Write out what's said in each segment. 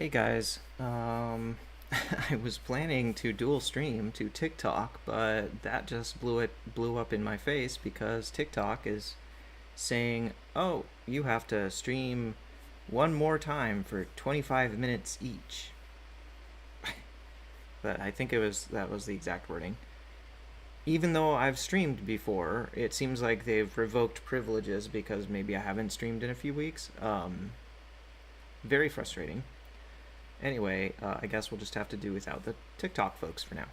Hey guys, I was planning to dual stream to TikTok, but that just blew up in my face because TikTok is saying, "Oh, you have to stream one more time for 25 minutes each." But I think that was the exact wording. Even though I've streamed before, it seems like they've revoked privileges because maybe I haven't streamed in a few weeks. Very frustrating. Anyway, I guess we'll just have to do without the TikTok folks for now.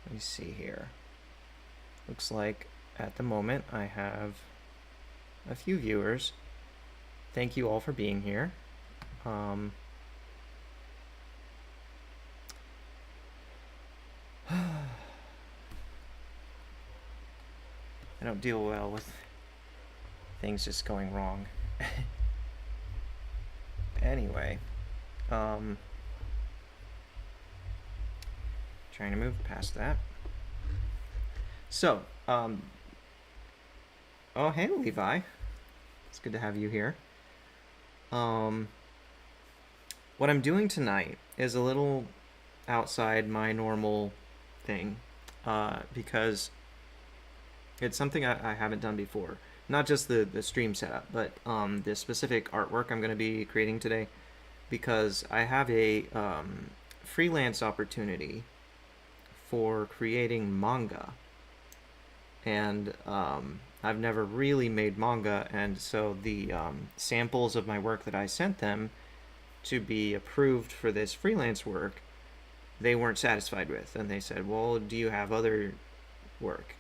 Let me see here. Looks like at the moment I have a few viewers. Thank you all for being here. I don't deal well with things just going wrong. Anyway, trying to move past that. So, oh hey Levi, it's good to have you here. Um, what I'm doing tonight is a little outside my normal thing, because it's something I haven't done before. Not just the stream setup, but the specific artwork I'm going to be creating today, because I have a freelance opportunity for creating manga, and I've never really made manga, and so the samples of my work that I sent them to be approved for this freelance work, they weren't satisfied with, and they said, "Well, do you have other work?"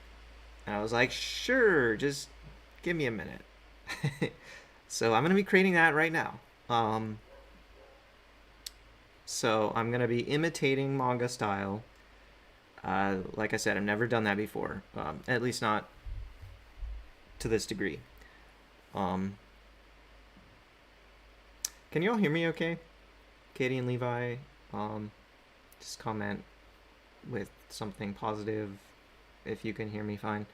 And I was like, "Sure, just give me a minute." So I'm going to be creating that right now. So I'm going to be imitating manga style. Like I said, I've never done that before, at least not to this degree. Um, can you all hear me okay? Katie and Levi, just comment with something positive if you can hear me fine.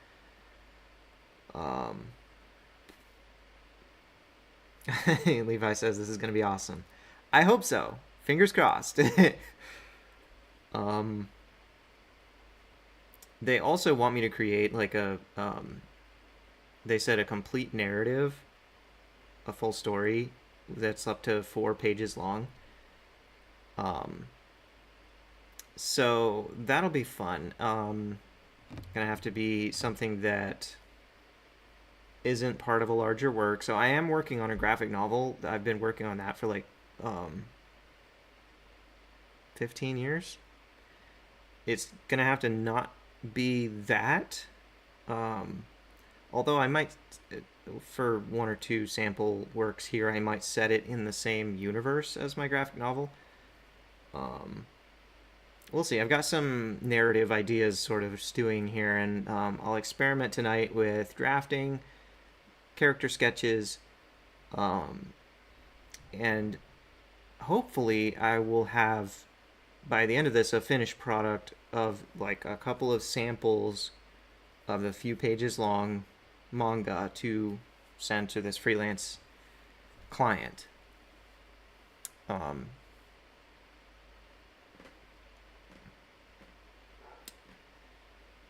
Levi says this is going to be awesome. I hope so. Fingers crossed. um, they also want me to create like they said a complete narrative, a full story that's up to 4 pages long. Um, so that'll be fun. Gonna have to be something that isn't part of a larger work. So I am working on a graphic novel. I've been working on that for like 15 years. It's gonna have to not be that. Um, Although I might, for one or two sample works here, I might set it in the same universe as my graphic novel. Um, we'll see. I've got some narrative ideas sort of stewing here, and I'll experiment tonight with drafting, character sketches, um, and hopefully I will have, by the end of this, a finished product of like a couple of samples of a few pages long manga to send to this freelance client.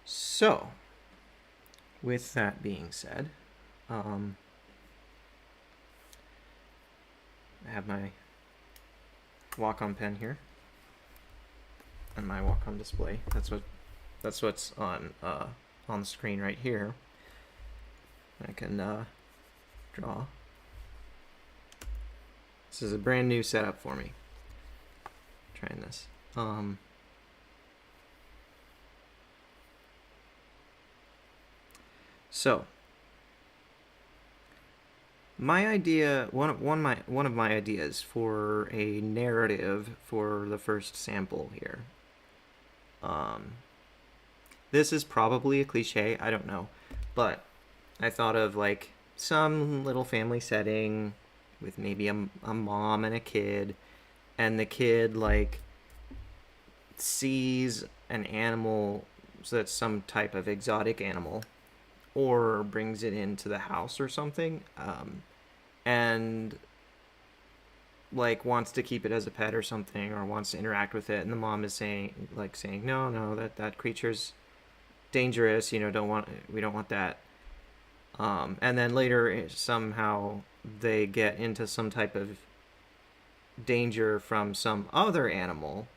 So, with that being said, I have my Wacom pen here and my Wacom display. That's what's on the screen right here. I can draw. This is a brand new setup for me. Trying this. So my idea, one of my ideas for a narrative for the first sample here. This is probably a cliche, I don't know, but I thought of like some little family setting with maybe a mom and a kid, and the kid like sees an animal, so that's some type of exotic animal, or brings it into the house or something, and like wants to keep it as a pet or something, or wants to interact with it, and the mom is saying no, no, that creature's dangerous, we don't want that. And then later somehow they get into some type of danger from some other animal,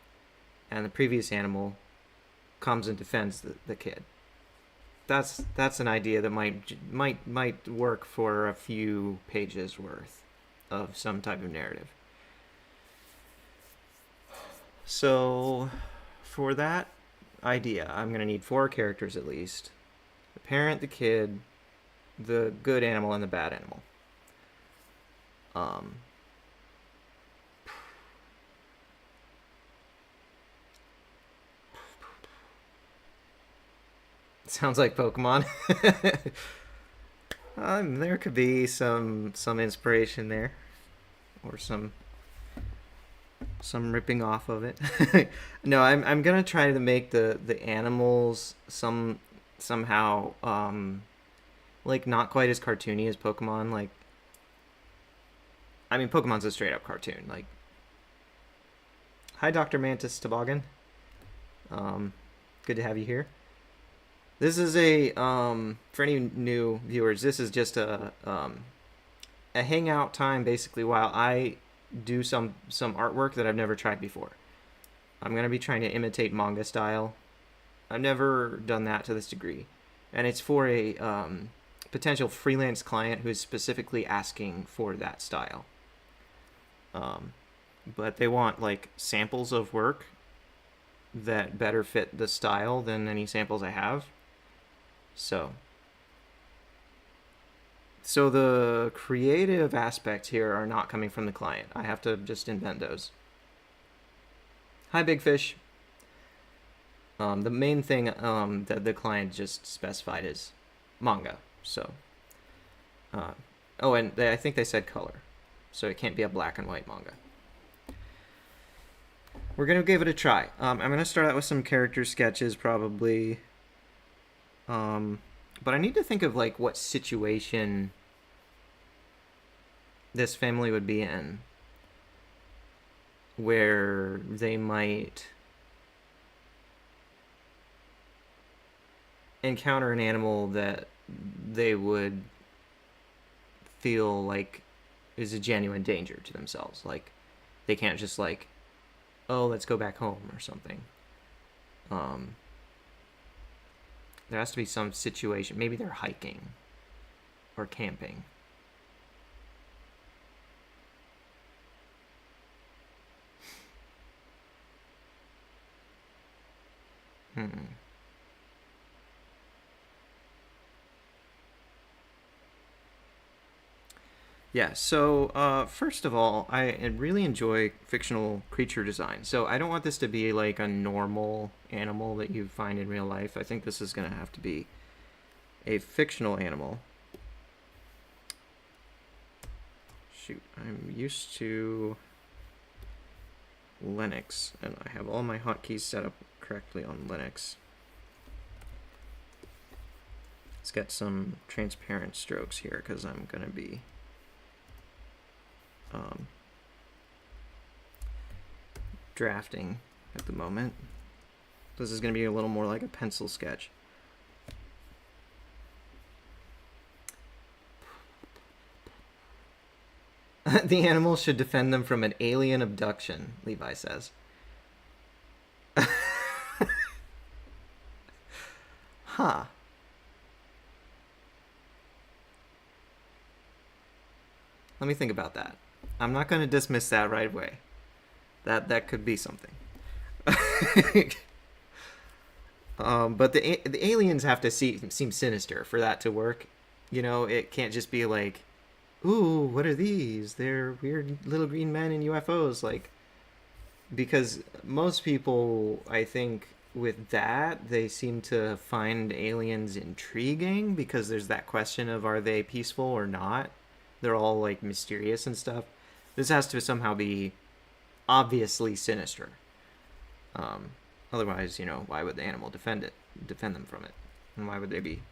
and the previous animal comes and defends the kid. That's an idea that might work for a few pages worth of some type of narrative. So for that idea, I'm going to need 4 characters at least: the parent, the kid, the good animal, and the bad animal. Um, sounds like Pokemon. There could be some inspiration there, or some ripping off of it. No, I'm gonna try to make the animals somehow like not quite as cartoony as Pokemon. Like, I mean, Pokemon's a straight up cartoon. Like, hi, Dr. Mantis Toboggan. Good to have you here. This is a for any new viewers, this is just a hangout time basically while I do some artwork that I've never tried before. I'm going to be trying to imitate manga style. I've never done that to this degree. And it's for a potential freelance client who is specifically asking for that style. But they want like samples of work that better fit the style than any samples I have. So the creative aspects here are not coming from the client. I have to just invent those. Hi, Big Fish. The main thing that the client just specified is manga. So, and I think they said color, so it can't be a black and white manga. We're gonna give it a try. I'm gonna start out with some character sketches probably. But I need to think of like what situation this family would be in where they might encounter an animal that they would feel like is a genuine danger to themselves. Like, they can't just like, oh, let's go back home or something. There has to be some situation. Maybe they're hiking or camping. Yeah, so first of all, I really enjoy fictional creature design. So I don't want this to be like a normal animal that you find in real life. I think this is going to have to be a fictional animal. Shoot, I'm used to Linux, and I have all my hotkeys set up correctly on Linux. Let's get some transparent strokes here because I'm going to be drafting at the moment. This is going to be a little more like a pencil sketch. The animals should defend them from an alien abduction, Levi says. Huh. Let me think about that. I'm not going to dismiss that right away. That could be something. But the aliens have to seem sinister for that to work. You know, it can't just be like, ooh, what are these? They're weird little green men in UFOs. Like, because most people, I think, with that, they seem to find aliens intriguing because there's that question of, are they peaceful or not? They're all like mysterious and stuff. This has to somehow be obviously sinister. Otherwise, you know, why would the animal defend them from it? And why would they be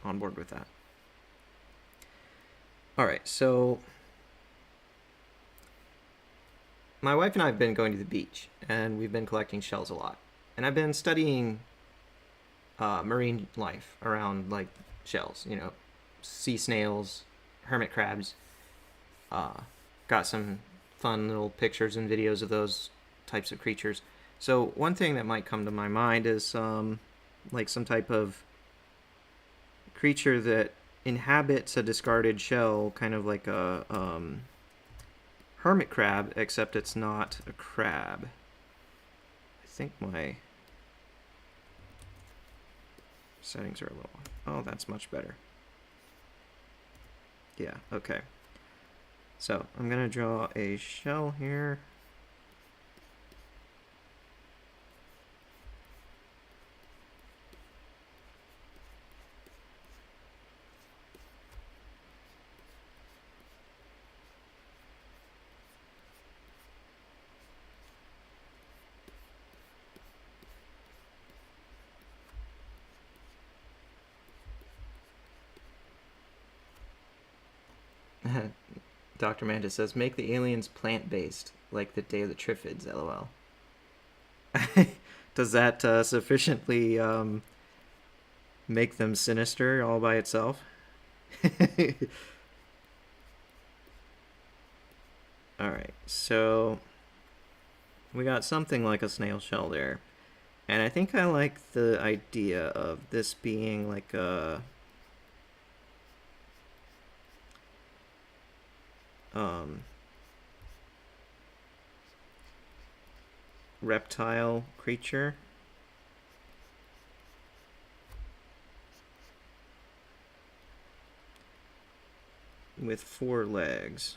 on board with that. All right, so my wife and I have been going to the beach, and we've been collecting shells a lot. And I've been studying marine life around like shells, sea snails, hermit crabs. Got some fun little pictures and videos of those types of creatures. So one thing that might come to my mind is like some type of creature that inhabits a discarded shell, kind of like a hermit crab, except it's not a crab. I think my settings are a little... Oh, that's much better. Yeah, okay. So I'm going to draw a shell here. Dr. Manta says, make the aliens plant-based, like the Day of the Triffids, lol. Does that sufficiently make them sinister all by itself? Alright, so we got something like a snail shell there. And I think I like the idea of this being like a... reptile creature. With 4 legs.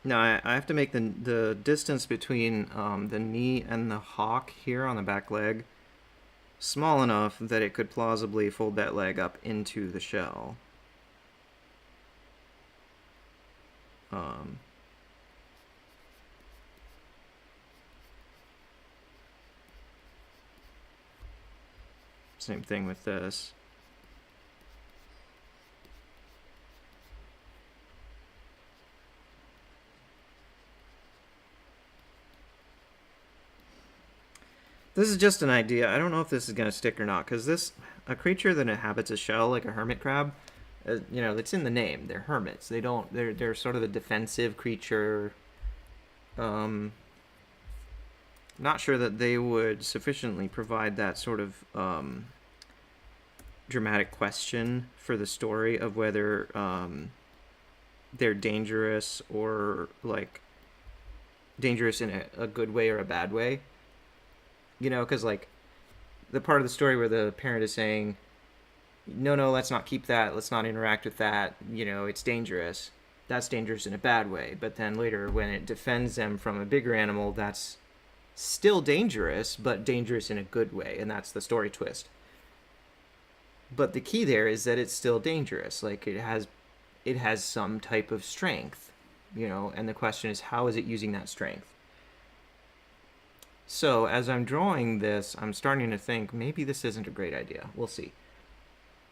Now I have to make the distance between the knee and the hock here on the back leg small enough that it could plausibly fold that leg up into the shell. Same thing with this. This is just an idea. I don't know if this is going to stick or not, because a creature that inhabits a shell like a hermit crab, it's in the name. They're hermits. They're sort of a defensive creature. Not sure that they would sufficiently provide that sort of dramatic question for the story of whether they're dangerous or like dangerous in a good way or a bad way. Because like the part of the story where the parent is saying, no, let's not keep that, let's not interact with that, it's dangerous. That's dangerous in a bad way. But then later when it defends them from a bigger animal, that's still dangerous, but dangerous in a good way. And that's the story twist. But the key there is that it's still dangerous. Like it has some type of strength, and the question is, how is it using that strength? So as I'm drawing this, I'm starting to think maybe this isn't a great idea. We'll see.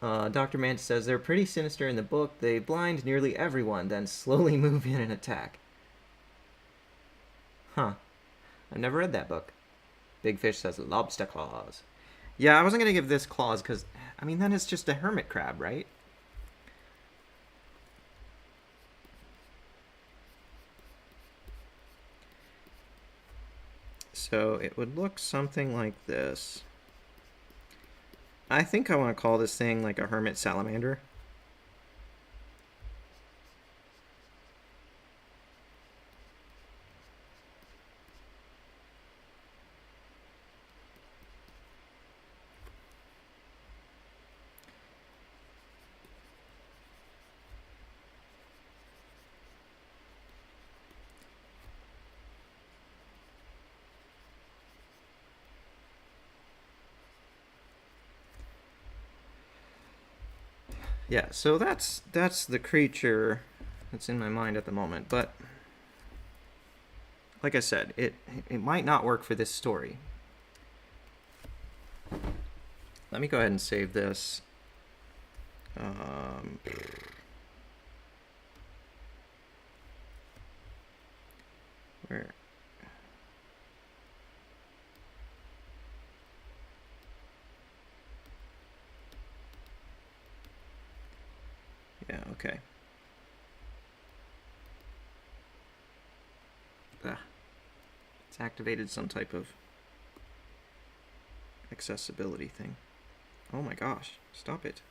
Dr. Manta says, they're pretty sinister in the book. They blind nearly everyone, then slowly move in and attack. Huh. I've never read that book. Big Fish says, lobster claws. Yeah, I wasn't going to give this claws because, then it's just a hermit crab, right? So it would look something like this. I think I want to call this thing like a hermit salamander. Yeah, so that's the creature that's in my mind at the moment, but like I said, it might not work for this story. Let me go ahead and save this. Where? Yeah, okay. It's activated some type of accessibility thing. Oh my gosh, stop it.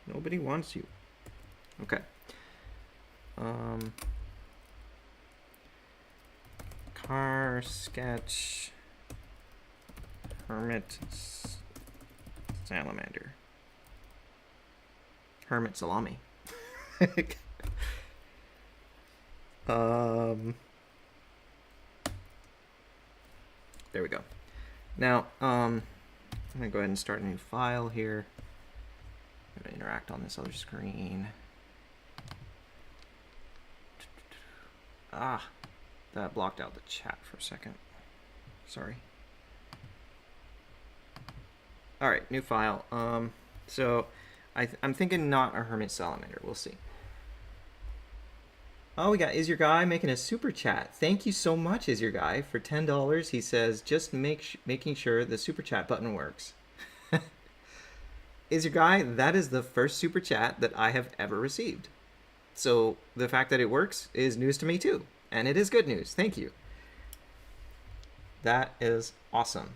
Nobody wants you. Okay. Car sketch hermit salamander. Hermit salami. There we go. Now, I'm gonna go ahead and start a new file here. I'm gonna interact on this other screen. Ah, that blocked out the chat for a second. Sorry. All right, new file. So I'm thinking not a hermit salamander. We'll see. Oh, we got Is Your Guy making a super chat. Thank you so much, Is Your Guy, for $10. He says, just making sure the super chat button works. Is Your Guy, that is the first super chat that I have ever received. So the fact that it works is news to me too. And it is good news. Thank you. That is awesome.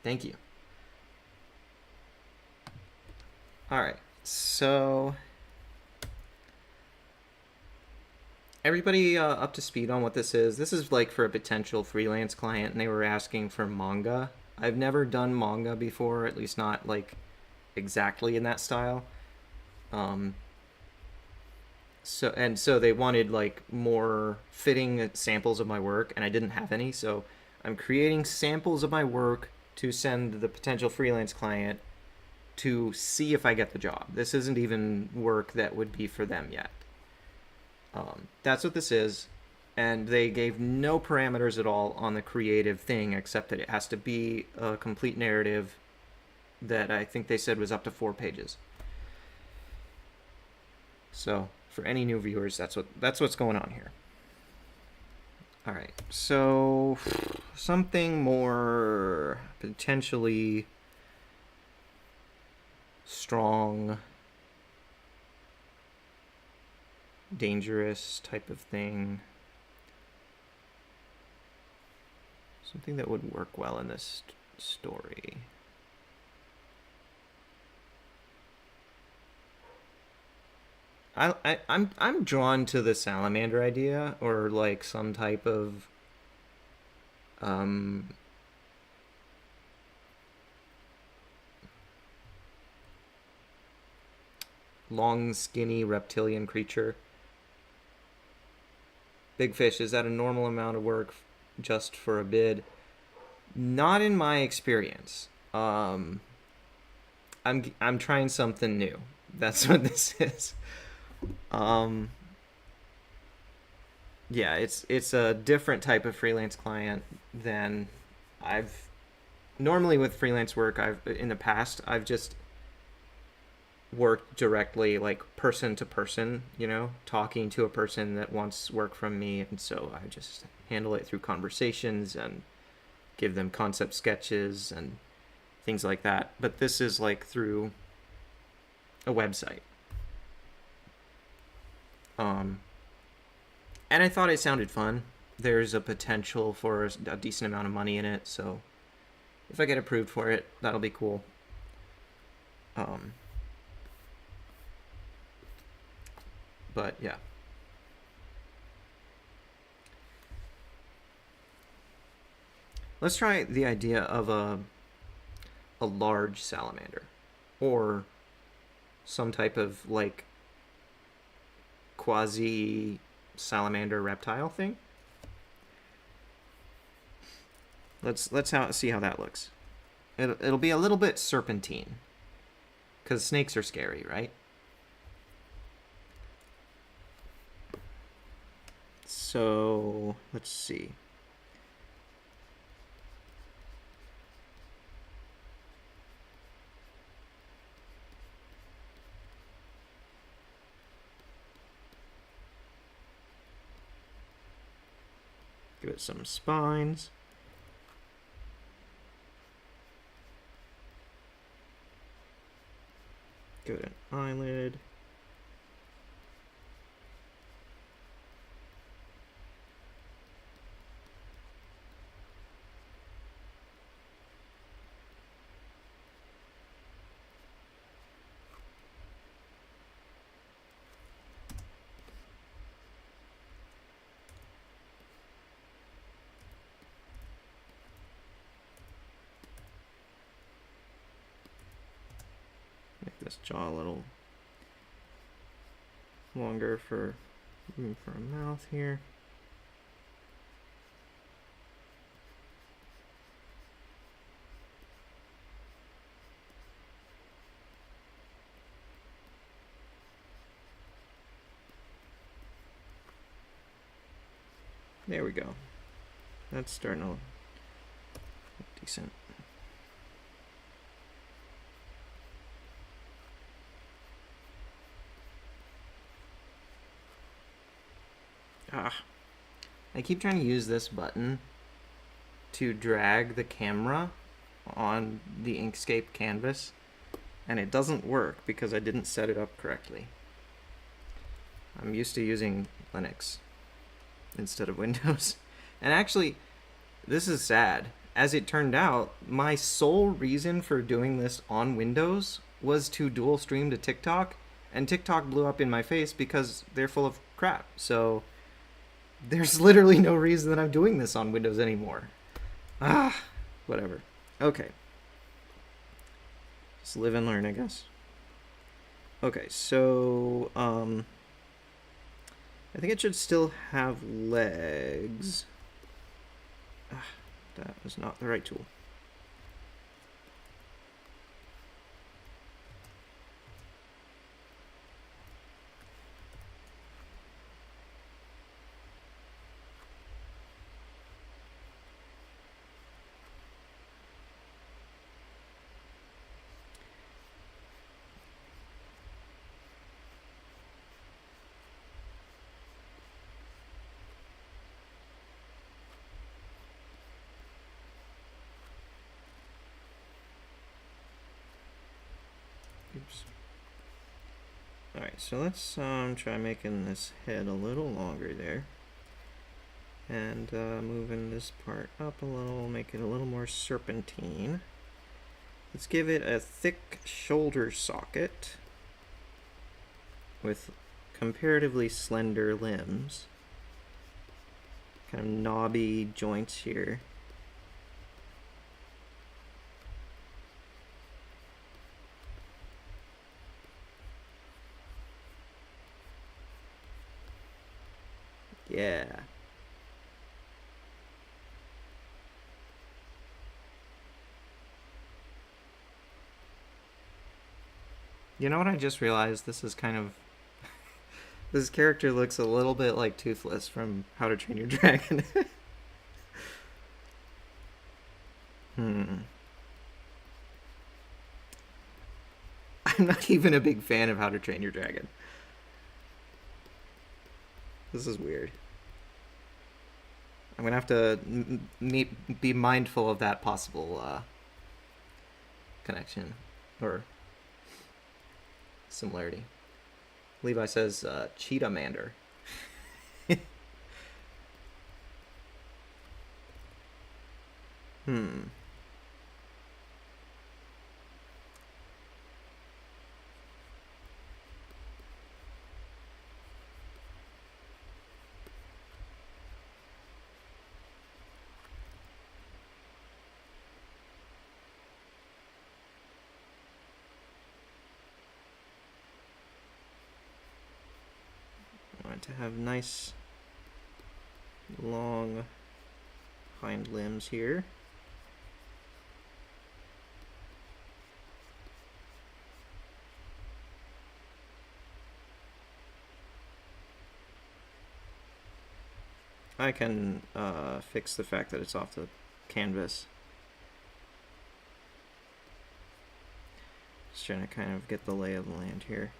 Thank you. All right. So, everybody up to speed on what this is? This is like for a potential freelance client, and they were asking for manga. I've never done manga before, at least not like exactly in that style. So they wanted like more fitting samples of my work, and I didn't have any, so I'm creating samples of my work to send the potential freelance client to see if I get the job. This isn't even work that would be for them yet. That's what this is. And they gave no parameters at all on the creative thing, except that it has to be a complete narrative that I think they said was up to 4 pages. So for any new viewers, that's what's going on here. All right, so something more potentially strong, dangerous type of thing. Something that would work well in this story. I'm drawn to the salamander idea, or like some type of long, skinny reptilian creature. Big fish, is that a normal amount of work just for a bid? Not in my experience. I'm trying something new. That's what this is. Yeah, it's a different type of freelance client than I've normally with freelance work. In the past I've just worked directly, like person to person, talking to a person that wants work from me, and so I just handle it through conversations and give them concept sketches and things like that. But this is like through a website. And I thought it sounded fun. There's a potential for a decent amount of money in it, so if I get approved for it, that'll be cool. But yeah. Let's try the idea of a large salamander, or some type of like quasi salamander reptile thing. Let's see how that looks. It'll be a little bit serpentine. Because snakes are scary, right? So, let's see. Give it some spines. Give it an eyelid. Make this jaw a little longer for room for a mouth here. There we go. That's starting to look decent. I keep trying to use this button to drag the camera on the Inkscape canvas, and it doesn't work because I didn't set it up correctly. I'm used to using Linux instead of Windows. And actually, this is sad. As it turned out, my sole reason for doing this on Windows was to dual stream to TikTok, and TikTok blew up in my face because they're full of crap. So there's literally no reason that I'm doing this on Windows anymore. Whatever. Okay. Just live and learn, I guess. Okay, so I think it should still have legs. That was not the right tool. Oops. Alright, so let's try making this head a little longer there. And moving this part up a little, make it a little more serpentine. Let's give it a thick shoulder socket with comparatively slender limbs. Kind of knobby joints here. Yeah. You know what I just realized? This is kind of... this character looks a little bit like Toothless from How to Train Your Dragon. I'm not even a big fan of How to Train Your Dragon. This is weird. I'm gonna have to be mindful of that possible connection or similarity. Levi says Cheetah-mander. To have nice long hind limbs here. I can fix the fact that it's off the canvas. Just trying to kind of get the lay of the land here.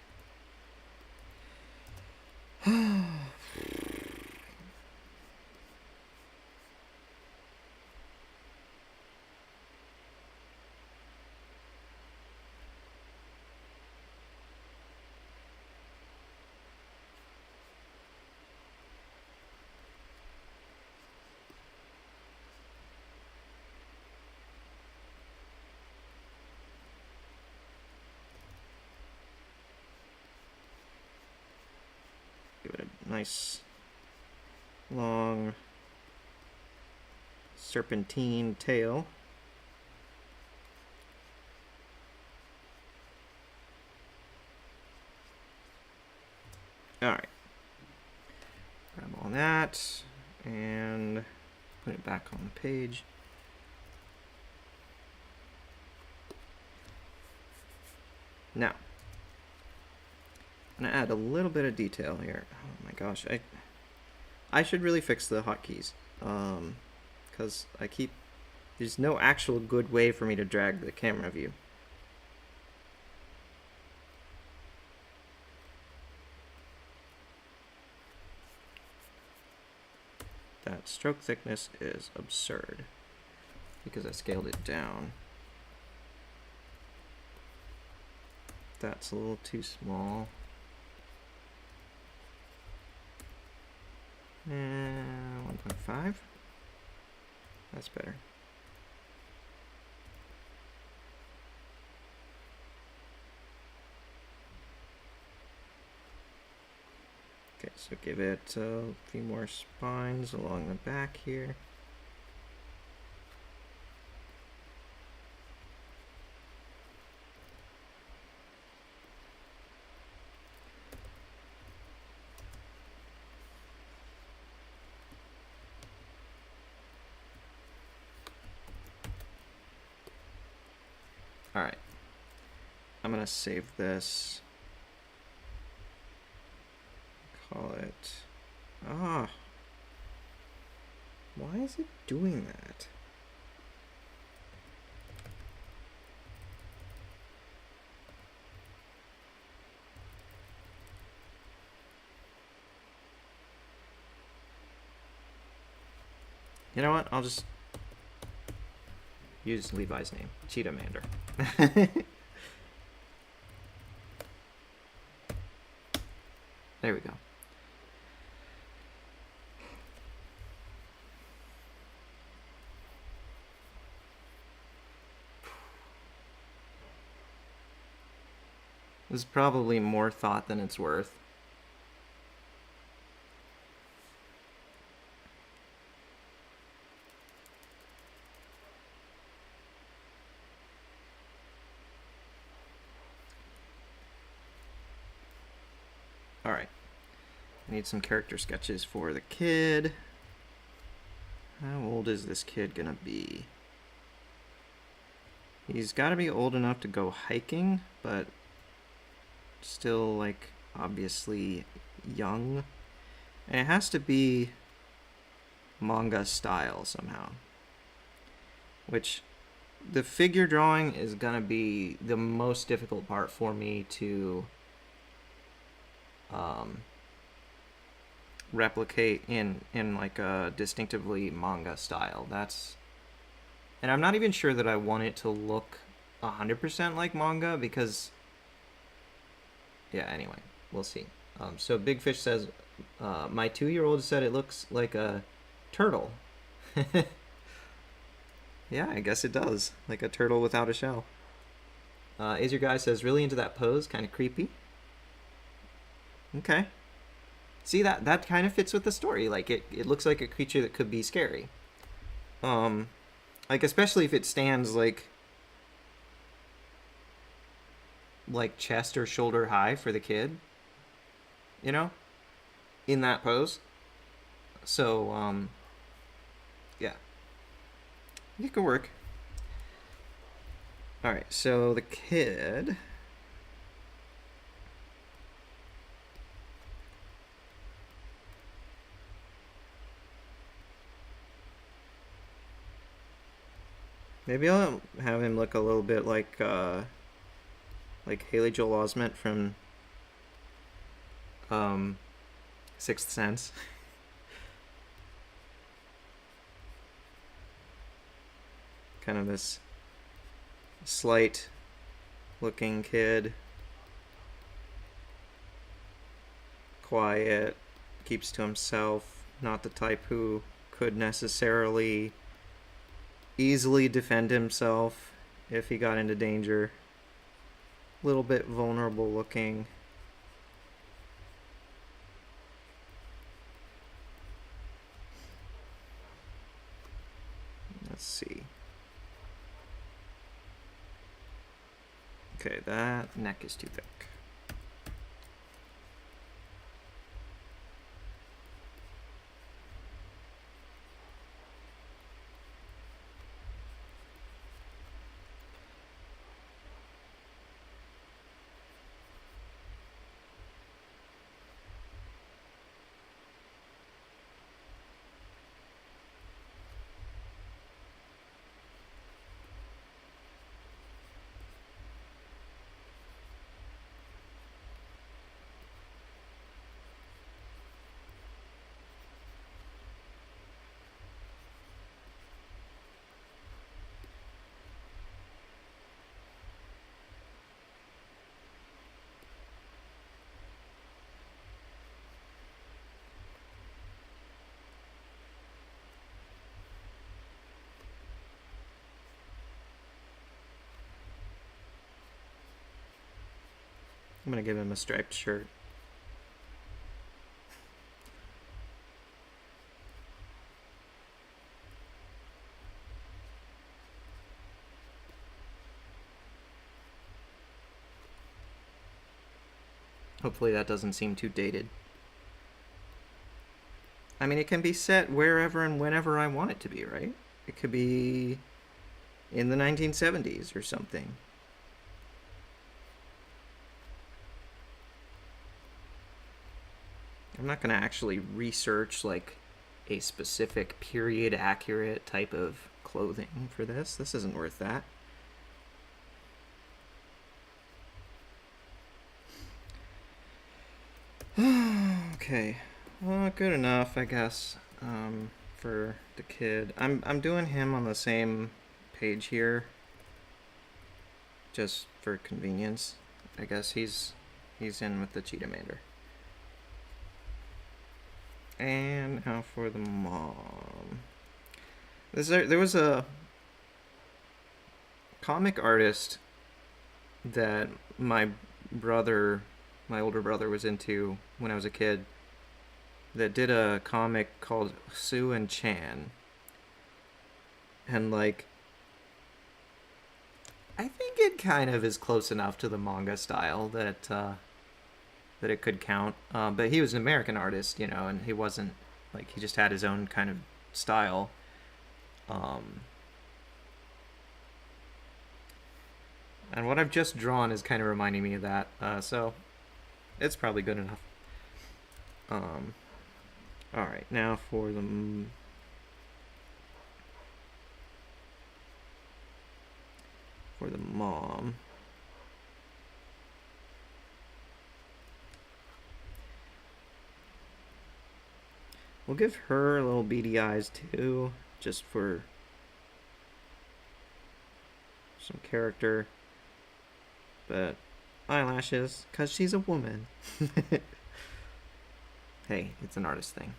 Give it a nice long serpentine tail. Alright. Grab all that and put it back on the page. Now, I'm gonna add a little bit of detail here. Oh my gosh, I should really fix the hotkeys, because there's no actual good way for me to drag the camera view. That stroke thickness is absurd because I scaled it down. That's a little too small. 1.5. That's better. Okay, so give it a few more spines along the back here. All right, I'm gonna save this. Call it, why is it doing that? You know what, I'll just use Levi's name, Cheetahmander. There we go. This is probably more thought than it's worth. Alright. I need some character sketches for the kid. How old is this kid gonna be? He's gotta be old enough to go hiking, but still, like, obviously young. And it has to be manga style somehow. Which, the figure drawing is gonna be the most difficult part for me to replicate in like a distinctively manga style. And I'm not even sure that I want it to look 100% like manga because, yeah, anyway, we'll see. So Big Fish says, my 2-year-old said it looks like a turtle. Yeah, I guess it does. Like a turtle without a shell. Is Your Guy says, really into that pose, kind of creepy. Okay. See, that kind of fits with the story. Like, it looks like a creature that could be scary. Like, especially if it stands, like chest or shoulder high for the kid. You know? In that pose. So, yeah. It could work. Alright, so the kid... Maybe I'll have him look a little bit like Haley Joel Osment from um, Sixth Sense. Kind of this slight looking kid, quiet, keeps to himself, not the type who could necessarily easily defend himself if he got into danger. A little bit vulnerable looking. Let's see. Okay, that neck is too thick. I'm gonna give him a striped shirt. Hopefully that doesn't seem too dated. I mean, it can be set wherever and whenever I want it to be, right? It could be in the 1970s or something. I'm not going to actually research like a specific period accurate type of clothing for this. This isn't worth that. Okay. Well, good enough, I guess, for the kid. I'm doing him on the same page here, just for convenience. I guess he's in with the Cheetahmander. And now for the mom. There was a comic artist that my older brother, was into when I was a kid, that did a comic called Sue and Chan. And like, I think it kind of is close enough to the manga style that it could count. But he was an American artist, and he wasn't like, he just had his own kind of style. And what I've just drawn is kind of reminding me of that. So it's probably good enough. All right, now for the mom. We'll give her little beady eyes too, just for some character. But eyelashes, because she's a woman. Hey, it's an artist thing.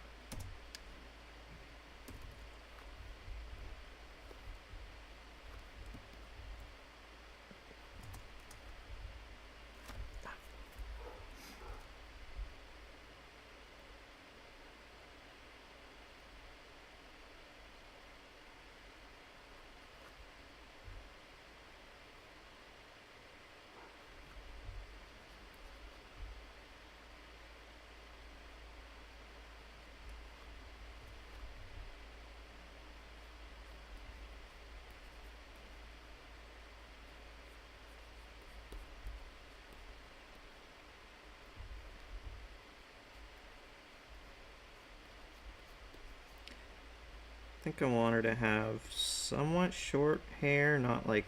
I think I want her to have somewhat short hair, not like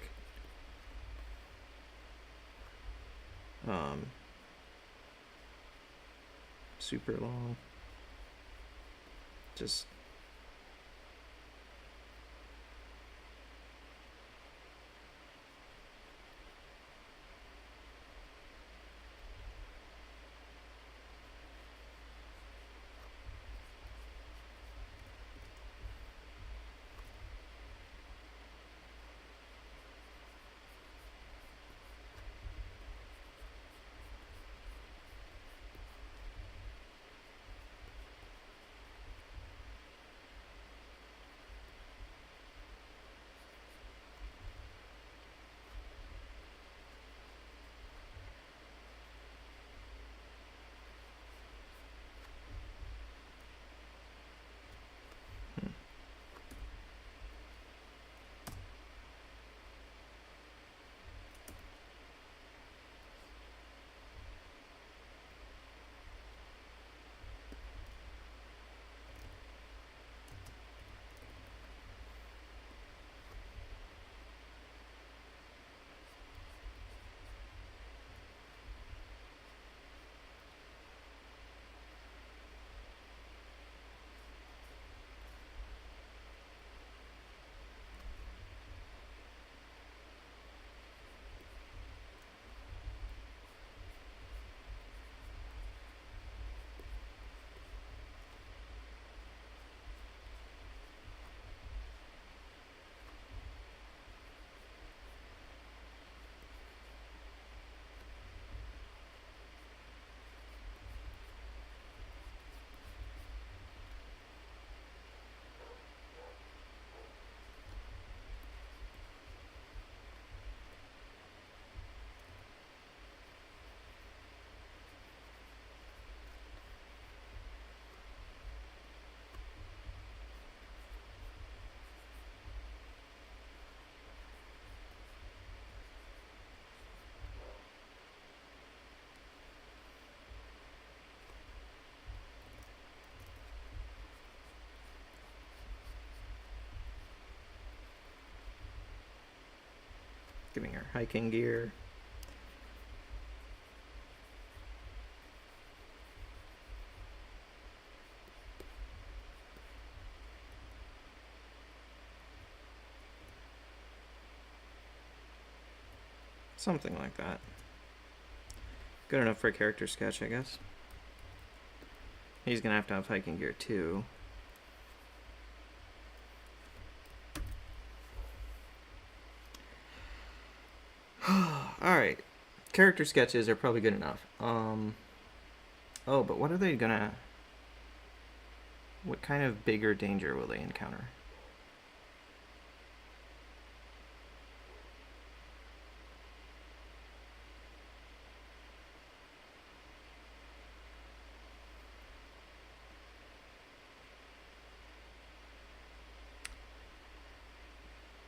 super long. Just giving her hiking gear. Something like that. Good enough for a character sketch, I guess. He's gonna have to have hiking gear too. Alright. Character sketches are probably good enough. Oh, but what are they gonna... What kind of bigger danger will they encounter?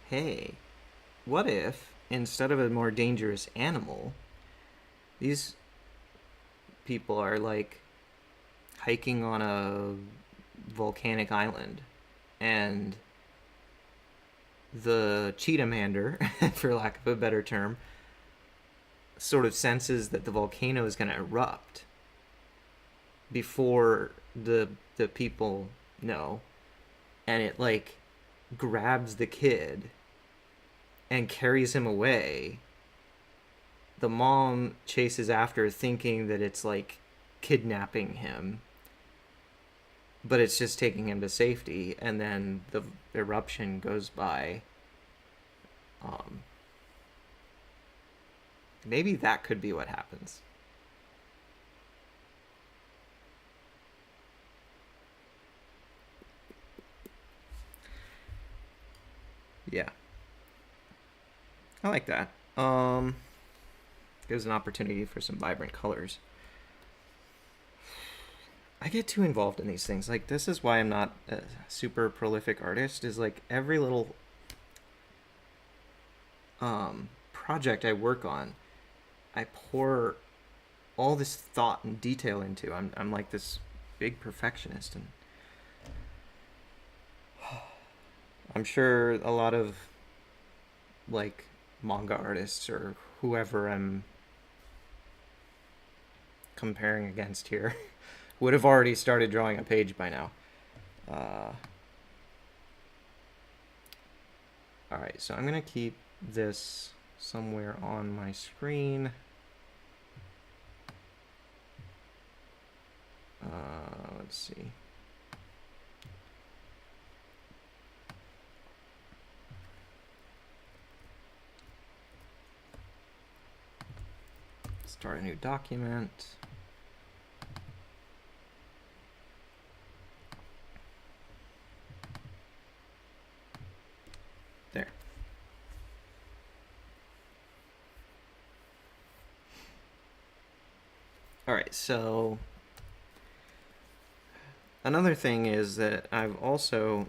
Hey, what if, instead of a more dangerous animal, these people are like hiking on a volcanic island and the cheetahmander, for lack of a better term, sort of senses that the volcano is going to erupt before the people know, and it like grabs the kid and carries him away. The mom chases after, thinking that it's like kidnapping him, but it's just taking him to safety, and then the eruption goes by. Maybe that could be what happens. Yeah, I like that. Gives an opportunity for some vibrant colors. I get too involved in these things. Like, this is why I'm not a super prolific artist, is like every little project I work on, I pour all this thought and detail into. I'm like this big perfectionist, and I'm sure a lot of like manga artists or whoever I'm comparing against here would have already started drawing a page by now. Uh, all right, so I'm gonna keep this somewhere on my screen. Let's see. Start a new document. There. All right, so another thing is that I've also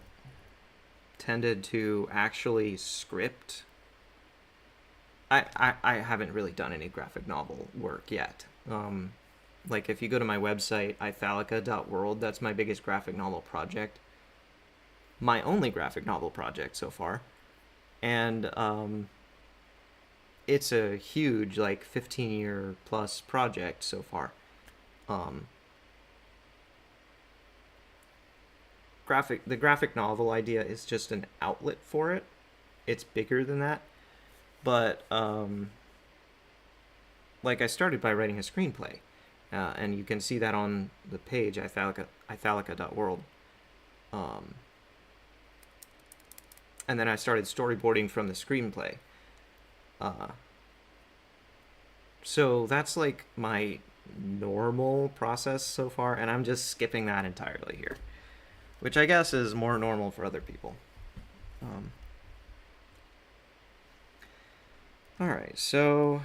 tended to actually script. I haven't really done any graphic novel work yet. Like if you go to my website, ithalica.world, that's my biggest graphic novel project. My only graphic novel project so far. And it's a huge, like 15-year plus project so far. The graphic novel idea is just an outlet for it. It's bigger than that. But like I started by writing a screenplay. And you can see that on the page, ithalica.world. And then I started storyboarding from the screenplay. So that's like my normal process so far, and I'm just skipping that entirely here, which I guess is more normal for other people. All right, so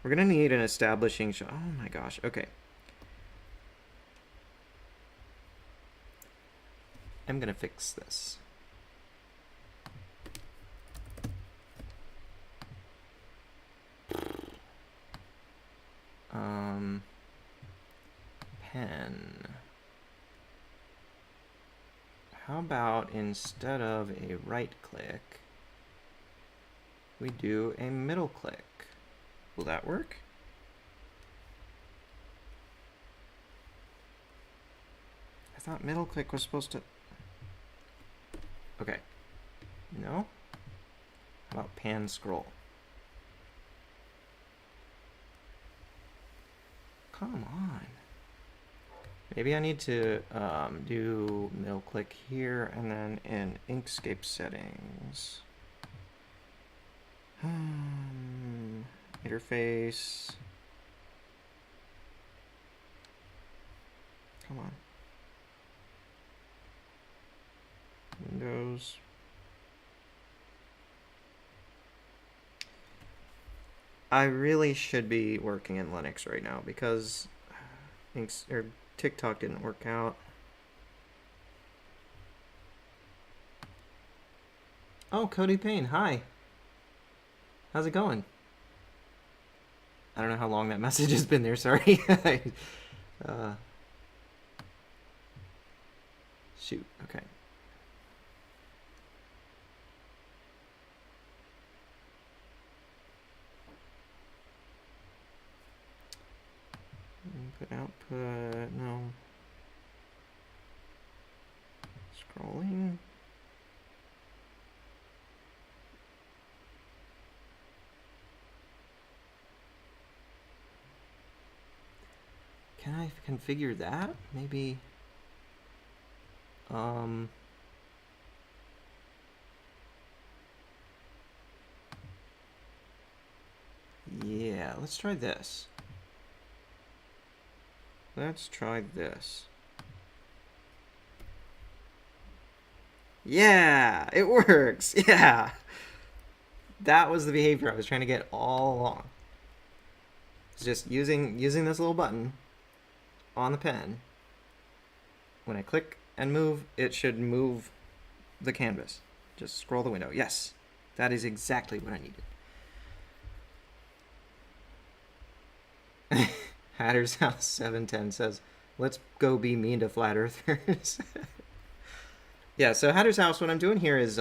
we're gonna need an establishing shot. Oh my gosh, okay. I'm gonna fix this. Pen. How about instead of a right click, we do a middle click? Will that work? I thought middle click was supposed to... Okay. No? How about pan scroll? Come on. Maybe I need to do middle click here and then in Inkscape settings. Interface. Come on. Windows. I really should be working in Linux right now because TikTok didn't work out. Oh, Cody Payne, hi. How's it going? I don't know how long that message has been there, sorry. Shoot, okay. Input, output, no. Scrolling. Can I configure that? Maybe. Yeah, let's try this. Let's try this. Yeah, it works. Yeah. That was the behavior I was trying to get all along. It's just using this little button on the pen. When I click and move, it should move the canvas. Just scroll the window. Yes, that is exactly what I needed. Hatter's House 710 says, let's go be mean to flat earthers. Yeah, so Hatter's House, what I'm doing here is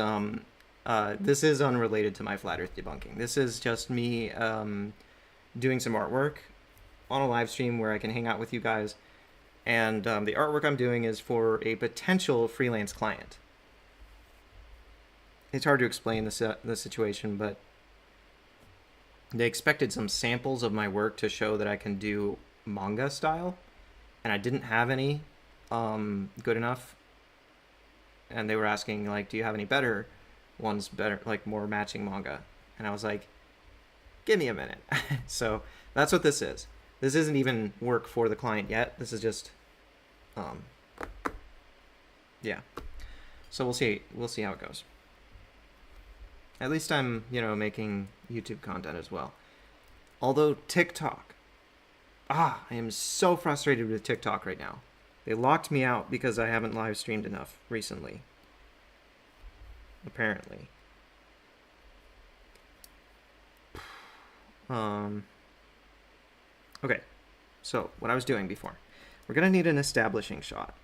this is unrelated to my flat Earth debunking. This is just me doing some artwork on a live stream where I can hang out with you guys. And the artwork I'm doing is for a potential freelance client. It's hard to explain the situation, but they expected some samples of my work to show that I can do manga style, and I didn't have any good enough. And they were asking, like, do you have any better ones, better, like, more matching manga? And I was like, give me a minute. So that's what this is. This isn't even work for the client yet. This is just, yeah. So we'll see how it goes. At least I'm, making YouTube content as well. Although TikTok, I am so frustrated with TikTok right now. They locked me out because I haven't live streamed enough recently. Apparently. Okay, so what I was doing before. We're going to need an establishing shot.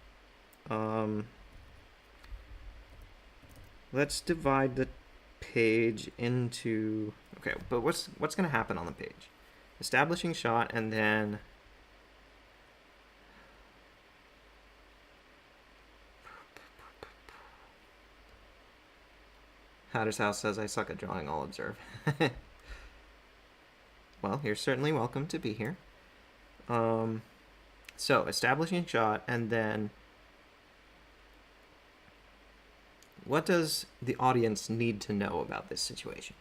Let's divide the page into... Okay, but what's going to happen on the page? Establishing shot, and then... Hatter's House says, I suck at drawing, I'll observe. Well, you're certainly welcome to be here. So, establishing shot, and then... What does the audience need to know about this situation?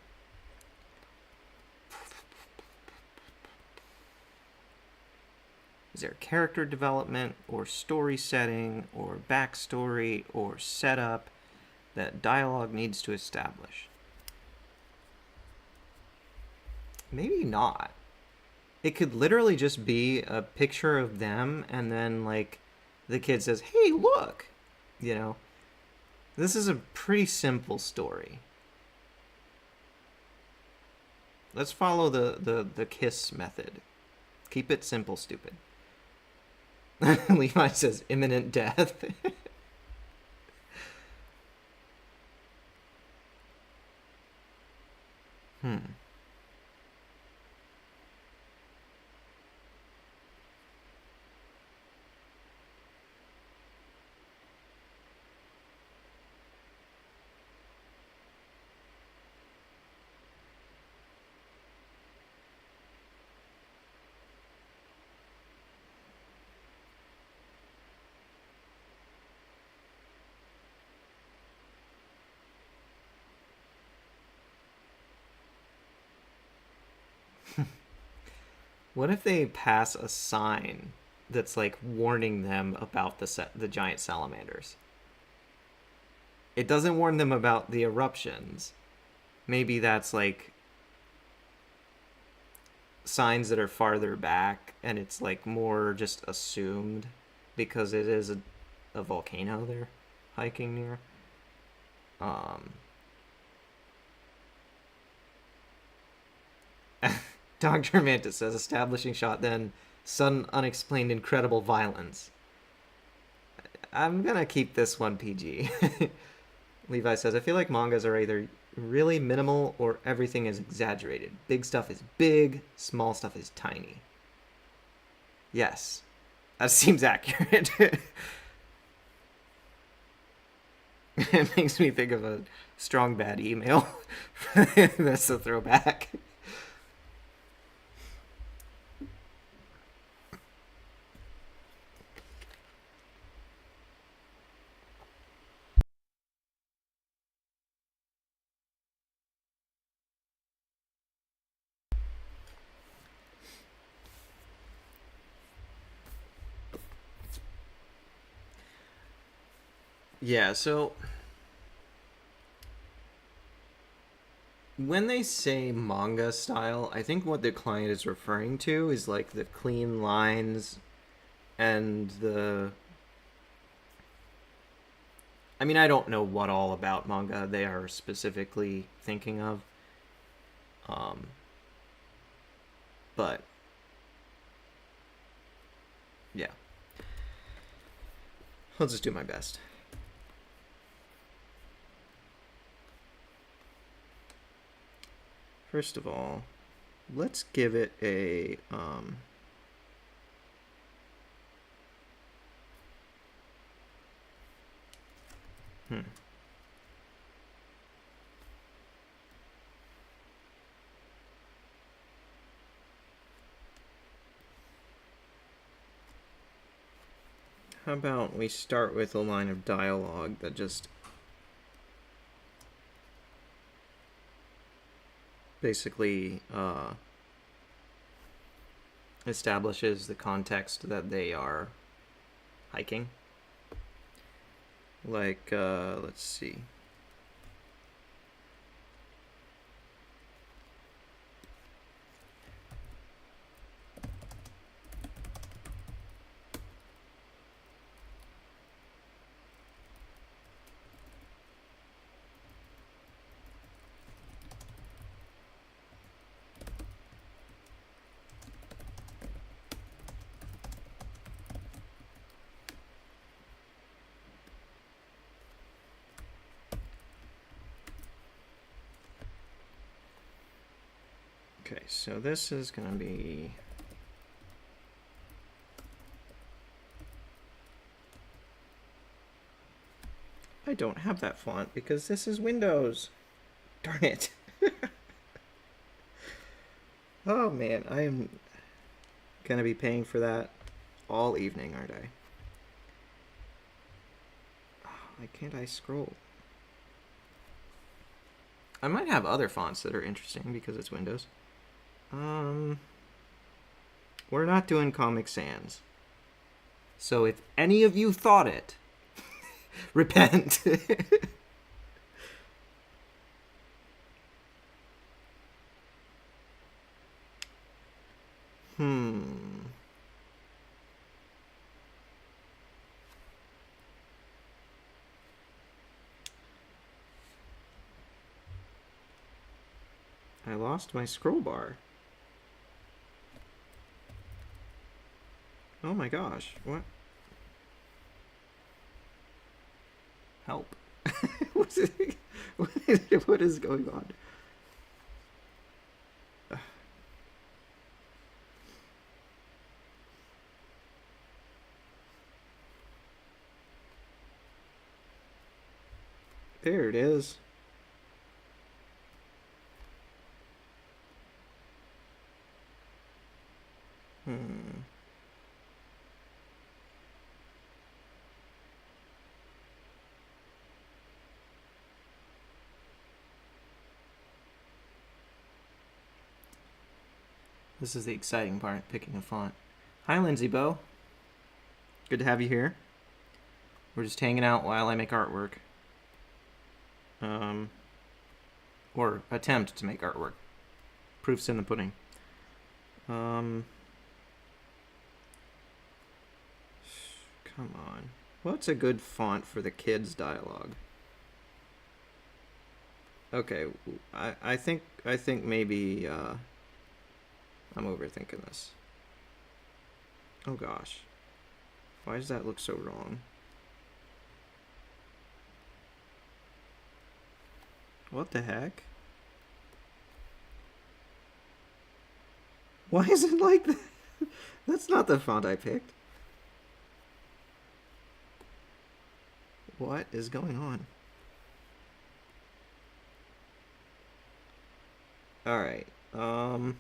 Is there character development, or story setting, or backstory, or setup that dialogue needs to establish? Maybe not. It could literally just be a picture of them, and then, like, the kid says, hey, look! This is a pretty simple story. Let's follow the KISS method. Keep it simple, stupid. Levi says imminent death. What if they pass a sign that's like warning them about the giant salamanders? It doesn't warn them about the eruptions. Maybe that's like signs that are farther back, and it's like more just assumed because it is a volcano they're hiking near. Dr. Mantis says establishing shot, then sudden unexplained incredible violence. I'm gonna keep this one PG. Levi says, I feel like mangas are either really minimal or everything is exaggerated. Big stuff is big, small stuff is tiny. Yes, that seems accurate. It makes me think of a strong bad email. That's a throwback. Yeah, so when they say manga style, I think what the client is referring to is like the clean lines and the... I mean, I don't know what all about manga they are specifically thinking of. But yeah. I'll just do my best. First of all, let's give it a how about we start with a line of dialogue that just basically establishes the context that they are hiking. Like, let's see. Okay, so this is going to be... I don't have that font because this is Windows. Darn it. Oh man, I am going to be paying for that all evening, aren't I? Oh, why can't I scroll? I might have other fonts that are interesting because it's Windows. We're not doing Comic Sans. So if any of you thought it, repent. I lost my scroll bar. Oh my gosh, what? Help. What is going on? There it is. This is the exciting part, picking a font. Hi, Lindsay Bo. Good to have you here. We're just hanging out while I make artwork. Or attempt to make artwork. Proof's in the pudding. Come on. What's a good font for the kids' dialogue? Okay, I think maybe I'm overthinking this. Oh gosh. Why does that look so wrong? What the heck? Why is it like that? That's not the font I picked. What is going on? Alright, oh.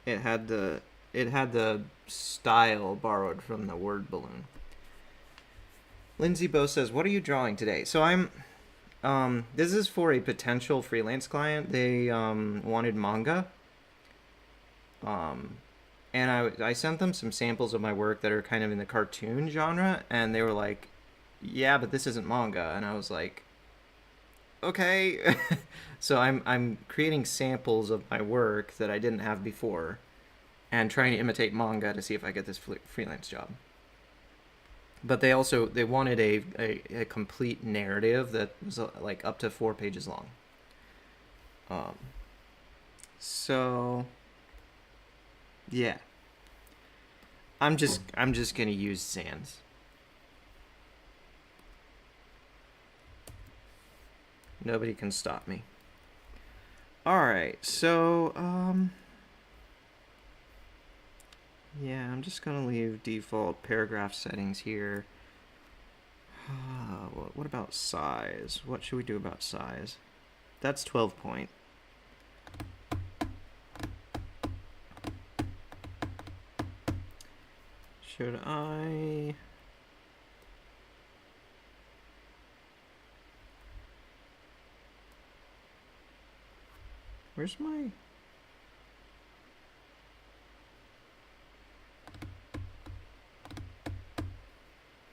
It had the style borrowed from the word balloon. Lindsay Bo says, "What are you drawing today?" So I'm this is for a potential freelance client. They wanted manga. And I sent them some samples of my work that are kind of in the cartoon genre, and they were like, "Yeah, but this isn't manga." And I was like, "Okay." So I'm creating samples of my work that I didn't have before, and trying to imitate manga to see if I get this freelance job. But they wanted a complete narrative that was like up to 4 pages long. So yeah. I'm just gonna use sans. Nobody can stop me. Alright, so yeah, I'm just gonna leave default paragraph settings here. What about size? What should we do about size? That's 12 point. Should I... Where's my...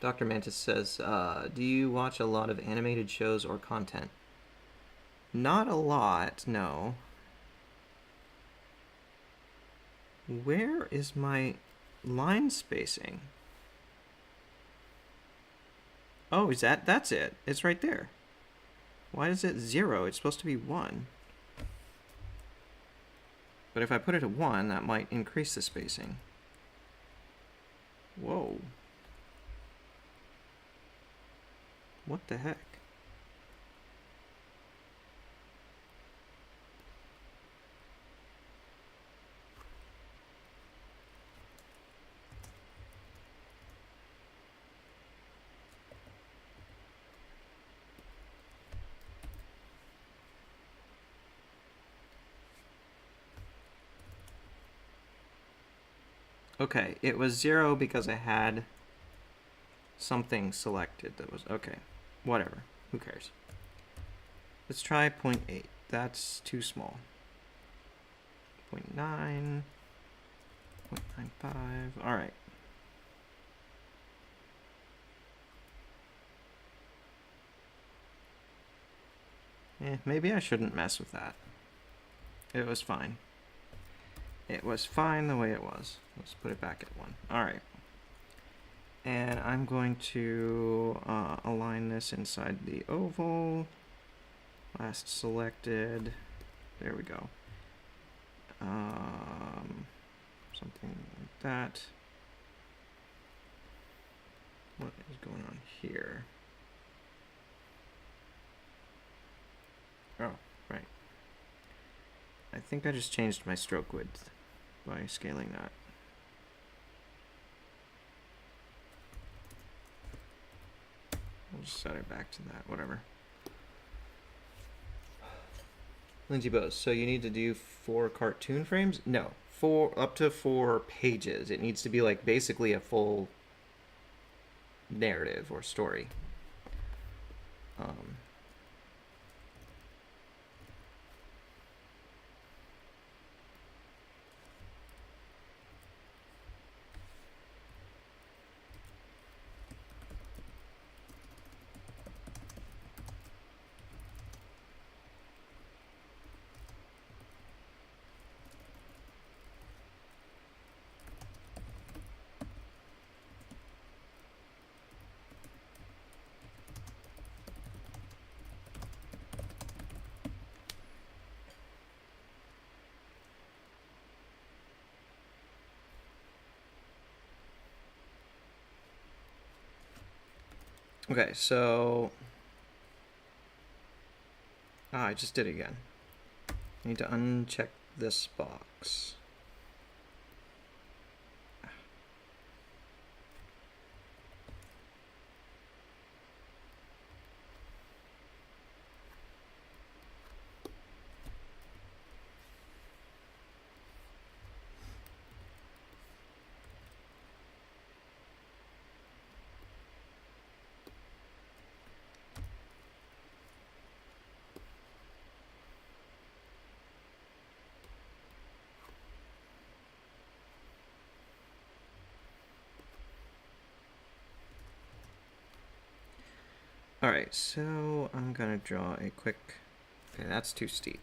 Dr. Mantis says, do you watch a lot of animated shows or content? Not a lot, no. Where is my line spacing? Oh, is that's it? It's right there. Why is it 0? It's supposed to be 1. But if I put it at 1, that might increase the spacing. Whoa. What the heck? Okay, it was 0 because I had something selected that was... Okay, whatever. Who cares? Let's try 0.8. That's too small. 0.9. 0.95. All right. Maybe I shouldn't mess with that. It was fine. It was fine the way it was. Let's put it back at 1. All right. And I'm going to align this inside the oval. Last selected. There we go. Something like that. What is going on here? Oh, right. I think I just changed my stroke width by scaling that. We'll just set it back to that, whatever. Lindsay Bose, so you need to do 4 cartoon frames? No, 4 up to 4 pages. It needs to be like basically a full narrative or story. Okay, so I just did it again. I need to uncheck this box. Alright, so I'm gonna draw a quick... Okay, that's too steep.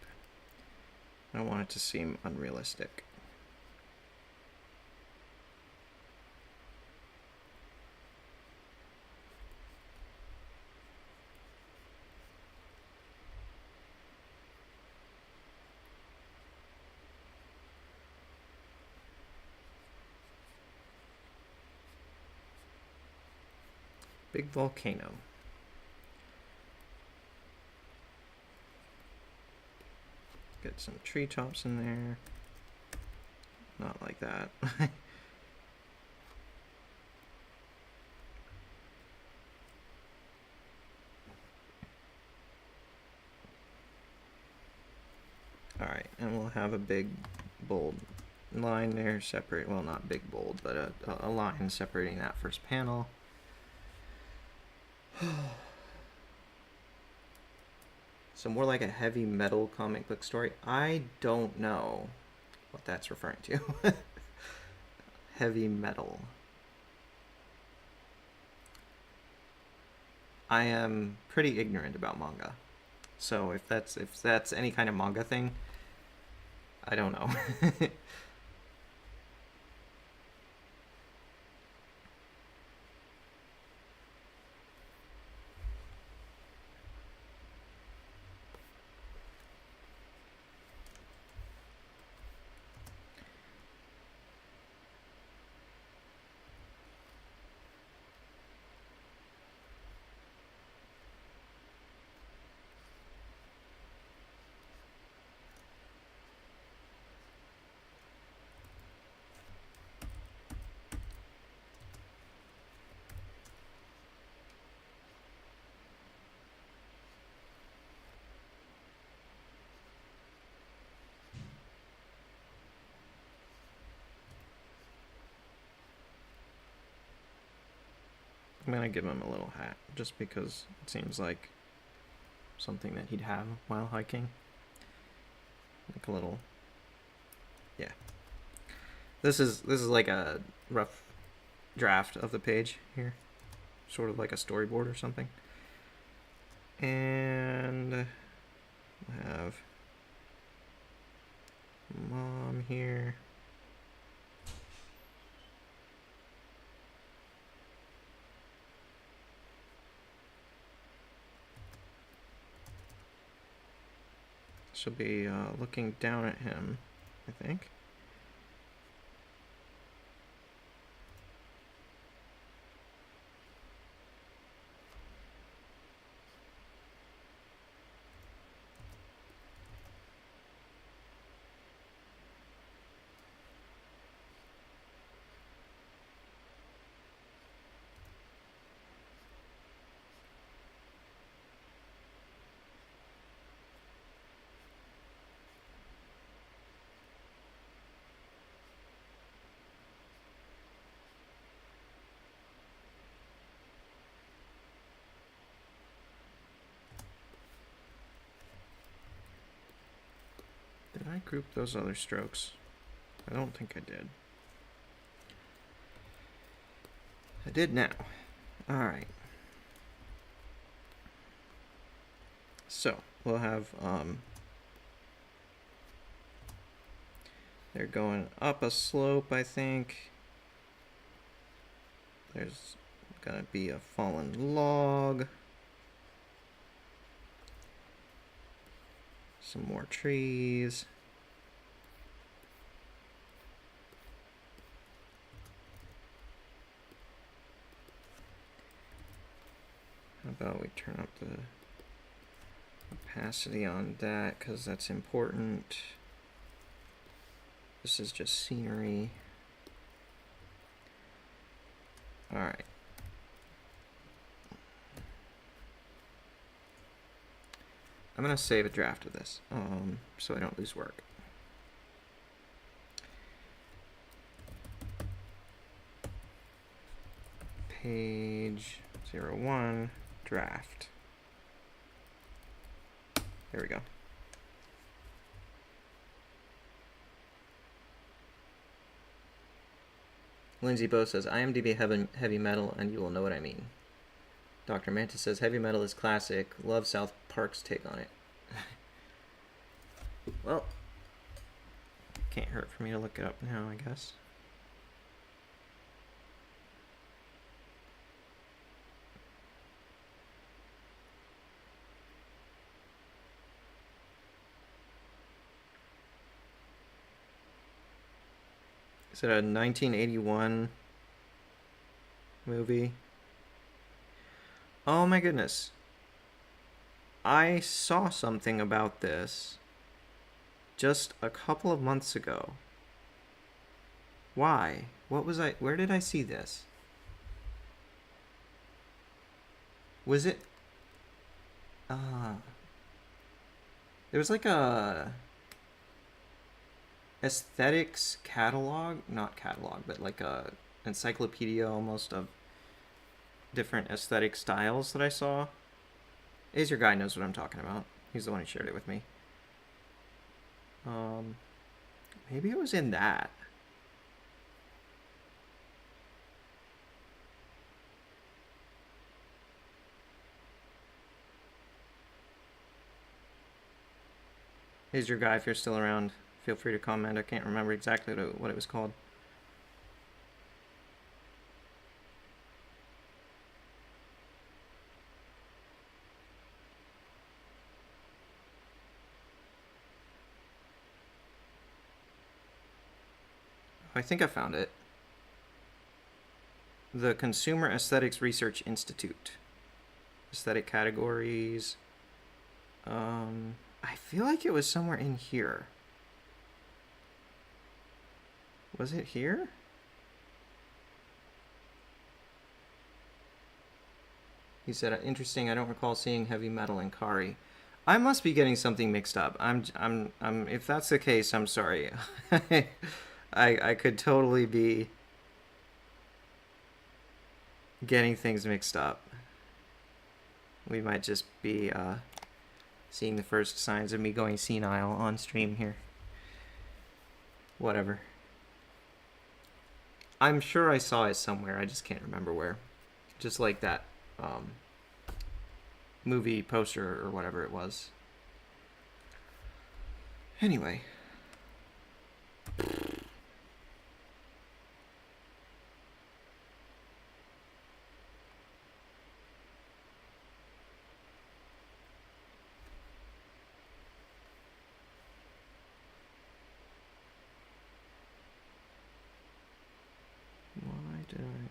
I don't want it to seem unrealistic. Big volcano. Get some tree tops in there. Not like that. Alright, and we'll have a big, bold line there separate, well, not big, bold, but a line separating that first panel. So more like a heavy metal comic book story. I don't know what that's referring to. Heavy metal. I am pretty ignorant about manga. So if that's any kind of manga thing, I don't know. I'm gonna give him a little hat, just because it seems like something that he'd have while hiking. Like a little, yeah. This is like a rough draft of the page here, sort of like a storyboard or something. And we'll have mom here. She'll be looking down at him, I think. Did I group those other strokes? I don't think I did. I did now. Alright. So, we'll have, they're going up a slope, I think. There's gonna be a fallen log. Some more trees. How about we turn up the opacity on that, because that's important. This is just scenery. Alright. I'm going to save a draft of this, so I don't lose work. Page 01, draft. There we go. Lindsay Bow says, IMDb heavy metal, and you will know what I mean. Dr. Mantis says, heavy metal is classic. Love South Park's take on it. Well, can't hurt for me to look it up now, I guess. Is it a 1981 movie? Oh my goodness. I saw something about this just a couple of months ago. Why? Where did I see this? Was it, uh, there was like a aesthetics catalog, not catalog, but like a encyclopedia almost of different aesthetic styles that I saw. Is your guy knows what I'm talking about. He's the one who shared it with me. Um, Maybe it was in that. Is your guy, if you're still around, feel free to comment. I can't remember exactly what it was called. I think I found it. The Consumer Aesthetics Research Institute. Aesthetic categories. I feel like it was somewhere in here. Was it here? He said, "Interesting. I don't recall seeing heavy metal in Kari." I must be getting something mixed up. If that's the case, I'm sorry. I could totally be getting things mixed up. We might just be seeing the first signs of me going senile on stream here. Whatever. I'm sure I saw it somewhere. I just can't remember where. Just like that movie poster or whatever it was. Anyway. Why did I...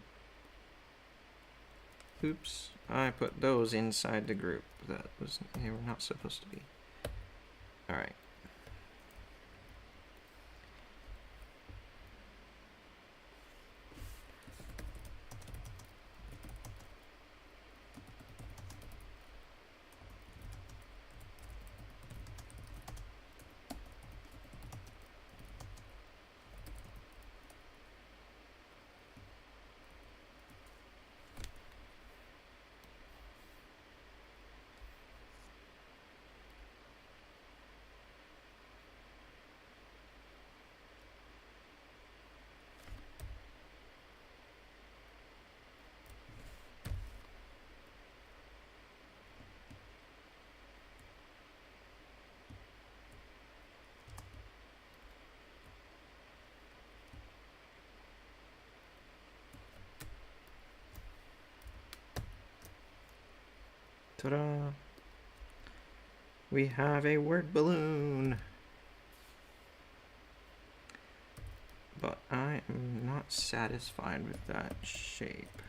Oops. I put those inside the group. They were not supposed to be. Alright. Ta-da! We have a word balloon! But I am not satisfied with that shape.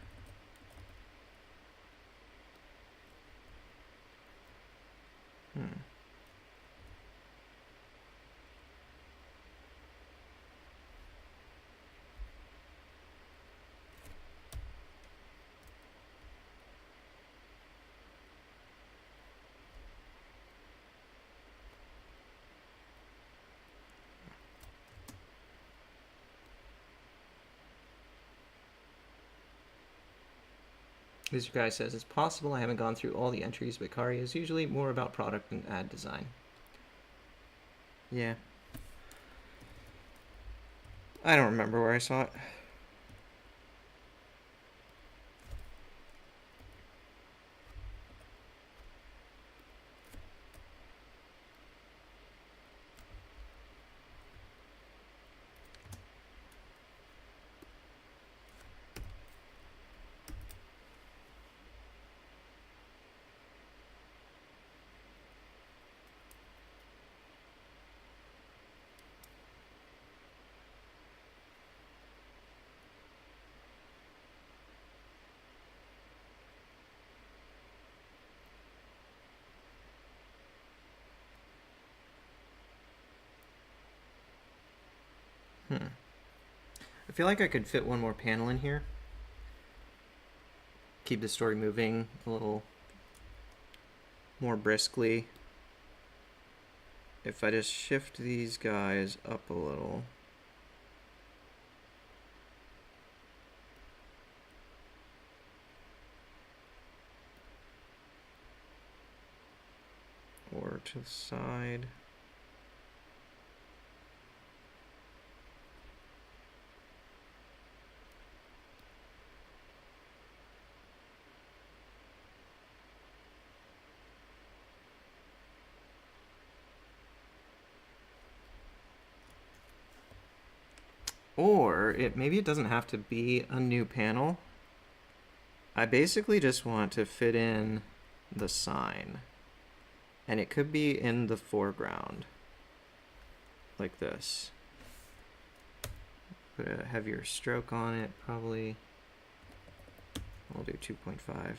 This guy says, "It's possible I haven't gone through all the entries, but Kari is usually more about product than ad design." Yeah. I don't remember where I saw it. I feel like I could fit one more panel in here. Keep the story moving a little more briskly. If I just shift these guys up a little. Or to the side. Or maybe it doesn't have to be a new panel. I basically just want to fit in the sign. And it could be in the foreground. Like this. Put a heavier stroke on it, probably. We'll do 2.5.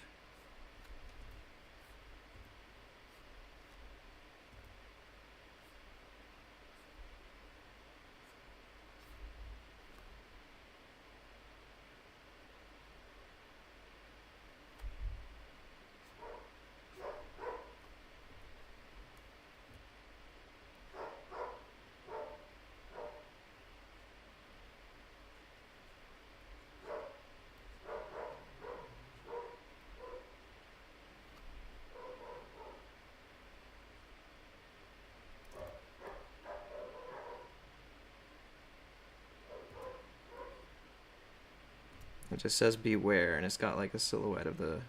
It just says beware, and it's got like a silhouette of the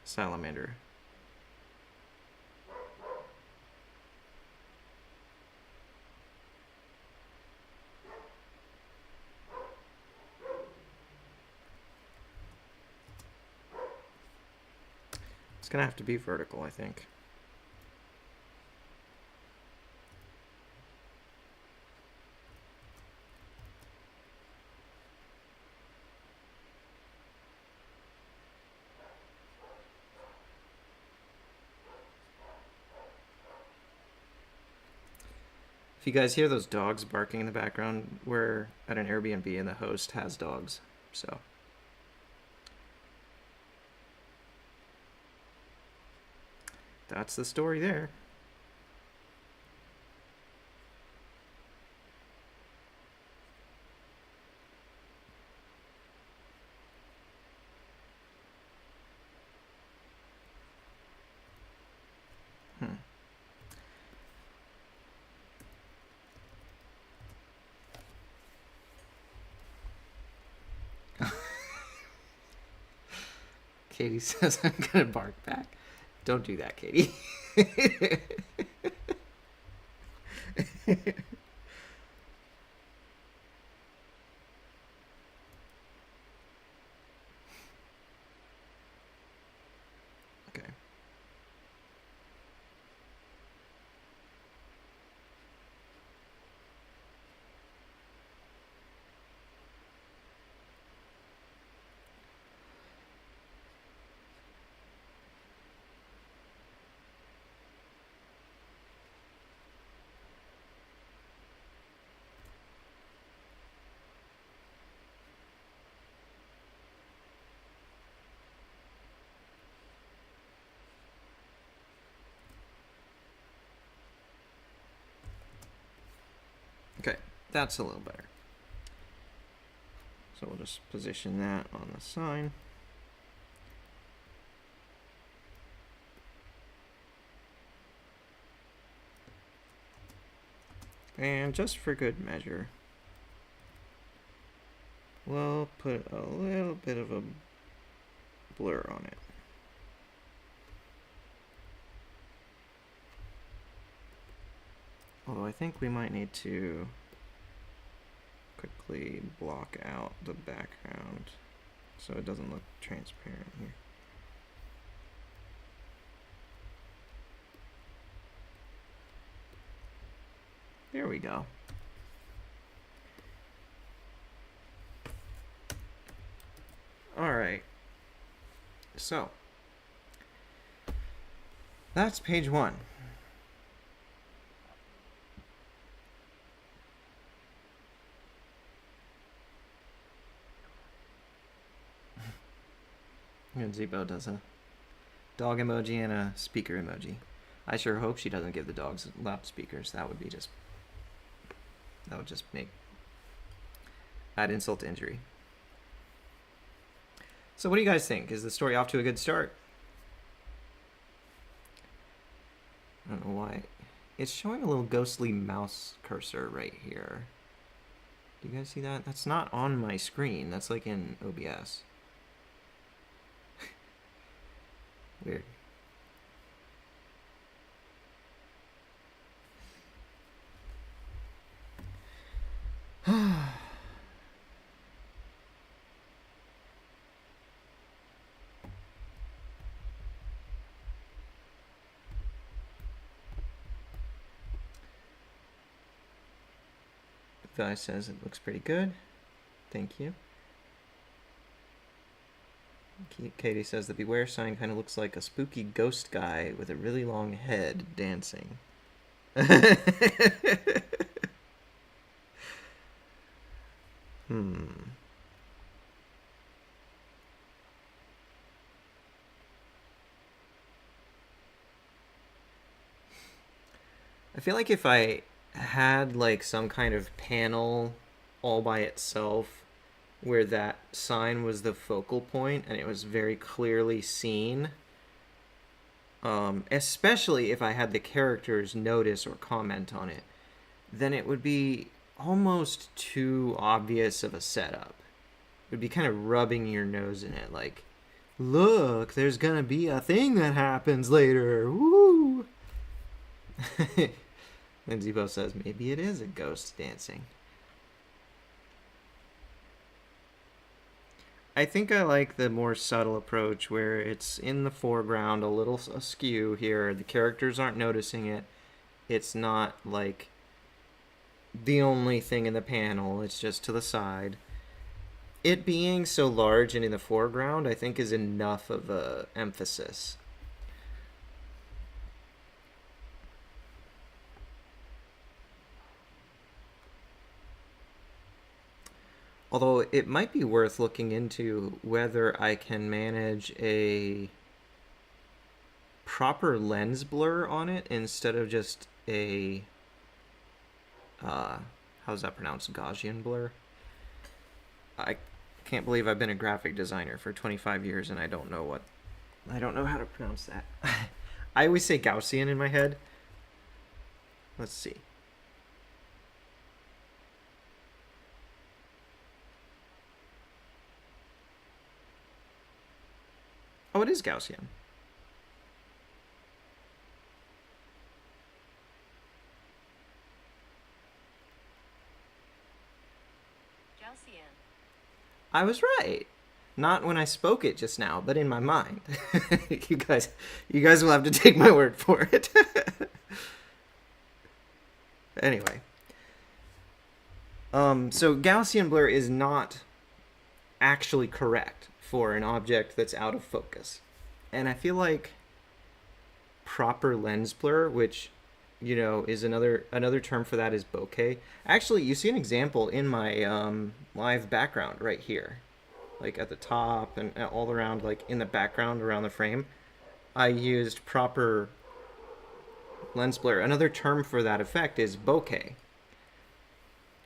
salamander. It's gonna have to be vertical, I think. If you guys hear those dogs barking in the background, we're at an Airbnb and the host has dogs, so. That's the story there. Katie says I'm gonna bark back. Don't do that, Katie. Okay. Okay, that's a little better. So we'll just position that on the sign. And just for good measure, we'll put a little bit of a blur on it. Although I think we might need to quickly block out the background so it doesn't look transparent here. There we go. All right. So that's page 1. And Zebo does a dog emoji and a speaker emoji. I sure hope she doesn't give the dogs loudspeakers. That would just add insult to injury. So what do you guys think? Is the story off to a good start? I don't know why. It's showing a little ghostly mouse cursor right here. Do you guys see that? That's not on my screen. That's like in OBS. Weird. The guy says it looks pretty good. Thank you. Katie says the beware sign kind of looks like a spooky ghost guy with a really long head dancing. I feel like if I had like some kind of panel all by itself where that sign was the focal point and it was very clearly seen, especially if I had the characters notice or comment on it, then it would be almost too obvious of a setup. It would be kind of rubbing your nose in it, like, look, there's gonna be a thing that happens later. Woo! And Zebo says, maybe it is a ghost dancing. I think I like the more subtle approach where it's in the foreground, a little askew here. The characters aren't noticing it. It's not like the only thing in the panel. It's just to the side. It being so large and in the foreground, I think, is enough of a emphasis. Although it might be worth looking into whether I can manage a proper lens blur on it instead of just a, how's that pronounced, Gaussian blur? I can't believe I've been a graphic designer for 25 years and I don't know how to pronounce that. I always say Gaussian in my head. Let's see. Oh, it is Gaussian. Gaussian. I was right. Not when I spoke it just now, but in my mind. You guys will have to take my word for it. Anyway. So Gaussian blur is not actually correct for an object that's out of focus. And I feel like proper lens blur, which, you know, is another term for that is bokeh. Actually, you see an example in my live background right here. Like at the top and all around, like in the background around the frame. I used proper lens blur. Another term for that effect is bokeh.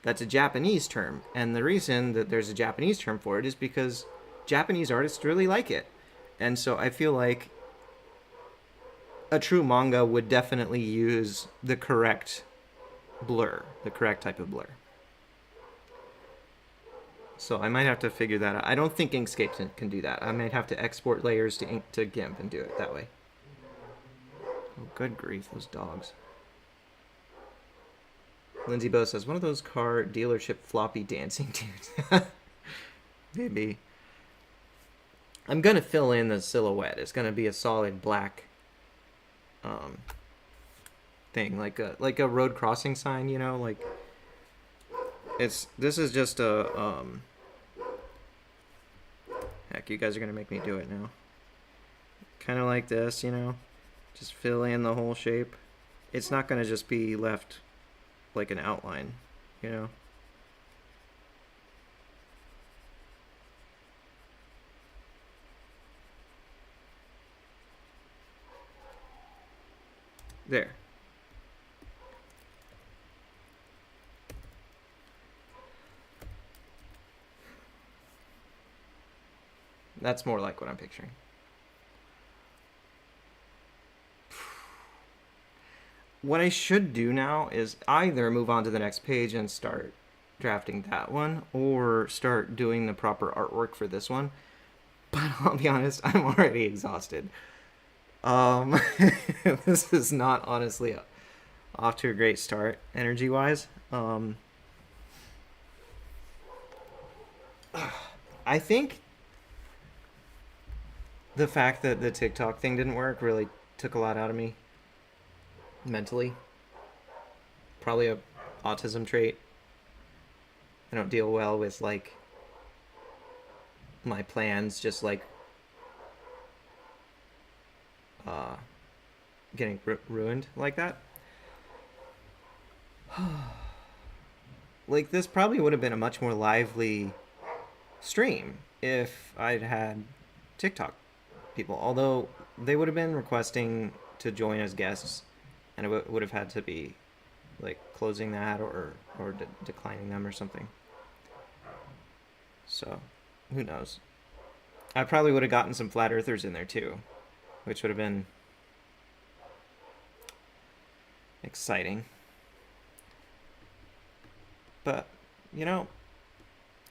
That's a Japanese term, and the reason that there's a Japanese term for it is because Japanese artists really like it. And so I feel like a true manga would definitely use the correct blur, the correct type of blur. So I might have to figure that out. I don't think Inkscape can do that. I might have to export layers to GIMP and do it that way. Oh, good grief, those dogs. Lindsay Bo says, one of those car dealership floppy dancing dudes. Maybe. I'm going to fill in the silhouette. It's going to be a solid black thing, like a road crossing sign, you know, like this is just a heck, you guys are going to make me do it now. Kind of like this, you know, just fill in the whole shape. It's not going to just be left like an outline, you know. There. That's more like what I'm picturing. What I should do now is either move on to the next page and start drafting that one, or start doing the proper artwork for this one. But I'll be honest, I'm already exhausted. Um, this is not honestly off to a great start energy wise. I think the fact that the TikTok thing didn't work really took a lot out of me mentally. Probably a autism trait. I don't deal well with like my plans just like uh getting ruined like that. Like this probably would have been a much more lively stream if I'd had TikTok people. Although they would have been requesting to join as guests, and it would have had to be like closing that or declining them or something. So, who knows? I probably would have gotten some flat earthers in there too, which would have been exciting. But, you know,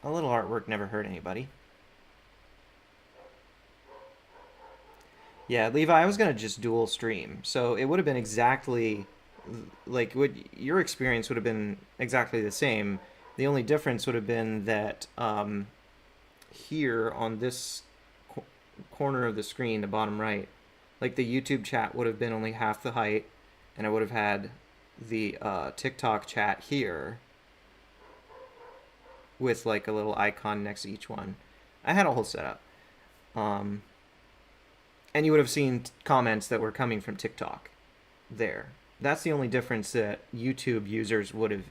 a little artwork never hurt anybody. Yeah, Levi, I was gonna just dual stream, so it would have been exactly like your experience would have been exactly the same. The only difference would have been that here on this corner of the screen, the bottom right, like the YouTube chat would have been only half the height, and I would have had the TikTok chat here with like a little icon next to each one. I had a whole setup. Um, and you would have seen comments that were coming from TikTok there. That's the only difference that YouTube users would have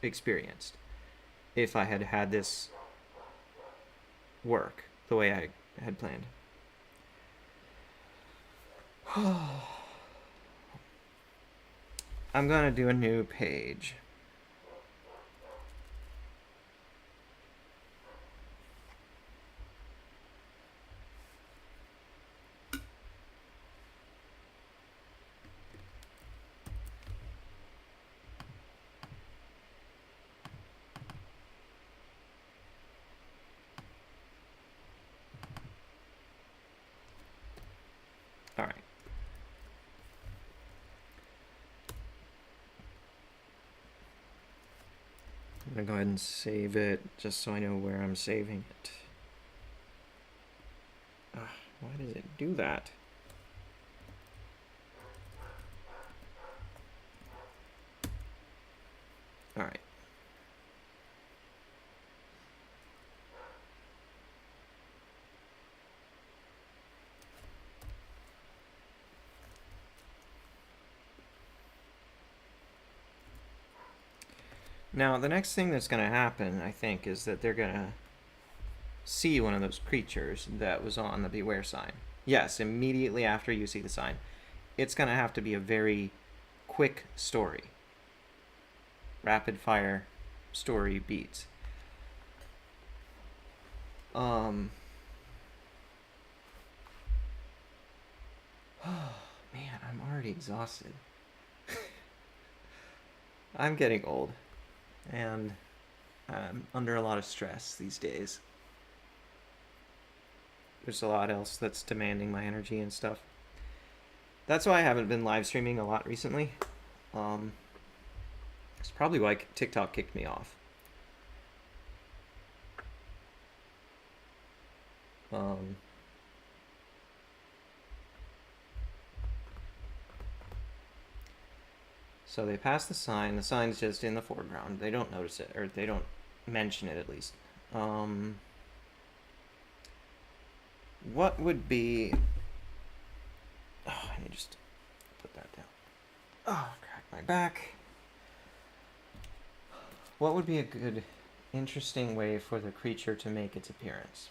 experienced if I had had this work the way I had planned. I'm gonna do a new page. All right. I'm gonna go ahead and save it just so I know where I'm saving it. Why does it do that? All right. Now, the next thing that's going to happen, I think, is that they're going to see one of those creatures that was on the beware sign. Yes, immediately after you see the sign. It's going to have to be a very quick story. Rapid fire story beats. Man, I'm already exhausted. I'm getting old. And I'm under a lot of stress these days. There's a lot else that's demanding my energy and stuff. That's why I haven't been live streaming a lot recently. It's probably why TikTok kicked me off. So they pass the sign. The sign's just in the foreground. They don't notice it, or they don't mention it at least. What would be... Oh, I need to just put that down. Oh, crack my back. What would be a good, interesting way for the creature to make its appearance?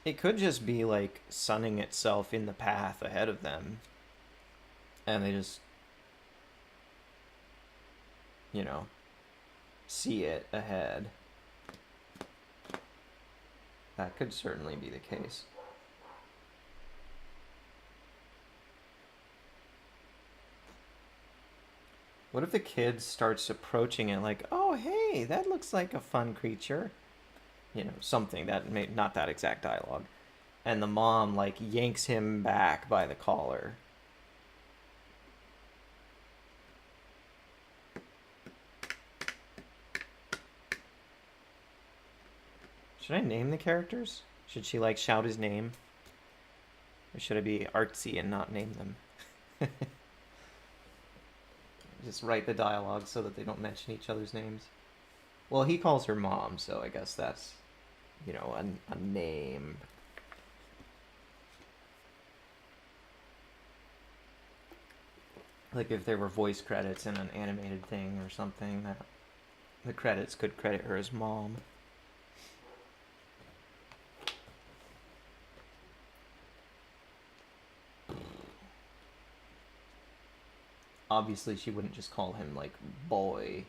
It could just be like sunning itself in the path ahead of them, and they just, you know, see it ahead. That could certainly be the case. What if the kid starts approaching it like, oh, hey, that looks like a fun creature? You know, something that may not that exact dialogue. And the mom, like, yanks him back by the collar. Should I name the characters? Should she, like, shout his name? Or should I be artsy and not name them? Just write the dialogue so that they don't mention each other's names. Well, he calls her mom, so I guess that's, you know, a name. Like if there were voice credits in an animated thing or something, that the credits could credit her as mom. Obviously, she wouldn't just call him, like, boy,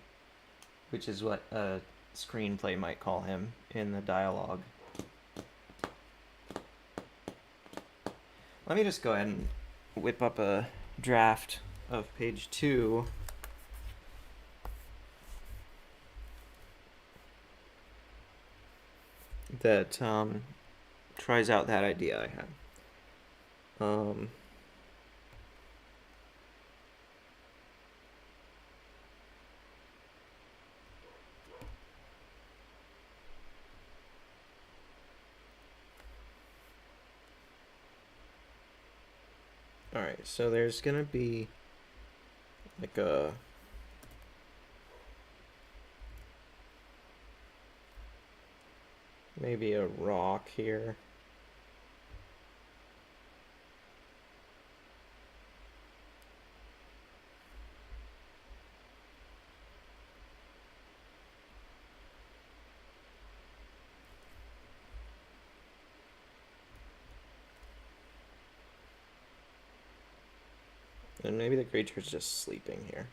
which is what a screenplay might call him in the dialogue. Let me just go ahead and whip up a draft of page 2. That tries out that idea I had. Alright, so there's gonna be like maybe a rock here. And maybe the creature's just sleeping here.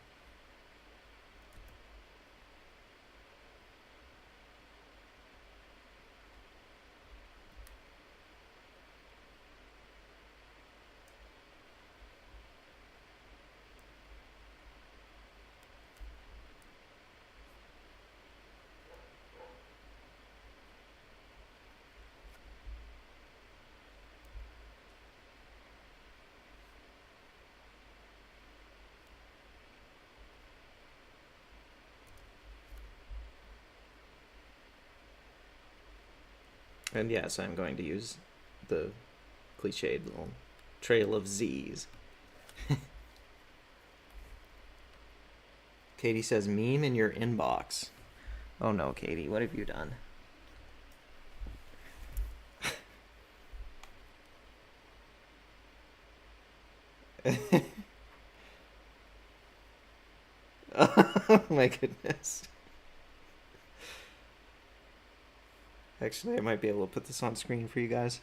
And yes, I'm going to use the cliched little trail of Z's. Katie says, meme in your inbox. Oh no, Katie, what have you done? Oh my goodness. Actually, I might be able to put this on screen for you guys.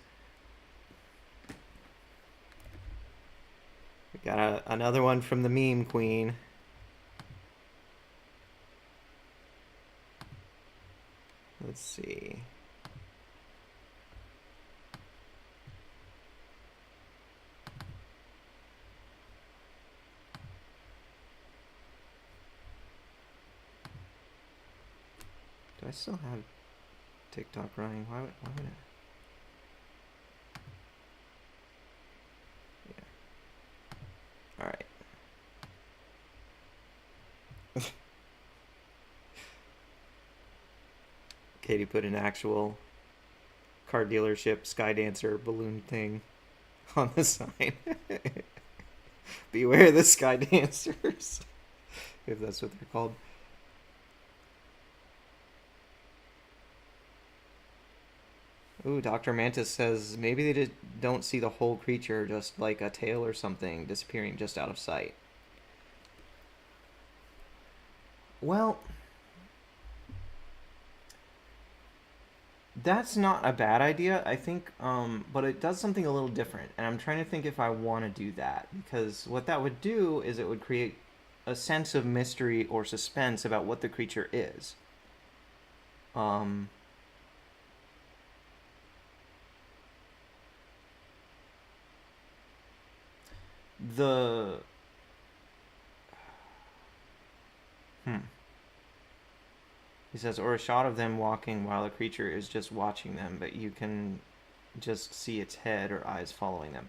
We got another one from the meme queen. Let's see. Do I still have TikTok running? Why would it? Yeah. All right. Katie put an actual car dealership Sky Dancer balloon thing on the sign. Beware the Sky Dancers, if that's what they're called. Ooh, Dr. Mantis says maybe they don't see the whole creature, just like a tail or something disappearing just out of sight. Well, That's not a bad idea, I think, but it does something a little different, and I'm trying to think if I want to do that because what that would do is it would create a sense of mystery or suspense about what the creature is. Um, the hmm. He says, or a shot of them walking while a creature is just watching them, but you can just see its head or eyes following them.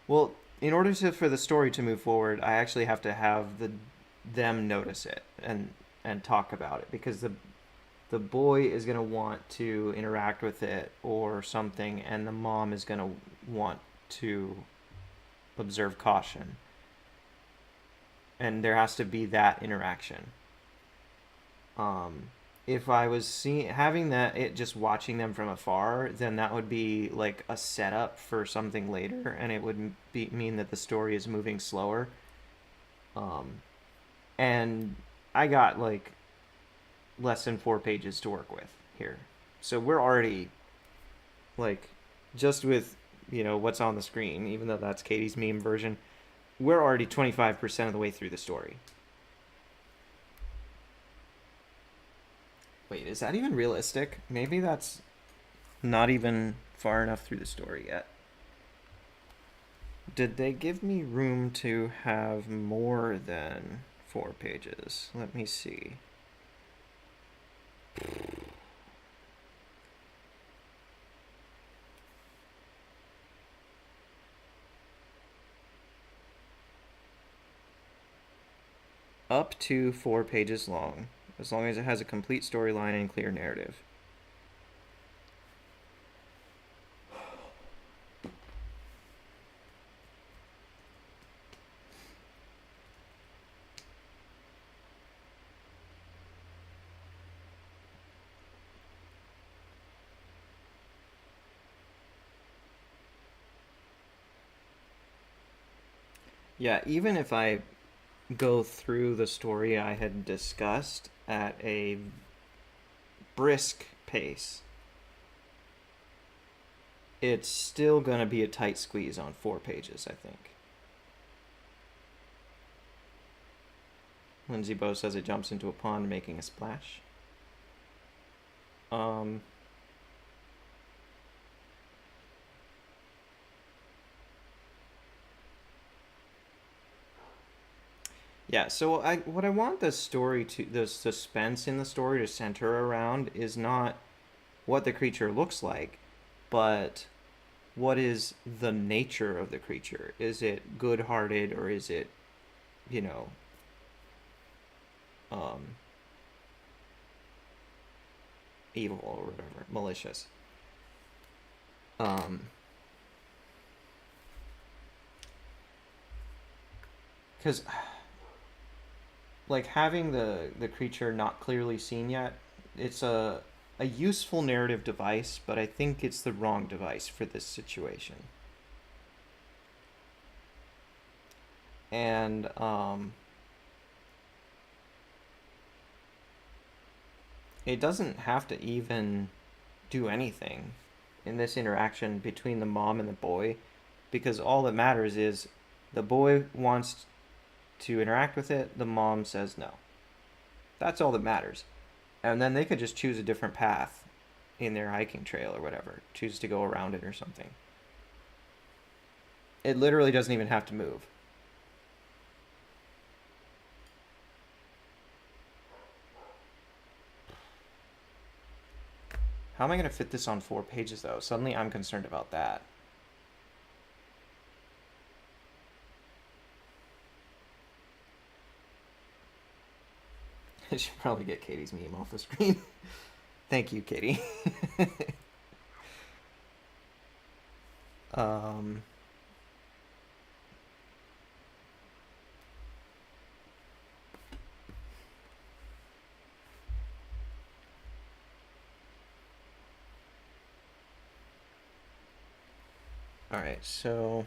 Well, in order for the story to move forward, I actually have to have them notice it and talk about it because the boy is going to want to interact with it or something, and the mom is going to want to observe caution, and there has to be that interaction. Um, if I was seeing having that it just watching them from afar, then that would be like a setup for something later, and it would mean that the story is moving slower. Um, and I got like less than 4 pages to work with here, so we're already like just with what's on the screen, even though that's Katie's meme version, we're already 25% of the way through the story. Wait, is that even realistic? Maybe that's not even far enough through the story yet. Did they give me room to have more than 4 pages? Let me see. Up to 4 pages long, as long as it has a complete storyline and clear narrative. Yeah, even if I go through the story I had discussed at a brisk pace, it's still going to be a tight squeeze on 4 pages, I think. Lindsay Bow says it jumps into a pond making a splash. Um, yeah, so what I want the suspense in the story to center around is not what the creature looks like, but what is the nature of the creature? Is it good-hearted or is it, you know, um, evil or whatever, malicious? Um, because like having the creature not clearly seen yet, it's a useful narrative device, but I think it's the wrong device for this situation. And it doesn't have to even do anything in this interaction between the mom and the boy, because all that matters is the boy wants to interact with it, the mom says no. That's all that matters. And then they could just choose a different path in their hiking trail or whatever, choose to go around it or something. It literally doesn't even have to move. How am I going to fit this on 4 pages, though? Suddenly I'm concerned about that. I should probably get Katie's meme off the screen. Thank you, Katie. um, all right, so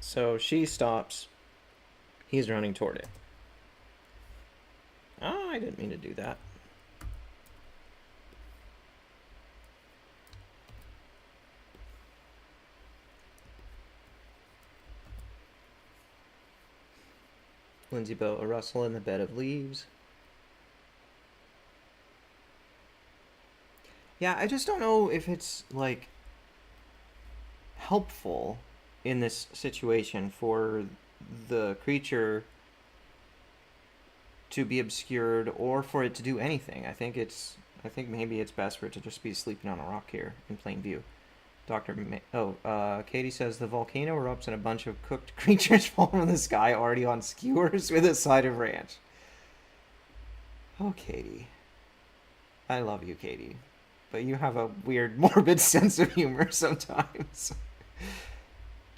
So she stops. He's running toward it. Oh, I didn't mean to do that. Lindsay Bow, a rustle in the bed of leaves. Yeah, I just don't know if it's like helpful in this situation for the creature to be obscured or for it to do anything. I think maybe it's best for it to just be sleeping on a rock here in plain view. Katie says the volcano erupts and a bunch of cooked creatures fall from the sky already on skewers with a side of ranch. Oh, Katie. I love you, Katie. But you have a weird, morbid sense of humor sometimes.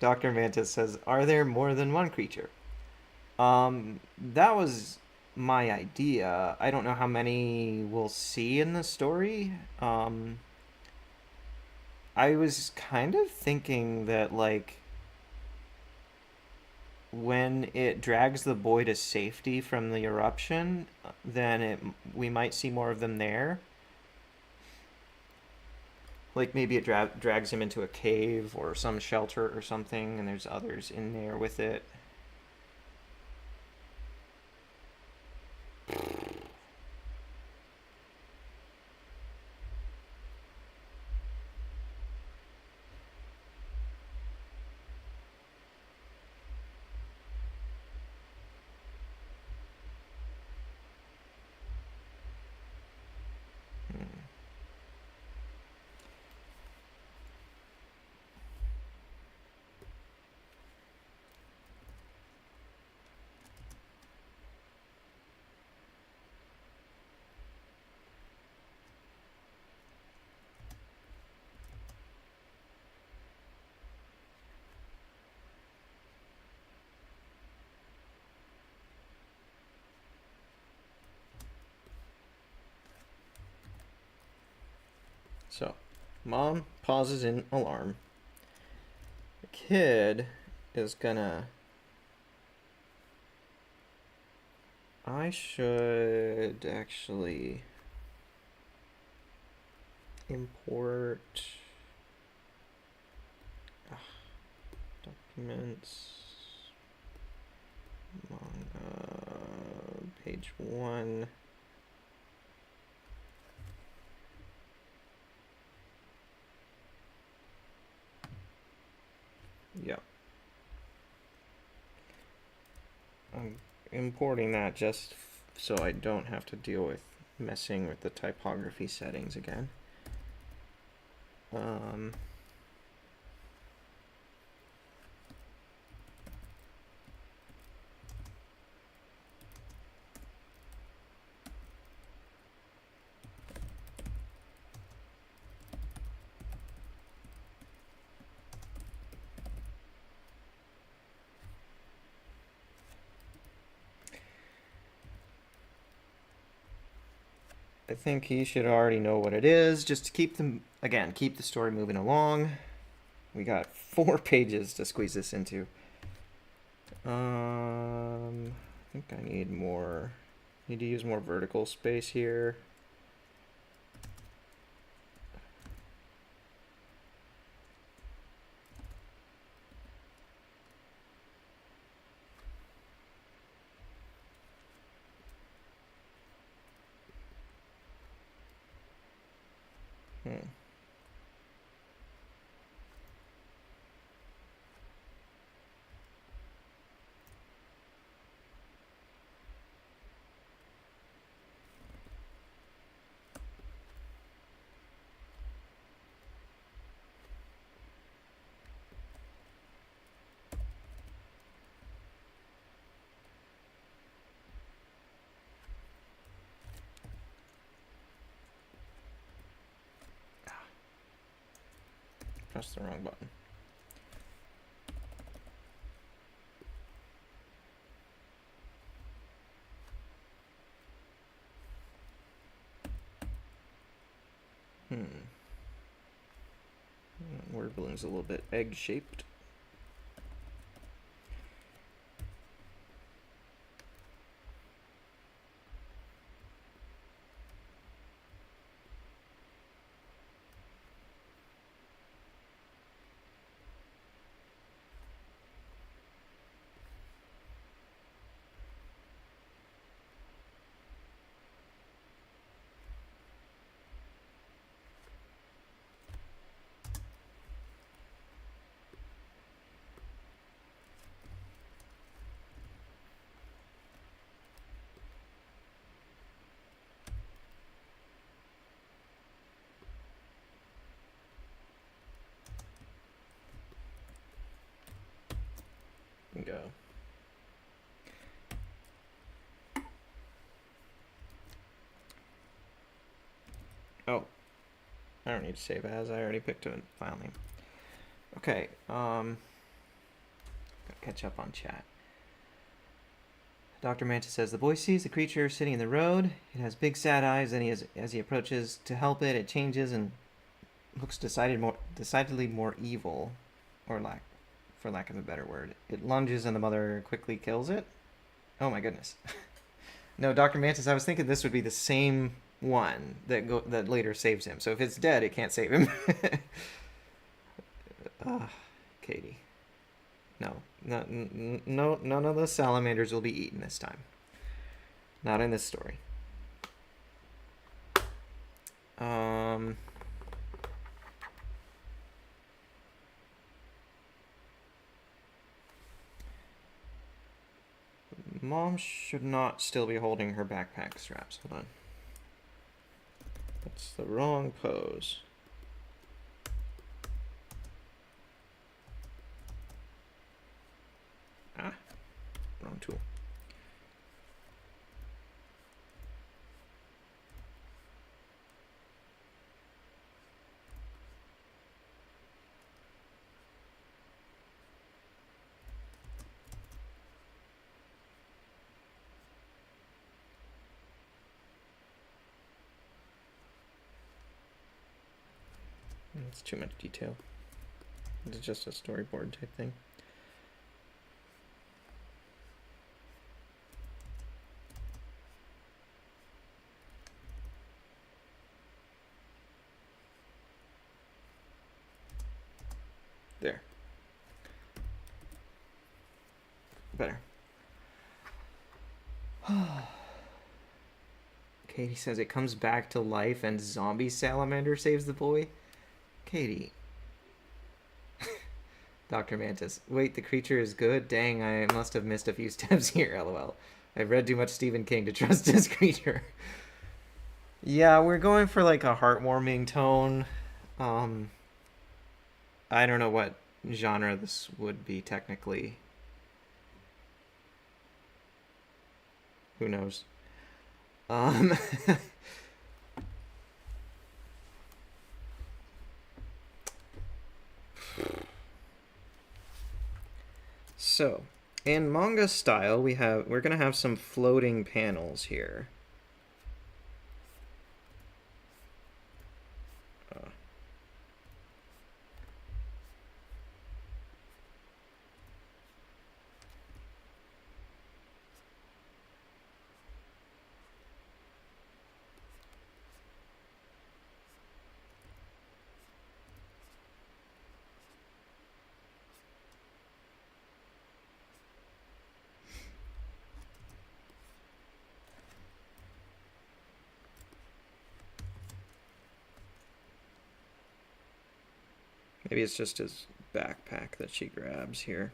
Dr. Mantis says, are there more than one creature? That was my idea. I don't know how many we'll see in the story. I was kind of thinking that, like, when it drags the boy to safety from the eruption, then we might see more of them there. Like maybe it drags him into a cave or some shelter or something, and there's others in there with it. Hmm. So, mom pauses in alarm. The kid is gonna. I should actually import documents, manga, page 1. Yep. I'm importing that just so I don't have to deal with messing with the typography settings again. Um, I think he should already know what it is, just to keep keep the story moving along. We got 4 pages to squeeze this into. I think I need more. Need to use more vertical space here. Hmm. Press the wrong button. Word balloon's a little bit egg-shaped. go. Oh, I don't need to save as. I already picked a file name. Okay, gotta catch up on chat. Dr. Mantis says the boy sees the creature sitting in the road. It has big sad eyes, and as he approaches to help it, it changes and looks decidedly more evil, or for lack of a better word. It lunges, and the mother quickly kills it. Oh my goodness. No, Dr. Mantis, I was thinking this would be the same one that later saves him. So if it's dead, it can't save him. Katie. No, none of the salamanders will be eaten this time. Not in this story. Mom should not still be holding her backpack straps. Hold on. That's the wrong pose. Ah, wrong tool. It's too much detail. It's just a storyboard type thing. There. Better. Katie says it comes back to life and zombie salamander saves the boy. Katie. Dr. Mantis. Wait, the creature is good? Dang, I must have missed a few steps here, lol. I've read too much Stephen King to trust this creature. Yeah, we're going for like a heartwarming tone. I don't know what genre this would be technically. Who knows? So, in manga style, we're gonna have some floating panels here. Maybe it's just his backpack that she grabs here.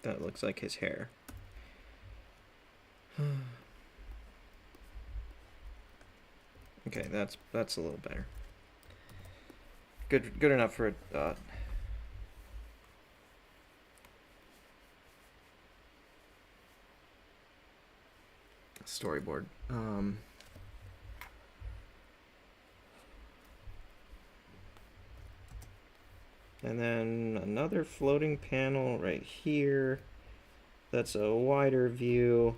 That looks like his hair. Okay, that's a little better. Good enough for a storyboard. And then another floating panel right here. That's a wider view.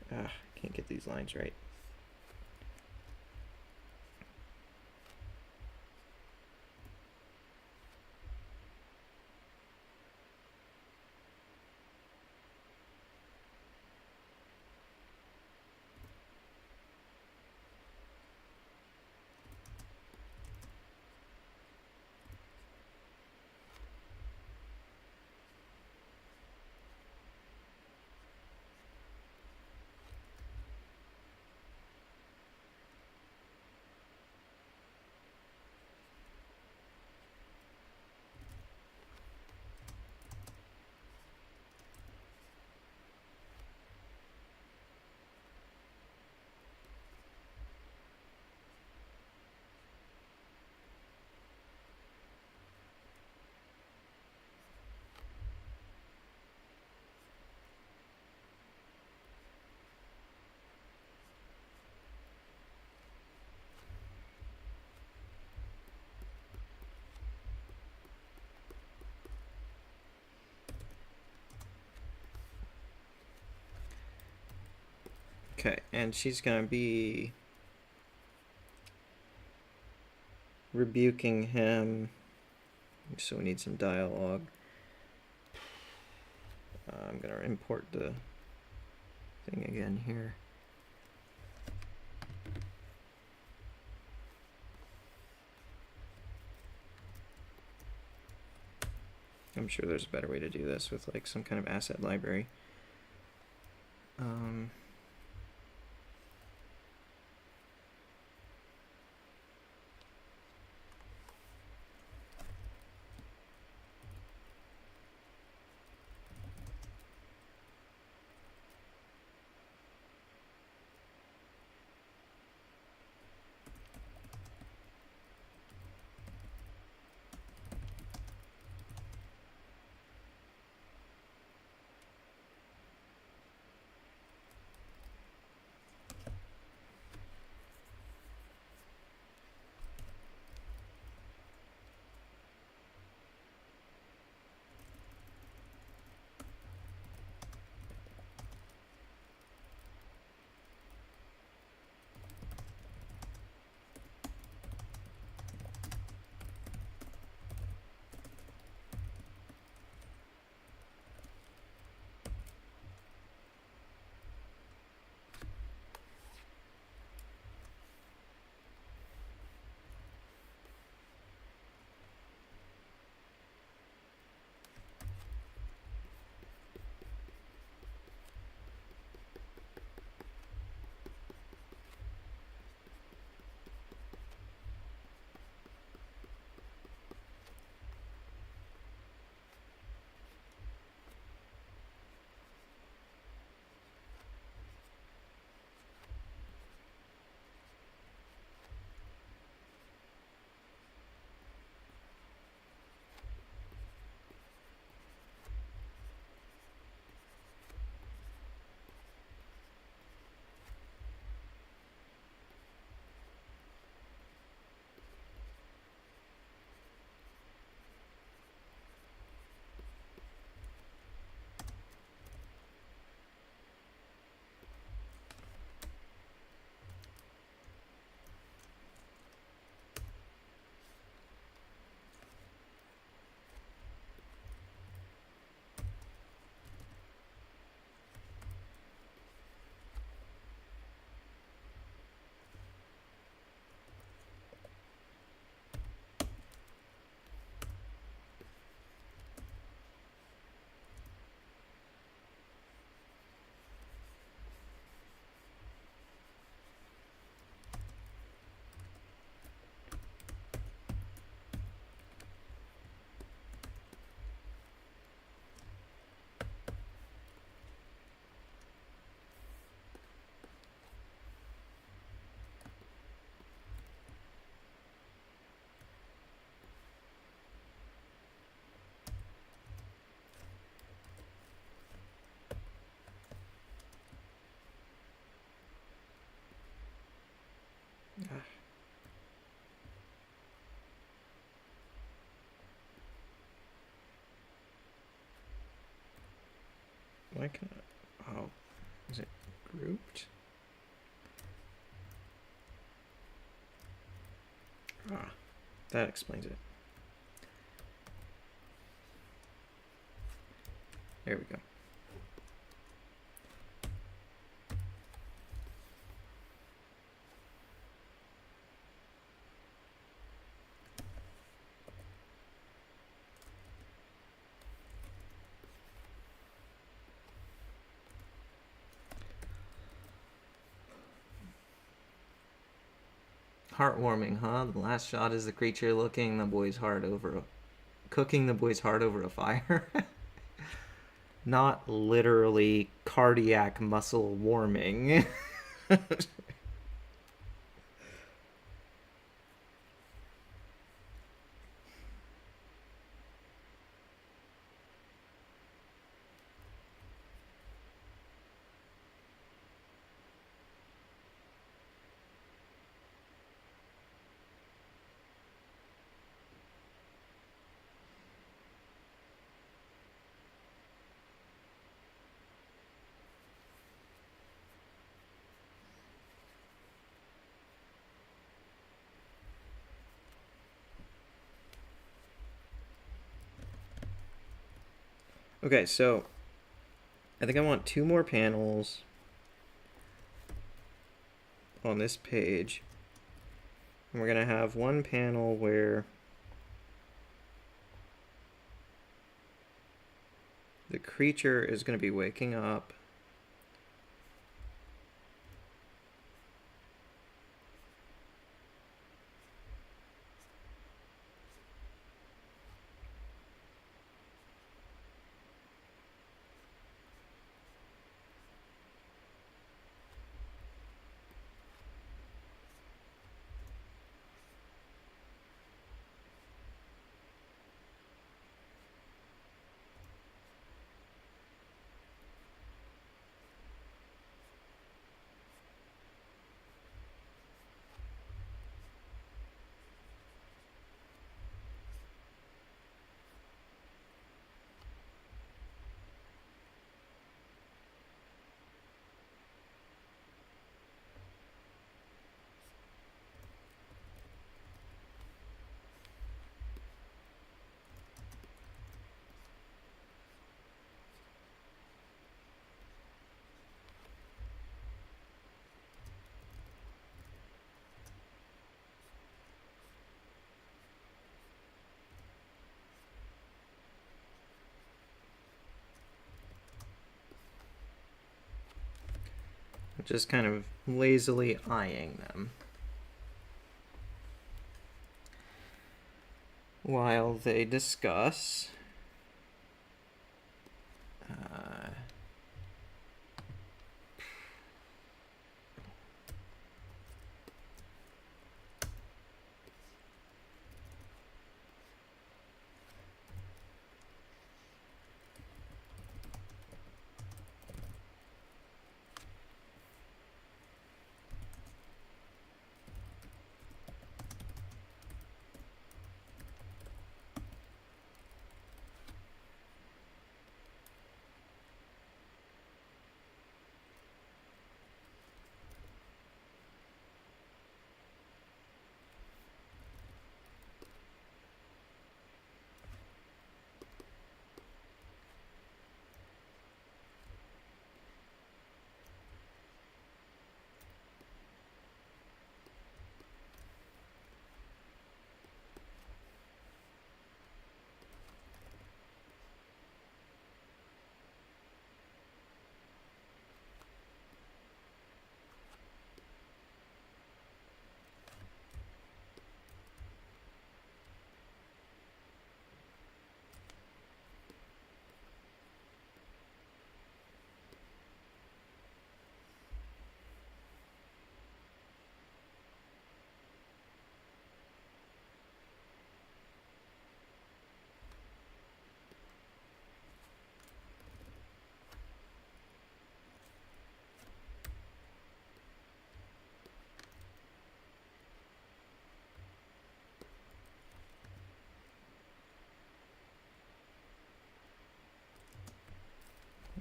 Can't get these lines right. Okay, and she's gonna be rebuking him. So we need some dialogue. I'm gonna import the thing again here. I'm sure there's a better way to do this with like some kind of asset library. Why can I? Oh, is it grouped? Ah, that explains it. There we go. Heartwarming, huh? The last shot is the creature cooking the boy's heart over a fire. Not literally cardiac muscle warming. Okay, so I think I want two more panels on this page. And we're going to have one panel where the creature is going to be waking up. Just kind of lazily eyeing them while they discuss.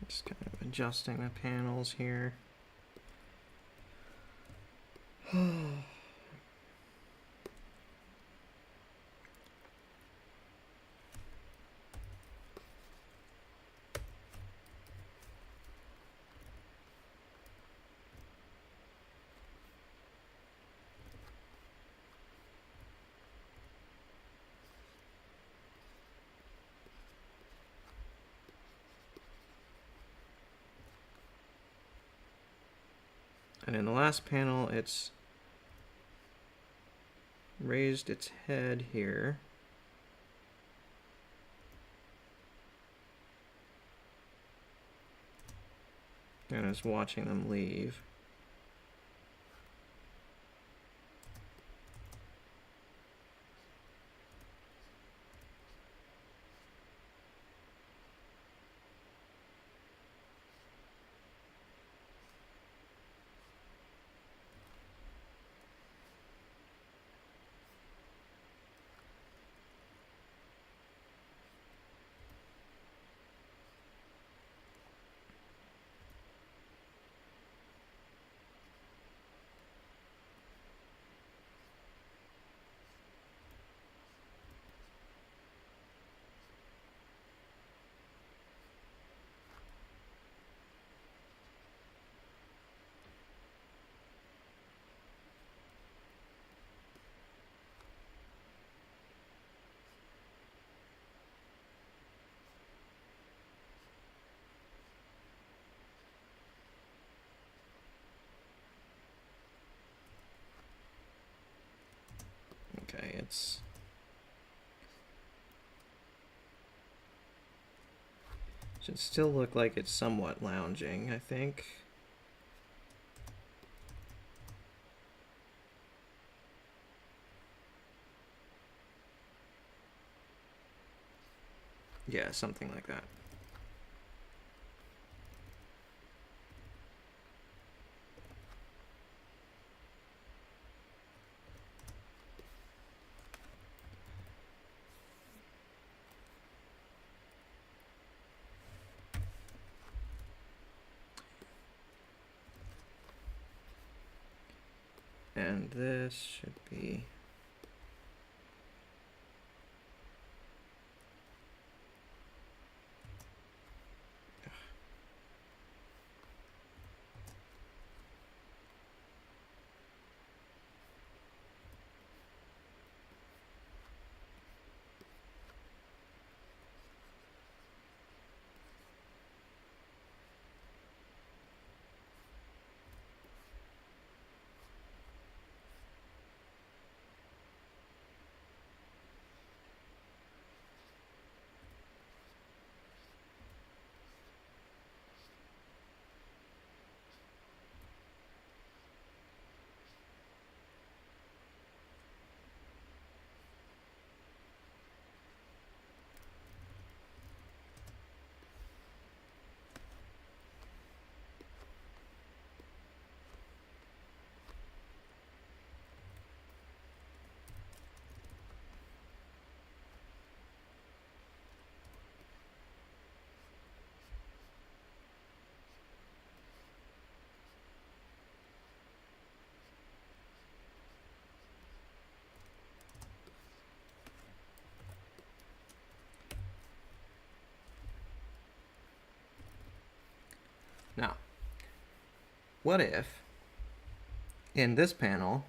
Just kind of adjusting the panels here. And in the last panel, it's raised its head here. And is watching them leave. lights. Should still look like it's somewhat lounging, I think. Yeah, something like that. And this should be... Now, what if in this panel,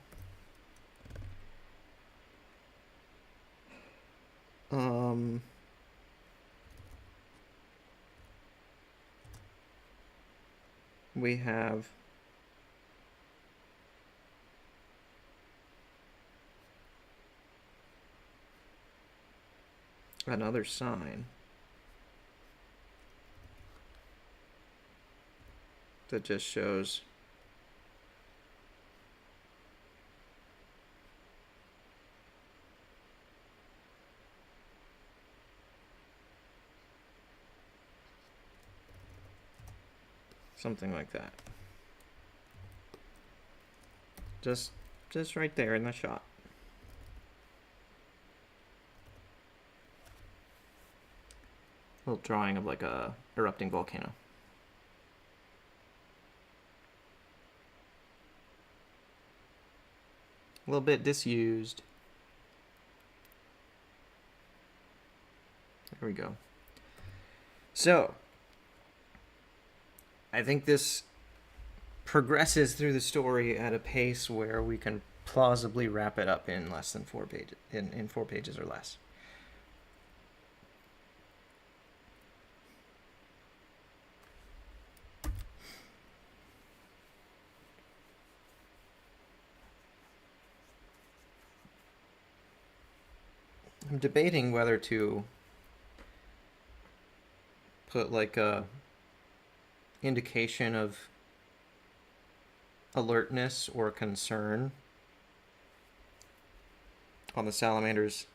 we have another sign that just shows something like that. Just right there in the shot. Little drawing of like a erupting volcano. A little bit disused. There we go. So, I think this progresses through the story at a pace where we can plausibly wrap it up in less than 4 pages, in 4 pages or less. I'm debating whether to put like a indication of alertness or concern on the salamander's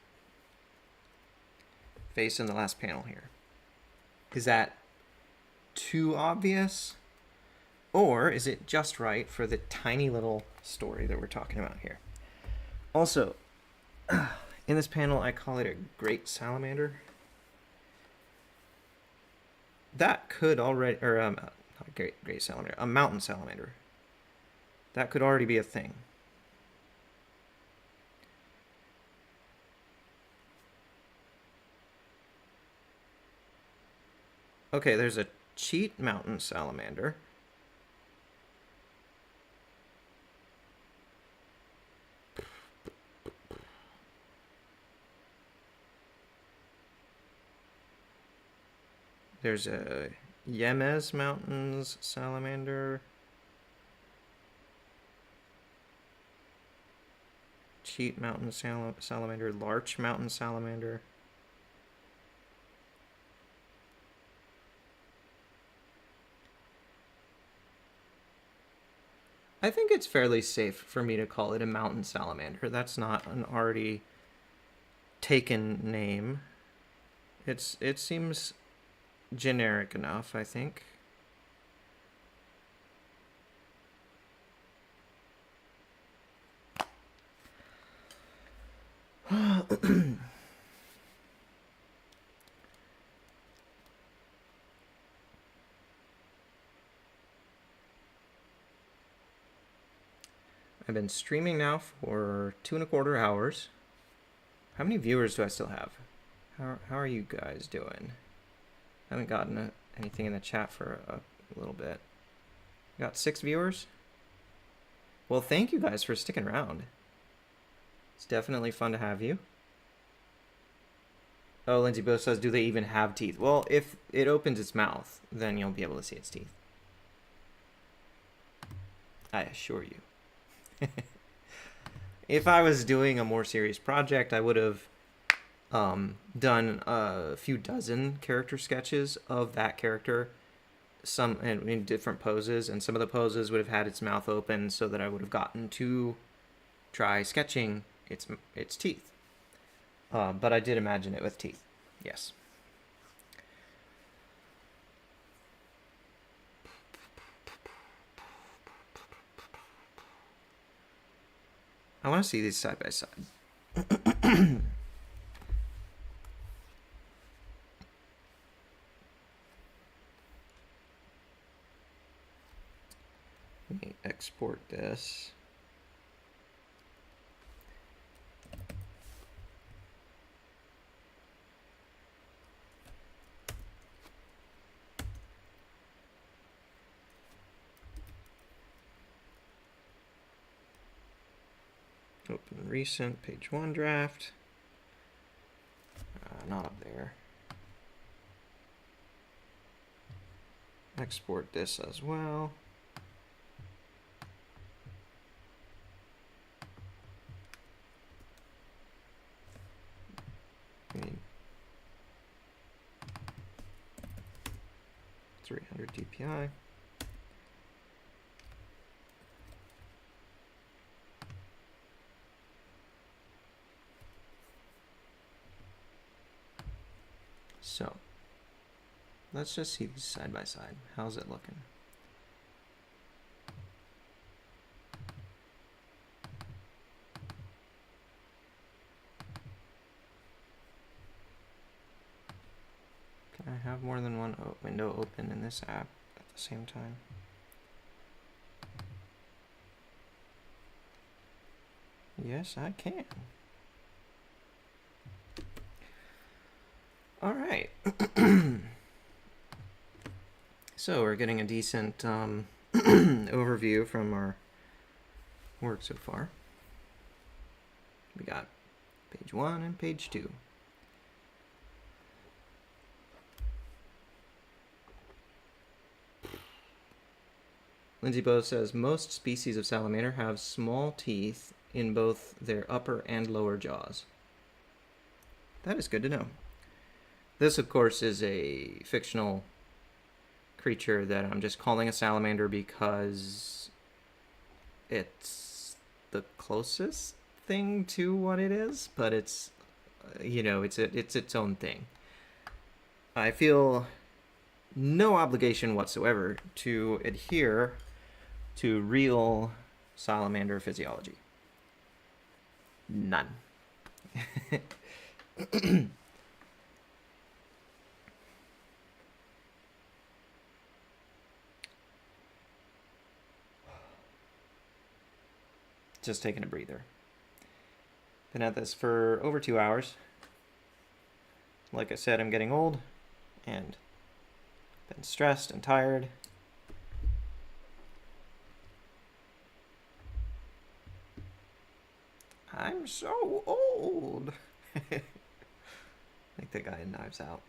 face in the last panel here. Is that too obvious? Or is it just right for the tiny little story that we're talking about here? Also, in this panel, I call it a great salamander. That could already, or not a great salamander, a mountain salamander. That could already be a thing. Okay, there's a cheat mountain salamander. There's a Yemez Mountains salamander. Petite mountain salamander, larch mountain salamander. I think it's fairly safe for me to call it a mountain salamander. That's not an already taken name. It seems generic enough, I think. I've been streaming now for 2.25 hours. How many viewers do I still have? How are you guys doing? I haven't gotten anything in the chat for a little bit. Got 6 viewers? Well, thank you guys for sticking around. It's definitely fun to have you. Oh, Lindsay Bo says, do they even have teeth? Well, if it opens its mouth, then you'll be able to see its teeth. I assure you. If I was doing a more serious project, I would have done a few dozen character sketches of that character, some in different poses, and some of the poses would have had its mouth open so that I would have gotten to try sketching its teeth. But I did imagine it with teeth. Yes. I want to see these side by side. Let me export this. Open recent, page 1 draft. Not up there. Export this as well. I mean, 300 DPI. So, let's just see these side by side. How's it looking? Can I have more than one window open in this app at the same time? Yes, I can. All right. So we're getting a decent overview from our work so far. We got page 1 and page 2. Lindsay Bo says, most species of salamander have small teeth in both their upper and lower jaws. That is good to know. This, of course, is a fictional creature that I'm just calling a salamander because it's the closest thing to what it is, but it's, it's its own thing. I feel no obligation whatsoever to adhere to real salamander physiology. None. Just taking a breather. Been at this for over 2 hours. Like I said, I'm getting old and been stressed and tired. I'm so old. Like the guy in Knives Out.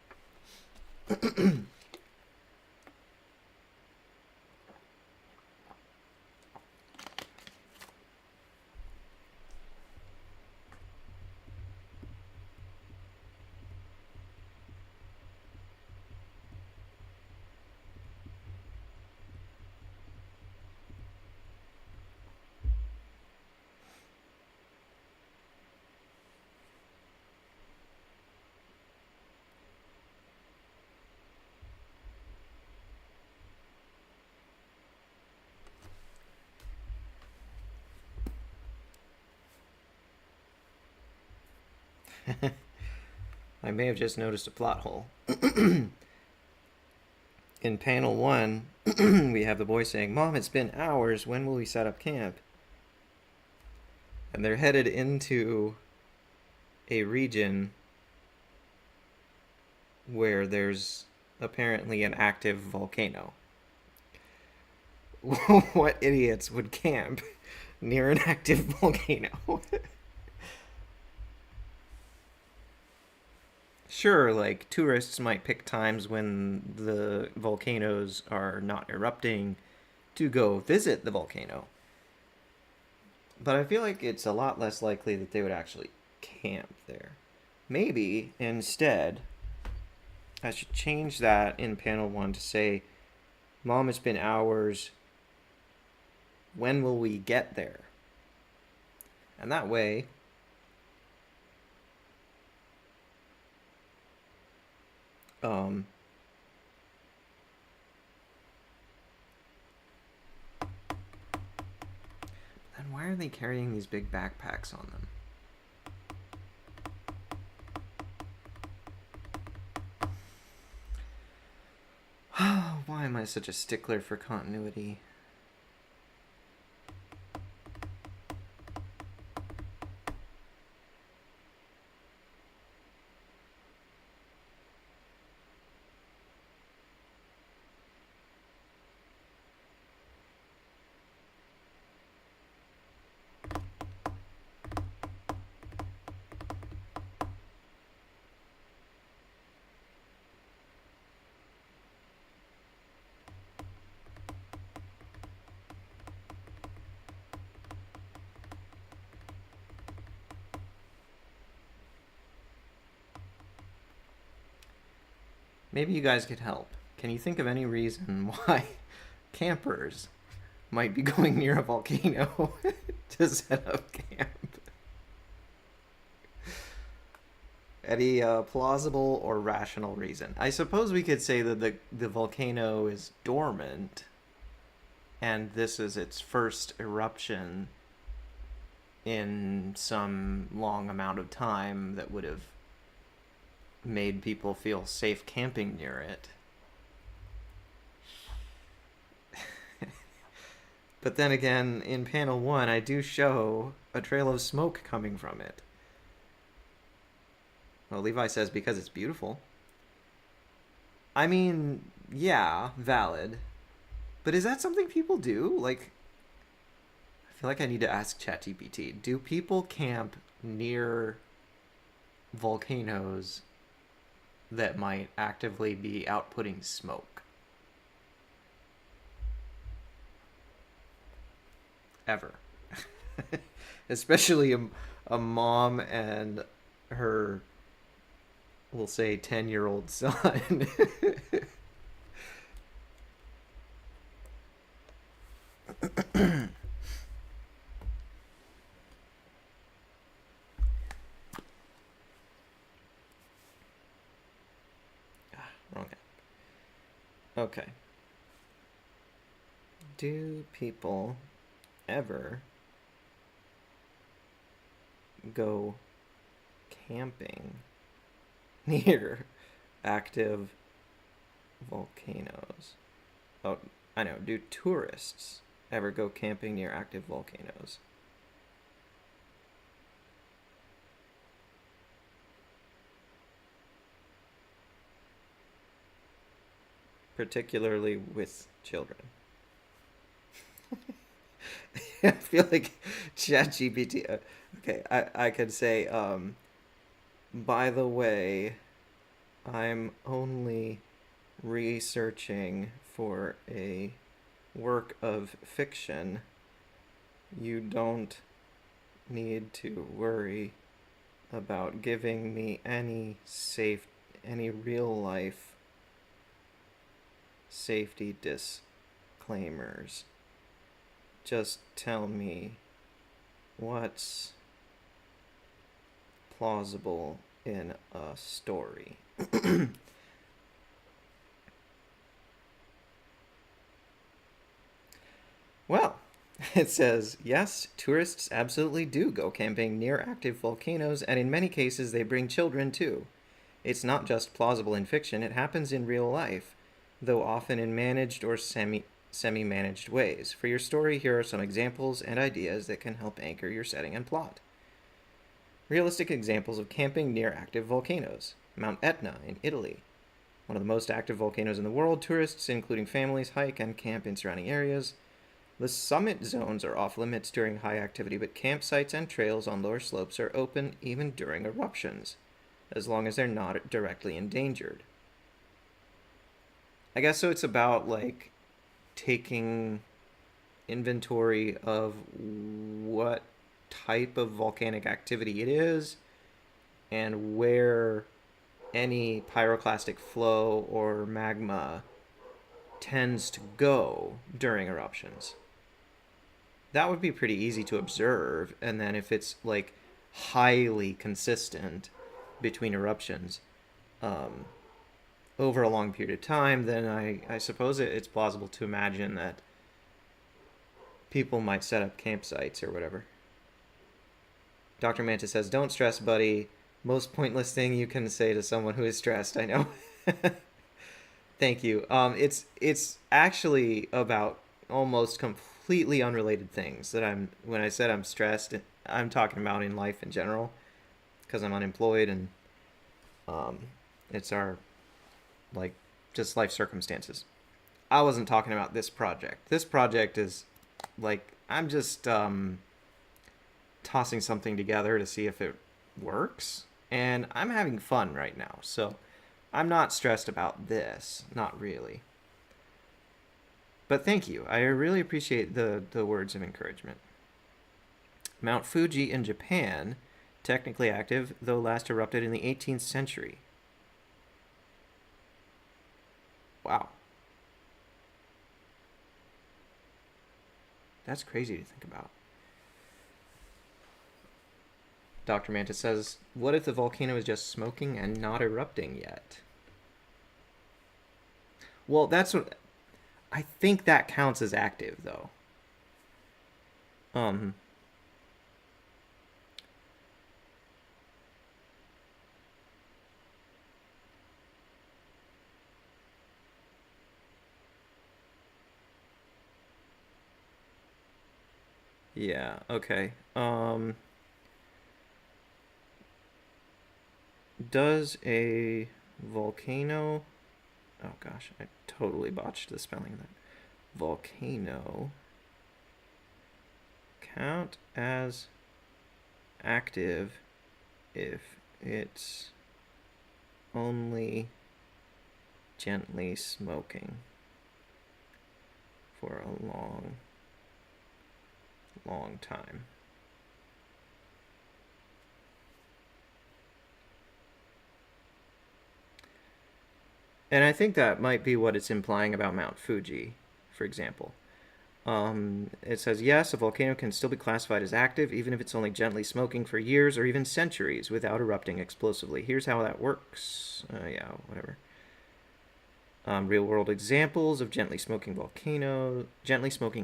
I may have just noticed a plot hole. In panel 1, we have the boy saying, "Mom, it's been hours. When will we set up camp?" And they're headed into a region where there's apparently an active volcano. What idiots would camp near an active volcano? Sure, like tourists might pick times when the volcanoes are not erupting to go visit the volcano. But I feel like it's a lot less likely that they would actually camp there. Maybe instead, I should change that in panel 1 to say, "Mom, it's been hours. When will we get there?" And that way, um, then why are they carrying these big backpacks on them? Why am I such a stickler for continuity? Maybe you guys could help. Can you think of any reason why campers might be going near a volcano to set up camp? Any plausible or rational reason? I suppose we could say that the volcano is dormant and this is its first eruption in some long amount of time that would have made people feel safe camping near it. But then again, in panel 1, I do show a trail of smoke coming from it. Well, Levi says because it's beautiful. I mean, yeah, valid. But is that something people do? Like, I feel like I need to ask ChatGPT. Do people camp near volcanoes that might actively be outputting smoke? Ever. Especially a mom and her, we'll say, 10-year-old son. Wrong app. Okay. Do people ever go camping near active volcanoes? Oh, I know. Do tourists ever go camping near active volcanoes? Particularly with children. I feel like ChatGPT. Okay, I could say, by the way, I'm only researching for a work of fiction. You don't need to worry about giving me any real life safety disclaimers. Just tell me what's plausible in a story. Well, It says, yes, tourists absolutely do go camping near active volcanoes, and in many cases they bring children too. It's not just plausible in fiction, it happens in real life, though often in managed or semi managed ways. For your story, here are some examples and ideas that can help anchor your setting and plot. Realistic examples of camping near active volcanoes. Mount Etna in Italy. One of the most active volcanoes in the world, tourists, including families, hike and camp in surrounding areas. The summit zones are off limits during high activity, but campsites and trails on lower slopes are open even during eruptions, as long as they're not directly endangered. I guess so it's about like taking inventory of what type of volcanic activity it is and where any pyroclastic flow or magma tends to go during eruptions. That would be pretty easy to observe, and then if it's like highly consistent between eruptions um, over a long period of time, then I suppose it's plausible to imagine that people might set up campsites or whatever. Dr. Manta says, don't stress, buddy. Most pointless thing you can say to someone who is stressed, I know. Thank you. It's actually about almost completely unrelated things that I'm when I said I'm stressed, I'm talking about in life in general because I'm unemployed and um, it's our like just life circumstances. I wasn't talking about this project. This project is like I'm just tossing something together to see if it works, and I'm having fun right now. So I'm not stressed about this, not really. But thank you. I really appreciate the words of encouragement. Mount Fuji in Japan, technically active, though last erupted in the 18th century. Wow. That's crazy to think about. Dr. Manta says, what if the volcano is just smoking and not erupting yet? Well, that's what I think that counts as active though. Um yeah, okay. Does a volcano oh gosh, I totally botched the spelling of that. Volcano count as active if it's only gently smoking for a long time. And I think that might be what it's implying about Mount Fuji, for example. It says, yes, a volcano can still be classified as active, even if it's only gently smoking for years or even centuries without erupting explosively. Here's how that works. Yeah, whatever. Real world examples of gently smoking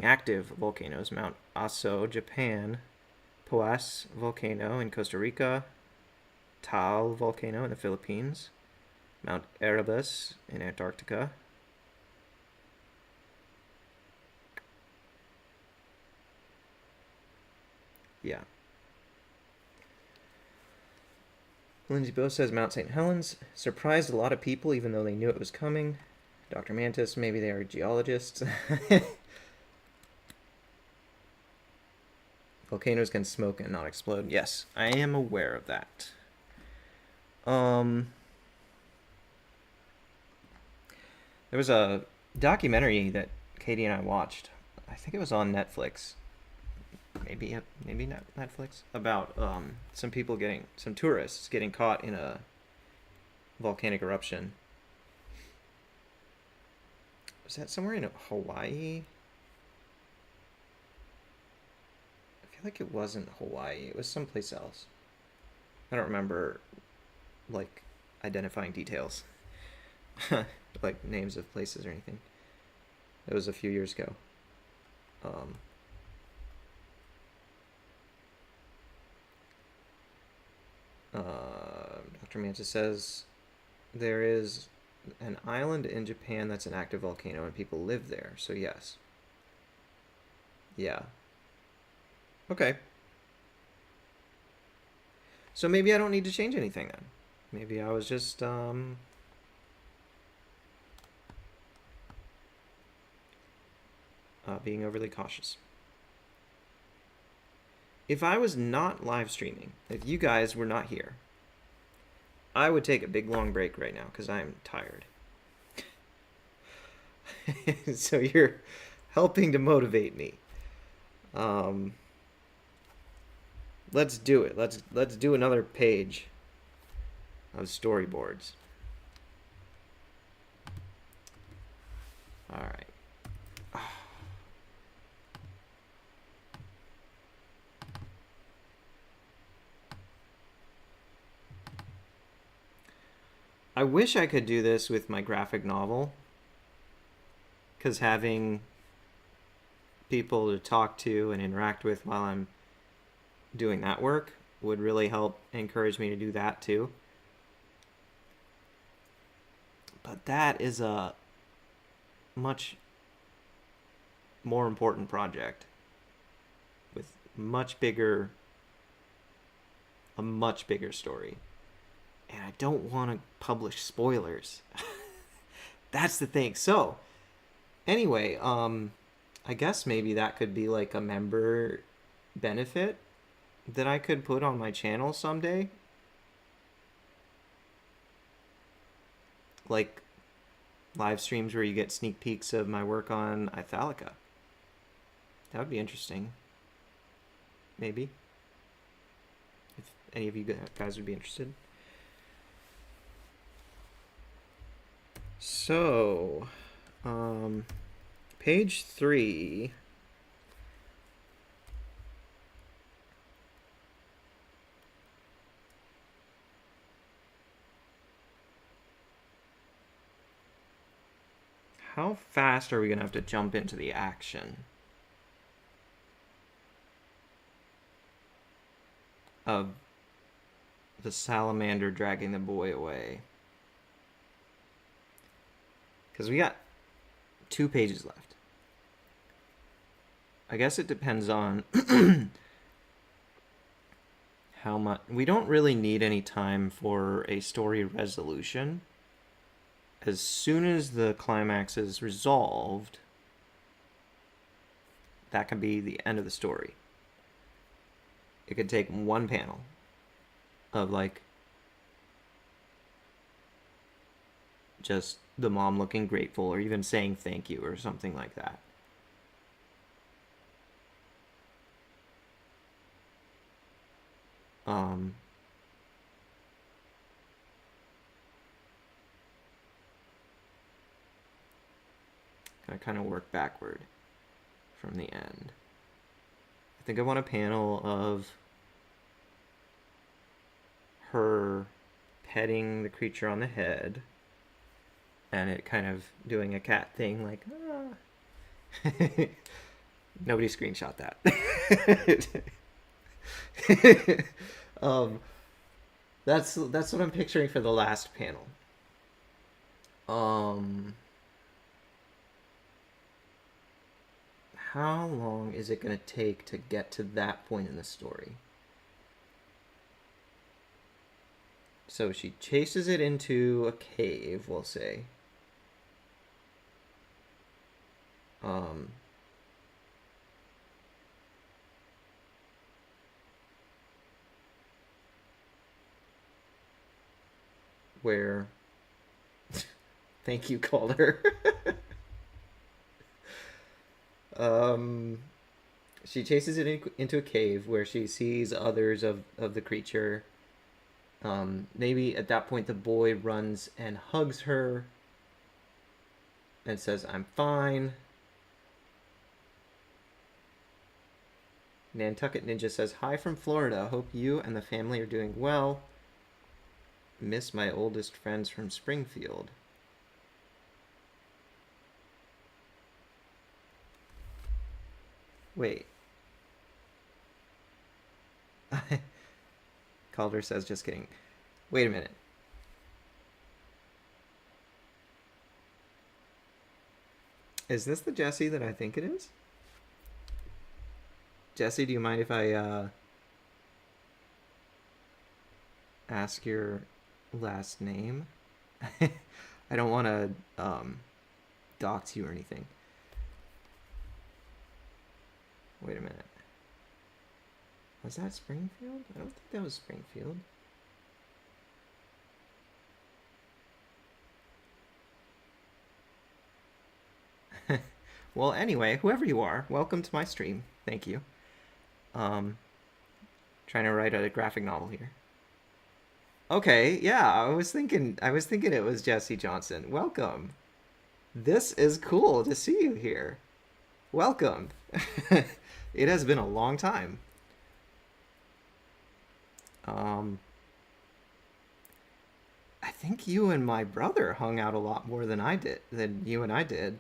active volcanoes: Mount Aso, Japan, Poas volcano in Costa Rica, Taal volcano in the Philippines, Mount Erebus in Antarctica. Yeah. Lindsay Bowe says Mount St. Helens surprised a lot of people even though they knew it was coming. Dr. Mantis, maybe they are geologists. Volcanoes can smoke and not explode. Yes, I am aware of that. There was a documentary that Katie and I watched. I think it was on Netflix. Maybe not Netflix, about some tourists getting caught in a volcanic eruption. Was that somewhere in Hawaii? I feel like it wasn't Hawaii. It was someplace else. I don't remember like identifying details, like names of places or anything. It was a few years ago. Um, Dr. Mantis says there is an island in Japan that's an active volcano and people live there. So yes. Yeah. Okay. So maybe I don't need to change anything then. Maybe I was just being overly cautious. If I was not live streaming, if you guys were not here, I would take a big long break right now because I'm tired. So you're helping to motivate me. Let's do it. Let's do another page of storyboards. All right. I wish I could do this with my graphic novel, because having people to talk to and interact with while I'm doing that work would really help encourage me to do that too. But that is a much more important project with a much bigger story. And I don't want to publish spoilers. That's the thing. So, anyway, I guess maybe that could be like a member benefit that I could put on my channel someday. Like live streams where you get sneak peeks of my work on Ithalica. That would be interesting. Maybe. If any of you guys would be interested. So, page 3. How fast are we going to have to jump into the action of the salamander dragging the boy away? Because we got 2 pages left. I guess it depends on how much. We don't really need any time for a story resolution. As soon as the climax is resolved, that can be the end of the story. It could take one panel of like just the mom looking grateful or even saying thank you or something like that. I kind of work backward from the end. I think I want a panel of her petting the creature on the head and it kind of doing a cat thing like, ah. Nobody screenshot that. That's what I'm picturing for the last panel. How long is it going to take to get to that point in the story? So she chases it into a cave, we'll say. Where thank you, Calder. She chases it into a cave where she sees others of the creature. Maybe at that point the boy runs and hugs her and says, "I'm fine." Nantucket Ninja says, "Hi from Florida. Hope you and the family are doing well. Miss my oldest friends from Springfield." Wait. Calder says, just kidding. Wait a minute. Is this the Jesse that I think it is? Jesse, do you mind if I ask your last name? I don't want to dox you or anything. Wait a minute. Was that Springfield? I don't think that was Springfield. Well, anyway, whoever you are, welcome to my stream. Thank you. Trying to write a graphic novel here. Okay, yeah, I was thinking it was Jesse Johnson. Welcome. This is cool to see you here. Welcome. It has been a long time. I think you and my brother hung out a lot more than you and I did.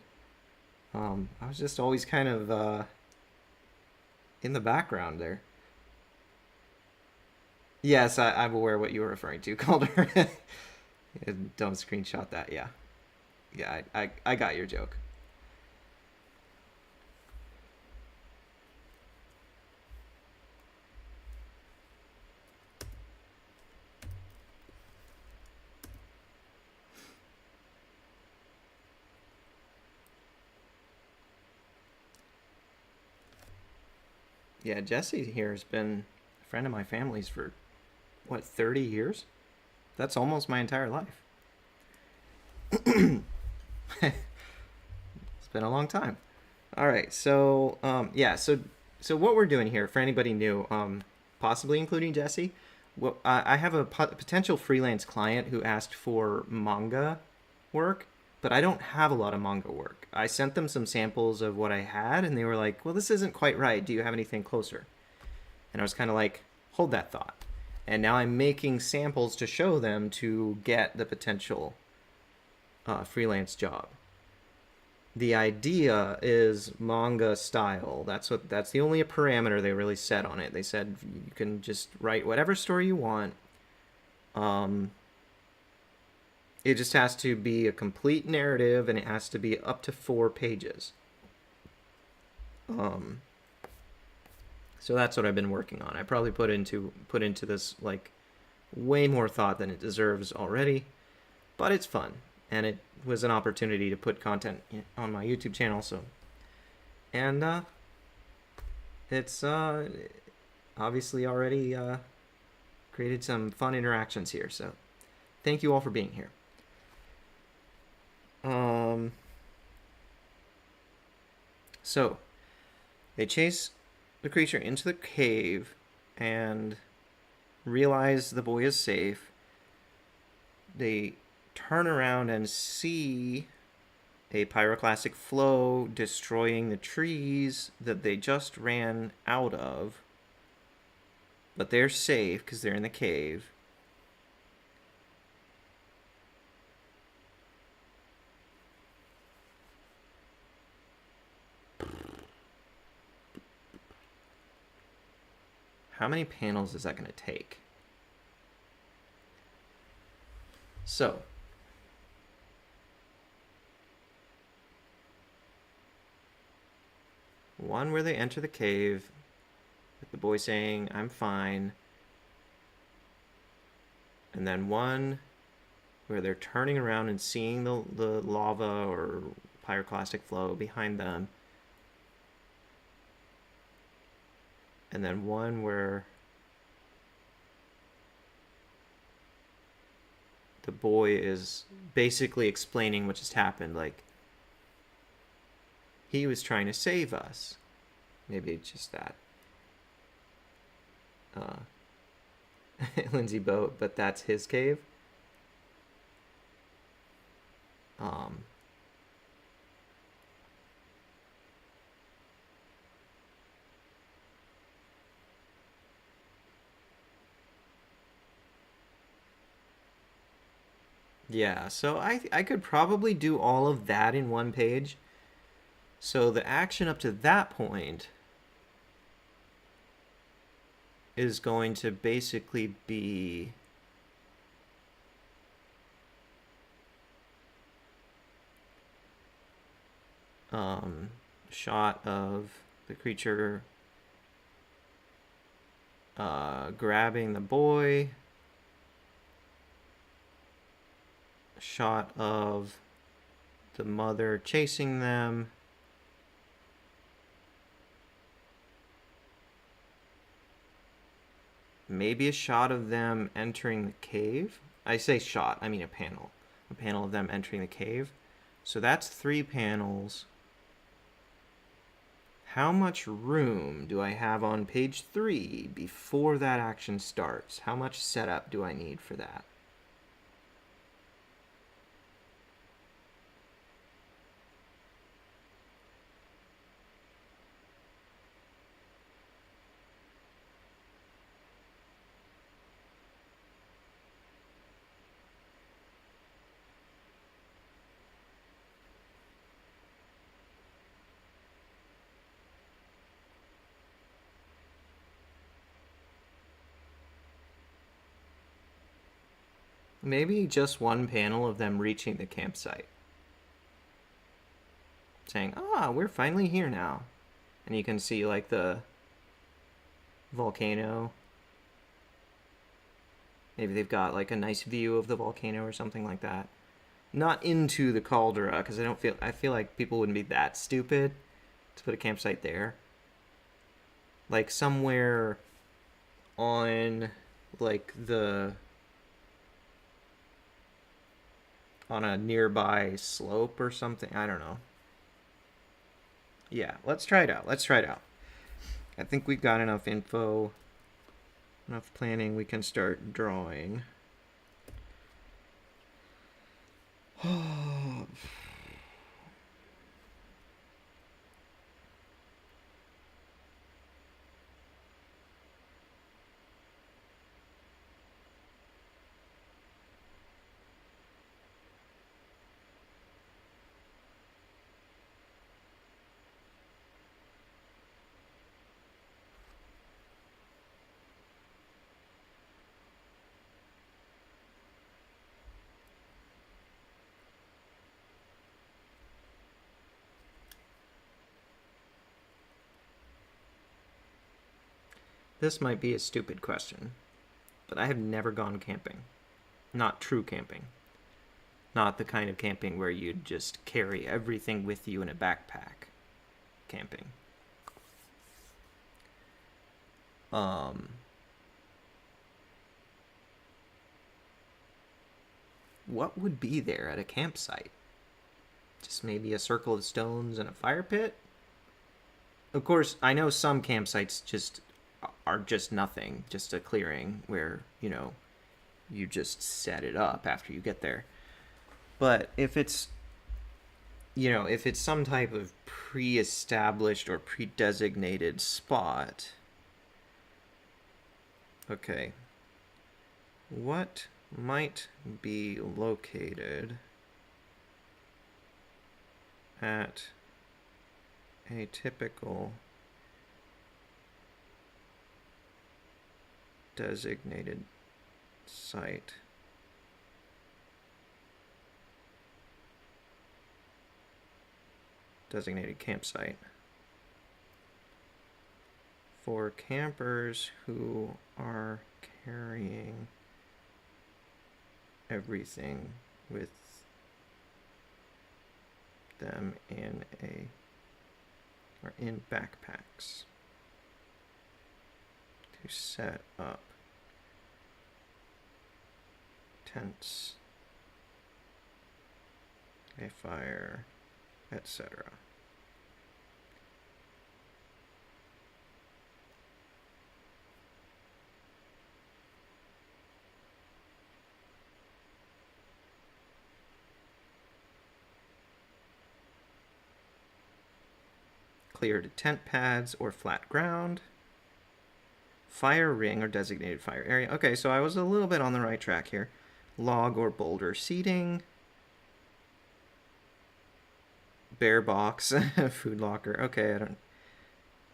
I was just always kind of in the background there. Yes, I'm aware what you were referring to, Calder. Don't screenshot that. Yeah, yeah, I got your joke. Yeah, Jesse here has been a friend of my family's for what, 30 years? That's almost my entire life. It's been a long time. All right, so yeah, so what we're doing here for anybody new, possibly including Jesse, well, I have a potential freelance client who asked for manga work, but I don't have a lot of manga work. I sent them some samples of what I had, and they were like, "Well, this isn't quite right. Do you have anything closer?" And I was kind of like, "Hold that thought." And now I'm making samples to show them to get the potential freelance job. The idea is manga style. That's the only parameter they really set on it. They said you can just write whatever story you want. It just has to be a complete narrative, and it has to be up to 4 pages. So that's what I've been working on. I probably put into this like way more thought than it deserves already, but it's fun, and it was an opportunity to put content on my YouTube channel. So, and it's obviously already created some fun interactions here. So, thank you all for being here. So they chase the creature into the cave and realize the boy is safe. They turn around and see a pyroclastic flow destroying the trees that they just ran out of. But they're safe because they're in the cave. How many panels is that going to take? So, one where they enter the cave with the boy saying, "I'm fine." And then one where they're turning around and seeing the lava or pyroclastic flow behind them. And then one where the boy is basically explaining what just happened. Like, he was trying to save us. Maybe it's just that. Lindsay Boat, but that's his cave. Yeah, so I could probably do all of that in one page. So the action up to that point is going to basically be shot of the creature grabbing the boy, shot of the mother chasing them, maybe a shot of them entering the cave. I say shot, I mean a panel of them entering the cave. So that's 3 panels. How much room do I have on page 3 before that action starts? How much setup do I need for that? Maybe just one panel of them reaching the campsite. Saying, we're finally here now. And you can see, like, the volcano. Maybe they've got, like, a nice view of the volcano or something like that. Not into the caldera, because I feel like people wouldn't be that stupid to put a campsite there. Like, somewhere on, like, on a nearby slope or something. I don't know. Yeah, let's try it out. I think we've got enough info, enough planning. We can start drawing. This might be a stupid question, but I have never gone camping. Not true camping. Not the kind of camping where you'd just carry everything with you in a backpack camping. What would be there at a campsite? Just maybe a circle of stones and a fire pit? Of course, I know some campsites just are just nothing, just a clearing where, you just set it up after you get there. But if it's some type of pre-established or pre-designated spot, okay, what might be located at a typical designated site designated campsite for campers who are carrying everything with them in backpacks to set up tents, a fire, etc. Cleared tent pads or flat ground. Fire ring or designated fire area. Okay, so I was a little bit on the right track here. Log or boulder seating. Bear box, food locker. Okay,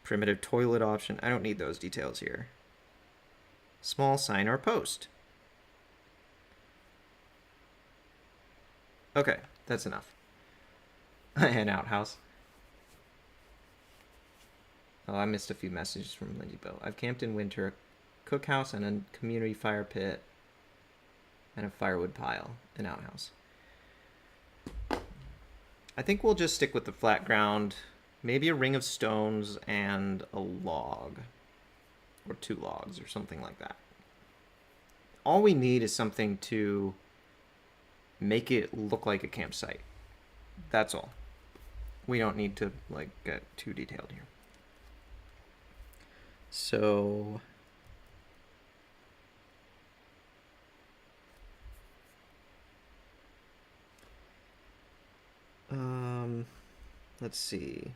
primitive toilet option. I don't need those details here. small sign or post. Okay, that's enough. An outhouse. Oh, I missed a few messages from Lindy Bo. I've camped in winter, a cookhouse and a community fire pit and a firewood pile, an outhouse. I think we'll just stick with the flat ground, maybe a ring of stones and a log, or 2 logs, or something like that. All we need is something to make it look like a campsite. That's all. We don't need to like get too detailed here. So let's see.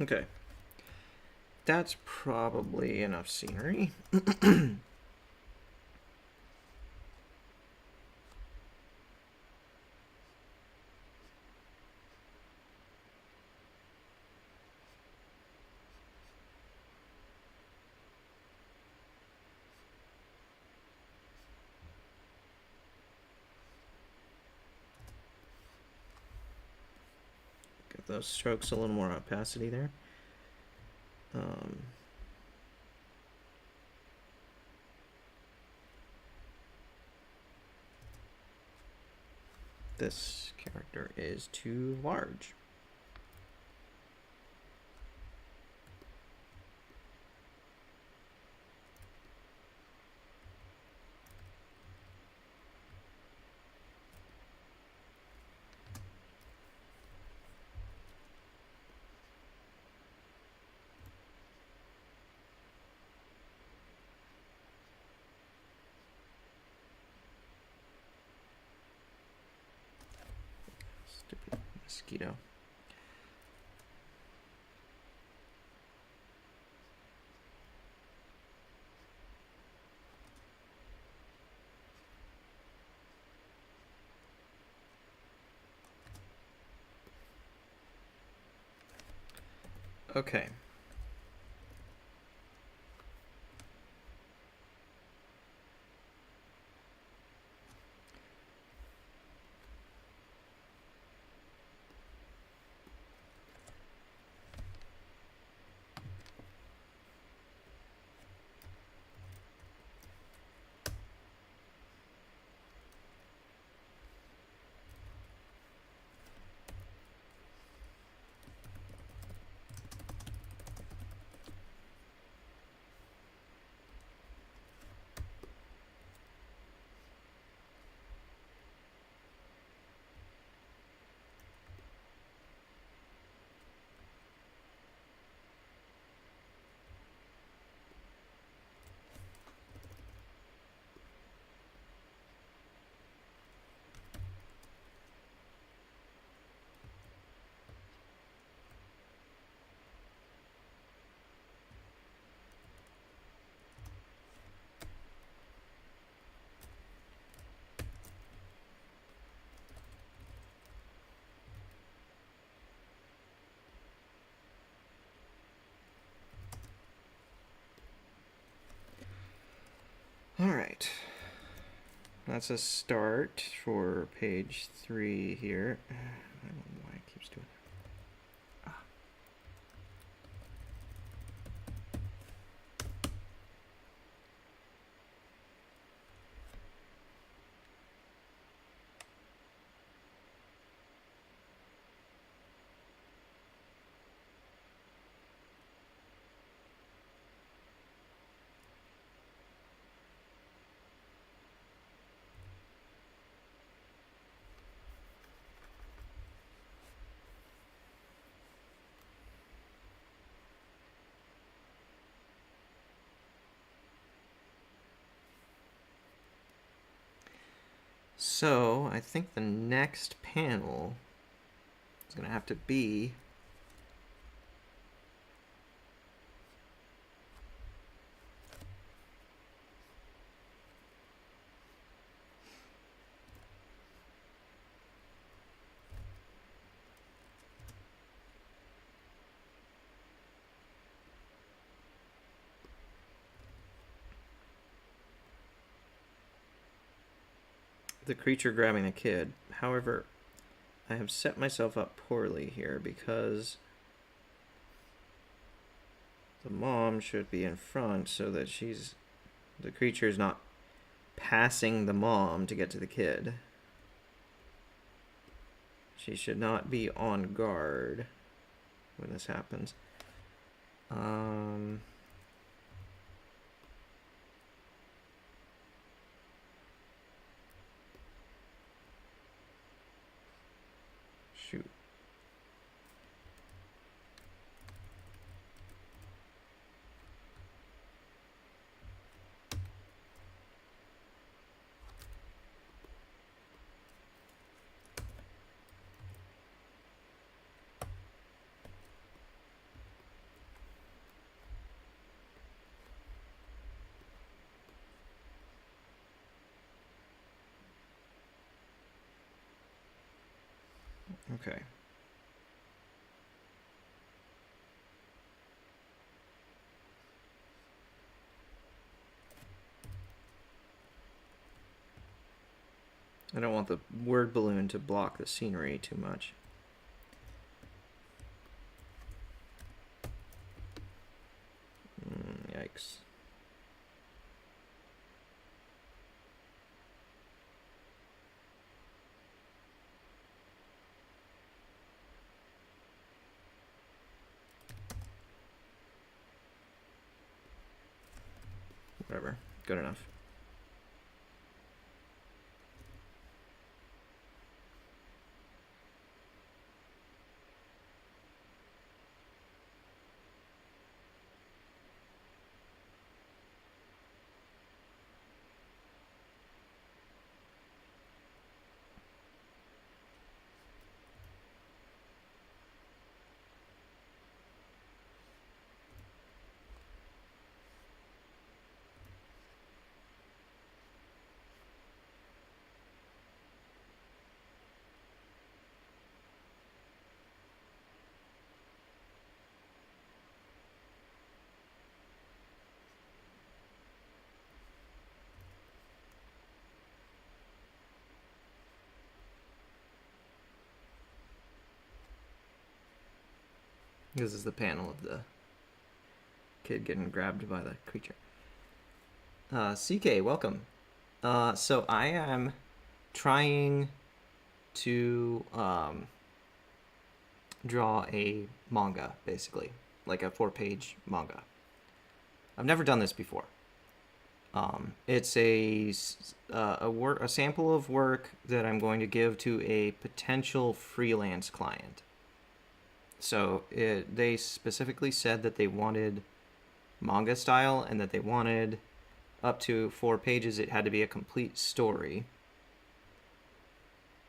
Okay. That's probably enough scenery. Give those strokes a little more opacity there. This character is too large. mosquito. Okay. All right. That's a start for page 3 here. I don't know why it keeps doing that. So I think the next panel is going to have to be the creature grabbing the kid. However, I have set myself up poorly here because the mom should be in front so that the creature is not passing the mom to get to the kid. She should not be on guard when this happens. Shoot. Okay. I don't want the word balloon to block the scenery too much. Yikes. Whatever. Good enough. This is the panel of the kid getting grabbed by the creature. CK, welcome. So I am trying to draw a manga, basically, like a 4-page manga. I've never done this before. It's a sample of work that I'm going to give to a potential freelance client. So they specifically said that they wanted manga style and that they wanted up to 4 pages. It had to be a complete story.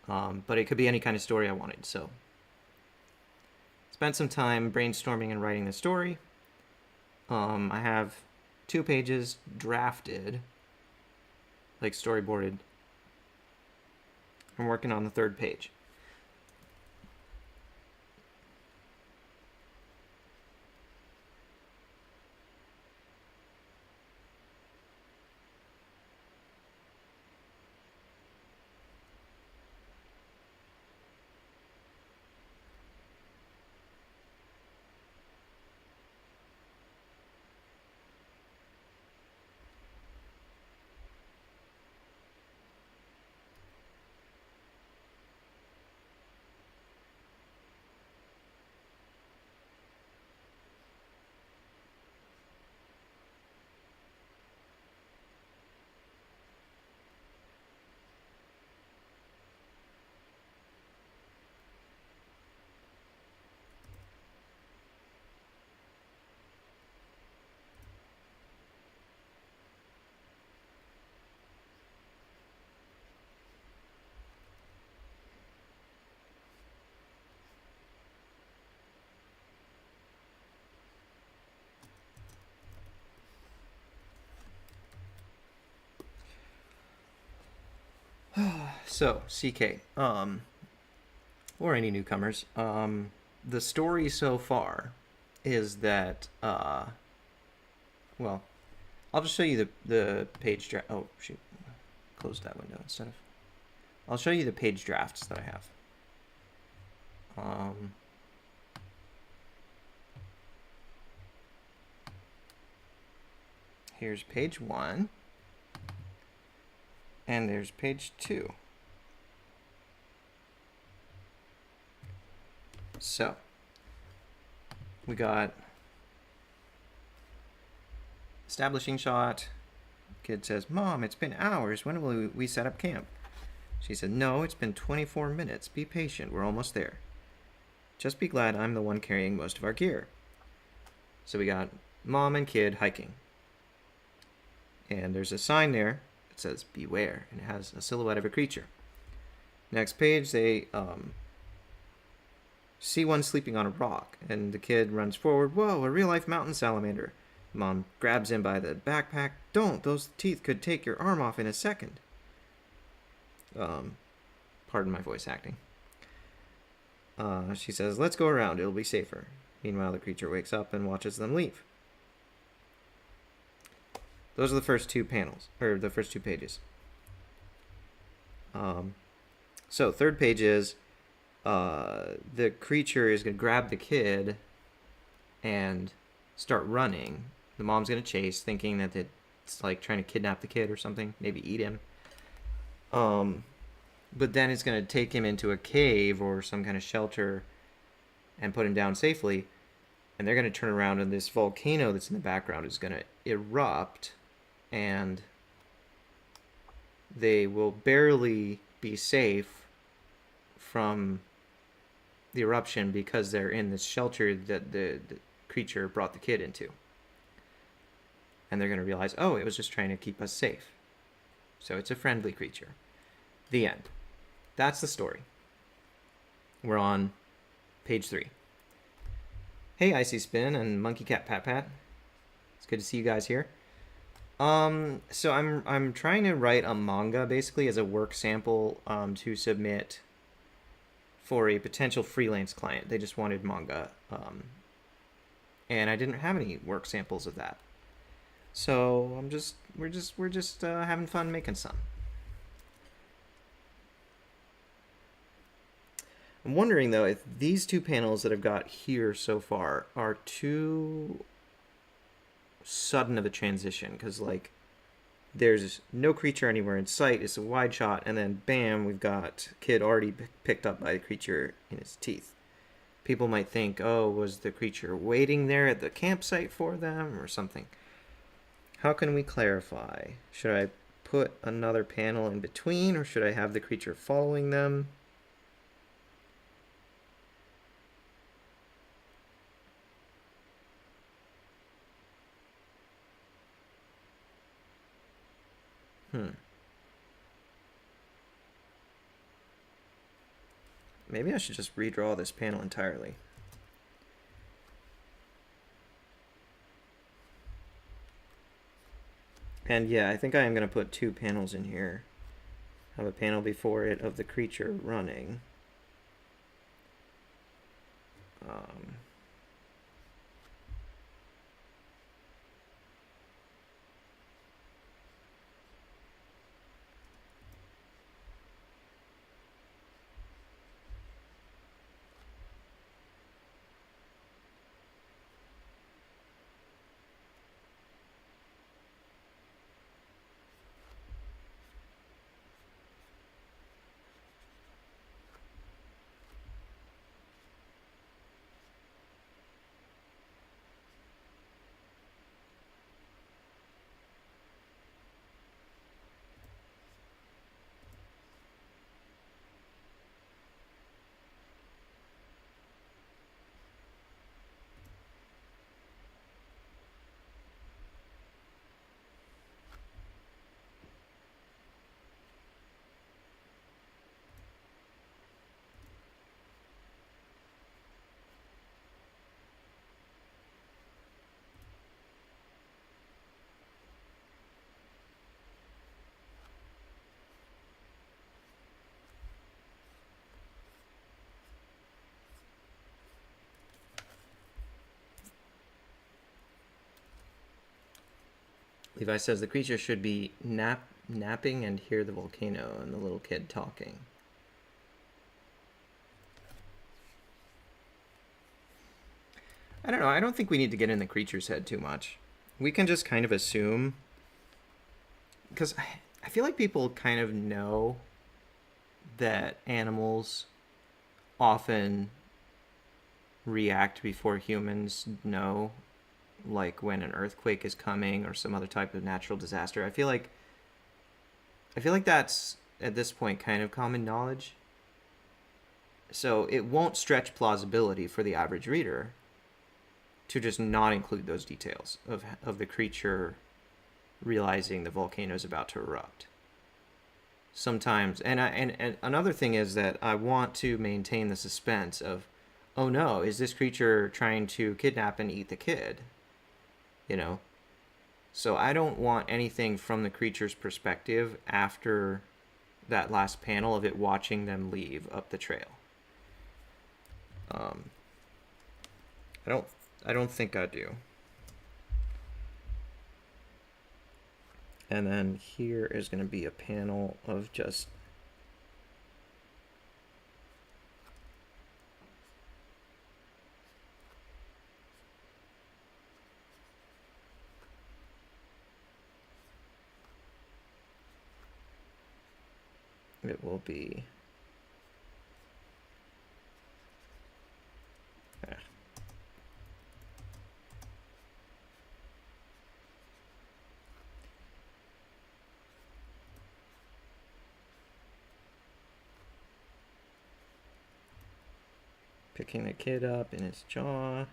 But it could be any kind of story I wanted. So spent some time brainstorming and writing the story. I have 2 pages drafted, like storyboarded. I'm working on the 3rd page. So, CK, or any newcomers, the story so far is that, well, I'll just show you the page draft. Oh, shoot. Close that window instead of. I'll show you the page drafts that I have. Here's page 1. And there's page 2. So, we got establishing shot. Kid says, "Mom, it's been hours. When will we set up camp?" She said, "No, it's been 24 minutes. Be patient. We're almost there. Just be glad I'm the one carrying most of our gear." So we got mom and kid hiking. And there's a sign there. It says beware, and it has a silhouette of a creature. Next page, they see one sleeping on a rock, and the kid runs forward. "Whoa, a real-life mountain salamander." Mom grabs him by the backpack. "Don't, those teeth could take your arm off in a second." Pardon my voice acting. She says, "Let's go around, it'll be safer." Meanwhile, the creature wakes up and watches them leave. Those are the first 2 panels, or the first 2 pages. So 3rd page is the creature is going to grab the kid and start running. The mom's going to chase, thinking that it's like trying to kidnap the kid or something, maybe eat him. But then it's going to take him into a cave or some kind of shelter and put him down safely. And they're going to turn around, and this volcano that's in the background is going to erupt, and they will barely be safe from the eruption because they're in this shelter that the creature brought the kid into. And they're going to realize, oh, it was just trying to keep us safe. So it's a friendly creature. The end. That's the story. We're on page 3. Hey, Icy Spin and Monkey Cat Pat Pat. It's good to see you guys here. So I'm trying to write a manga basically as a work sample to submit for a potential freelance client. They just wanted manga, and I didn't have any work samples of that. So we're just having fun making some. I'm wondering though if these two panels that I've got here so far are too sudden of a transition, because like there's no creature anywhere in sight. It's a wide shot, and then bam, we've got kid already picked up by the creature in his teeth. People might think, oh, was the creature waiting there at the campsite for them or something? How can we clarify? Should I put another panel in between, or should I have the creature following them? Maybe I should just redraw this panel entirely. And yeah, I think I am going to put two panels in here. Have a panel before it of the creature running. Um, Levi says the creature should be napping and hear the volcano and the little kid talking. I don't know. I don't think we need to get in the creature's head too much. We can just kind of assume, because I feel like people kind of know that animals often react before humans know, like when an earthquake is coming or some other type of natural disaster. I feel like that's at this point kind of common knowledge. So it won't stretch plausibility for the average reader to just not include those details of the creature realizing the volcano is about to erupt. Sometimes, and another thing is that I want to maintain the suspense of, oh no, is this creature trying to kidnap and eat the kid? You know, so I don't want anything from the creature's perspective after that last panel of it watching them leave up the trail. Um, I don't I don't think I do. And then here is going to be a panel of just it will be picking the kid up in its jaw.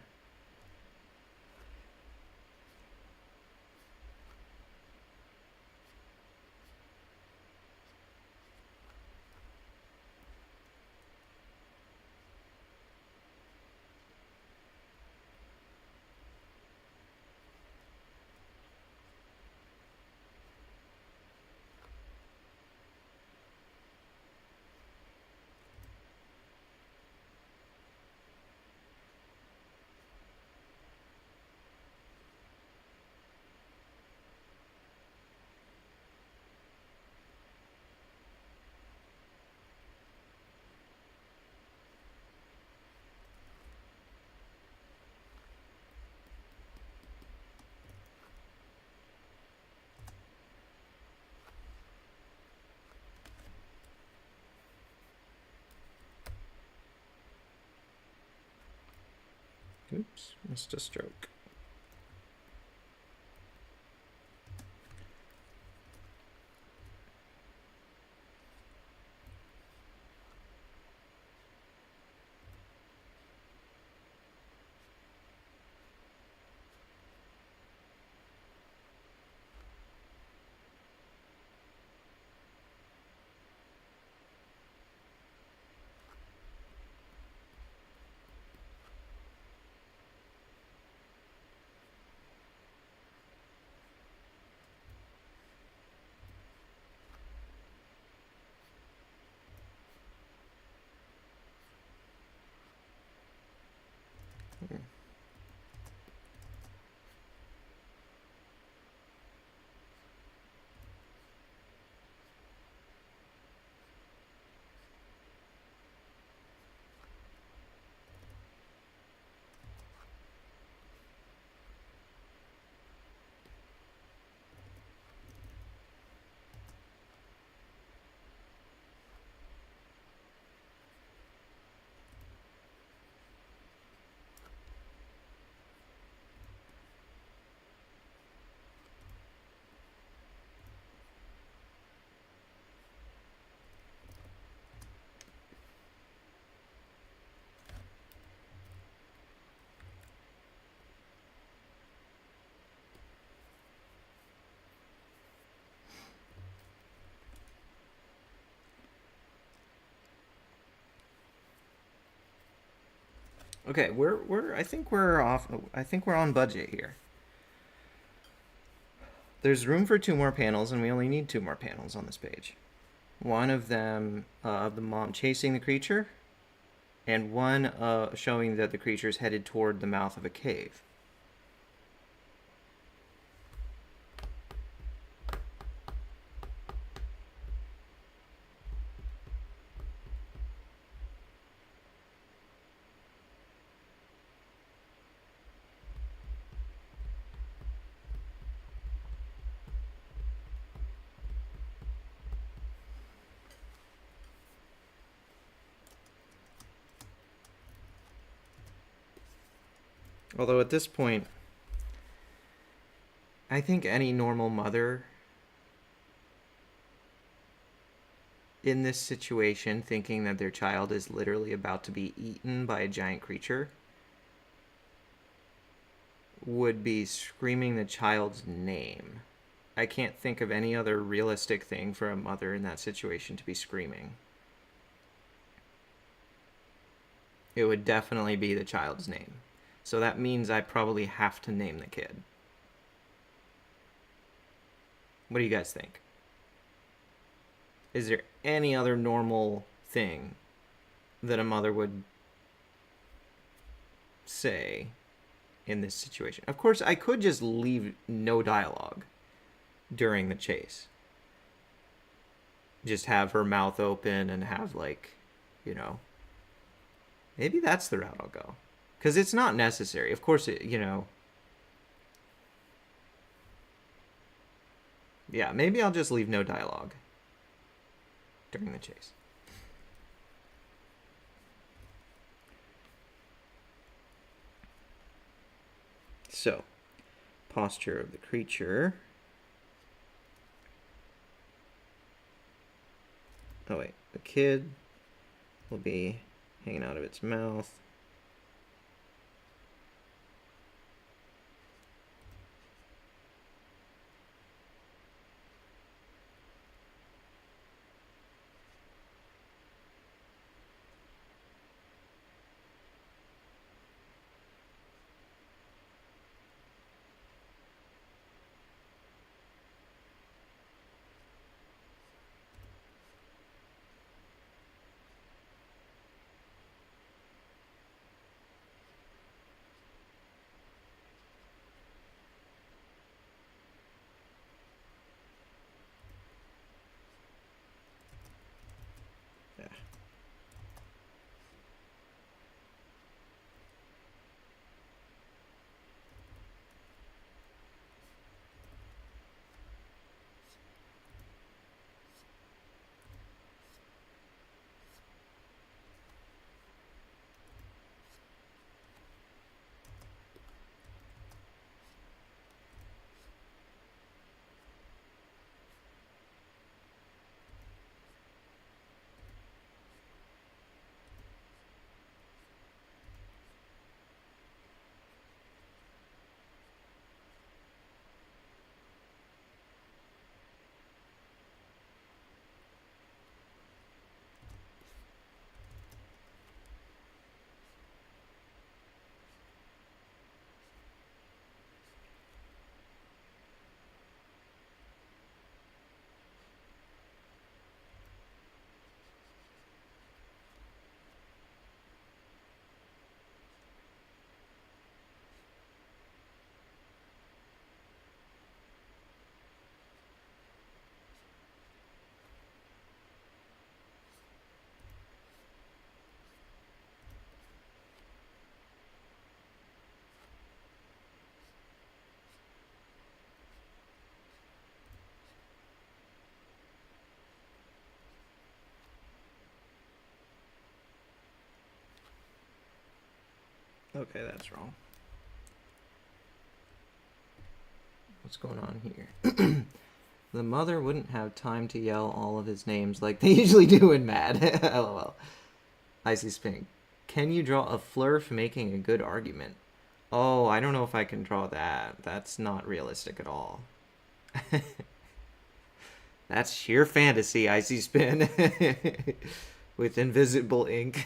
Oops, missed a stroke. Okay, I think we're off. I think we're on budget here. There's room for 2 more panels, and we only need 2 more panels on this page. One of them of the mom chasing the creature, and one showing that the creature is headed toward the mouth of a cave. Although at this point, I think any normal mother in this situation, thinking that their child is literally about to be eaten by a giant creature, would be screaming the child's name. I can't think of any other realistic thing for a mother in that situation to be screaming. It would definitely be the child's name. So that means I probably have to name the kid. What do you guys think? Is there any other normal thing that a mother would say in this situation? Of course, I could just leave no dialogue during the chase. Just have her mouth open and have, like, you know, maybe that's the route I'll go. Because it's not necessary. Of course, yeah, maybe I'll just leave no dialogue during the chase. So, posture of the creature. Oh, wait. The kid will be hanging out of its mouth. Okay, that's wrong. What's going on here? The mother wouldn't have time to yell all of his names like they usually do in Mad. LOL. Icy Spink. Can you draw a Flurf making a good argument? Oh, I don't know if I can draw that. That's not realistic at all. That's sheer fantasy, Icy Spin. With invisible ink.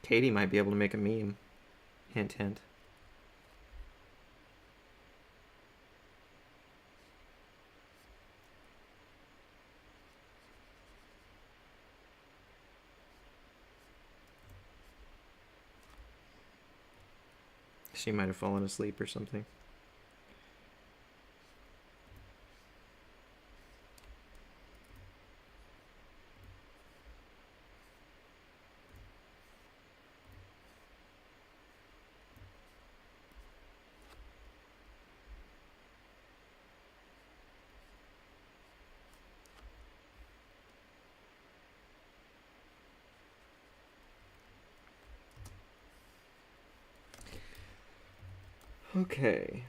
Katie might be able to make a meme. Hint, hint. She might have fallen asleep or something. Okay.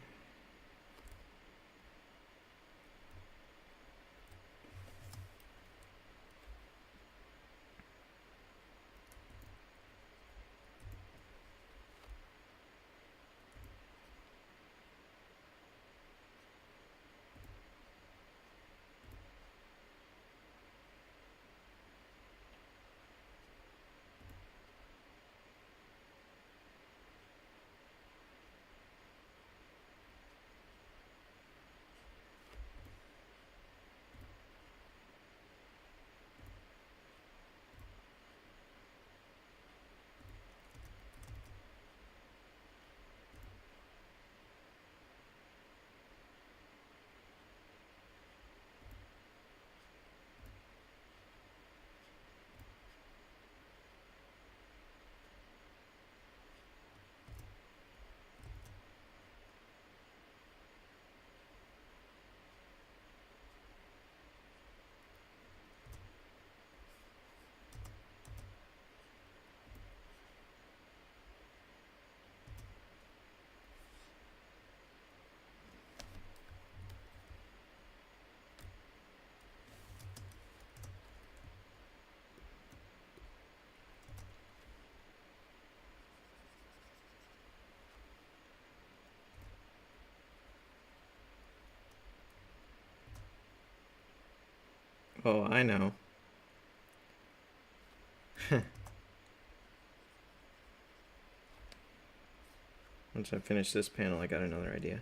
Oh, I know. Once I finish this panel, I got another idea.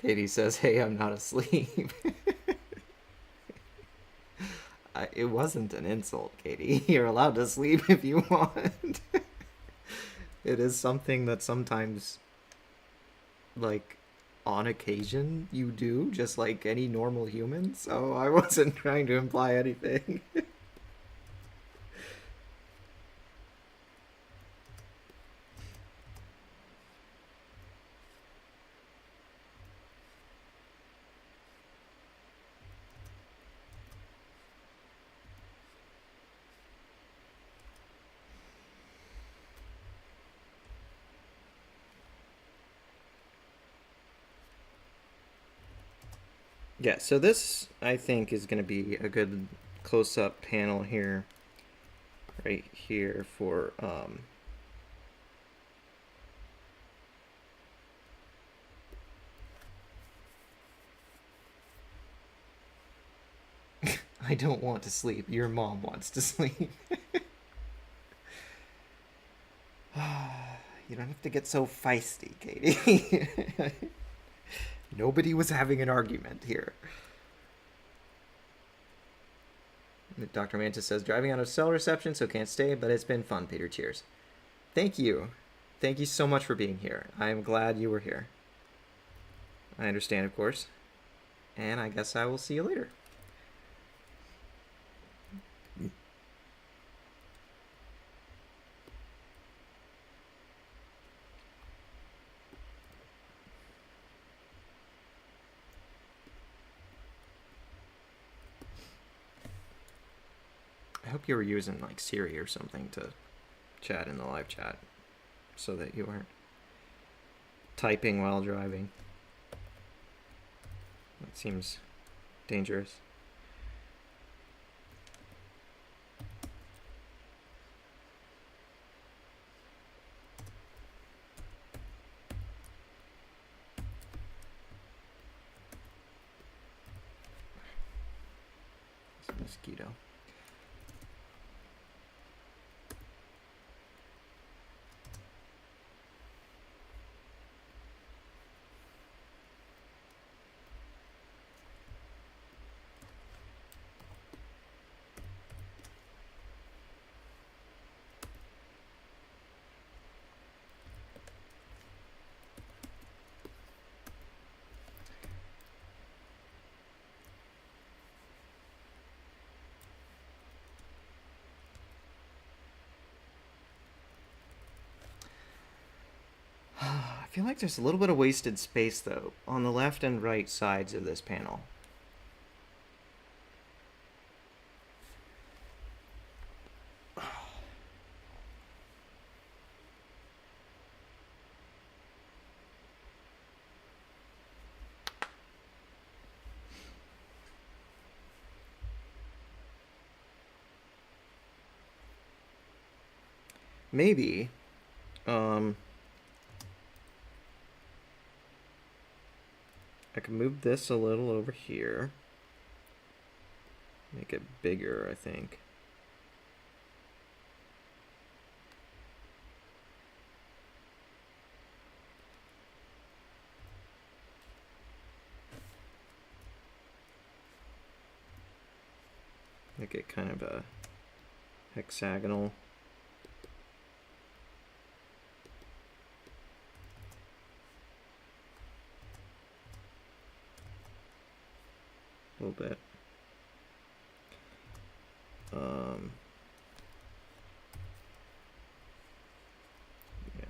Katie says, "Hey, I'm not asleep." It wasn't an insult, Katie. You're allowed to sleep if you want. It is something that sometimes, like, on occasion, you do, just like any normal human. So I wasn't trying to imply anything. Yeah, so this, I think, is going to be a good close-up panel here, right here for I don't want to sleep. Your mom wants to sleep. You don't have to get so feisty, Katie. Nobody was having an argument here. Dr. Mantis says, driving out of cell reception, so can't stay, but it's been fun, Peter. Cheers. Thank you. Thank you so much for being here. I am glad you were here. I understand, of course. And I guess I will see you later. I hope you were using like Siri or something to chat in the live chat so that you weren't typing while driving. That seems dangerous. It's a mosquito. I feel like there's a little bit of wasted space though on the left and right sides of this panel. Maybe um, I can move this a little over here. Make it bigger, I think. Make it kind of a hexagonal. A little bit. Yeah.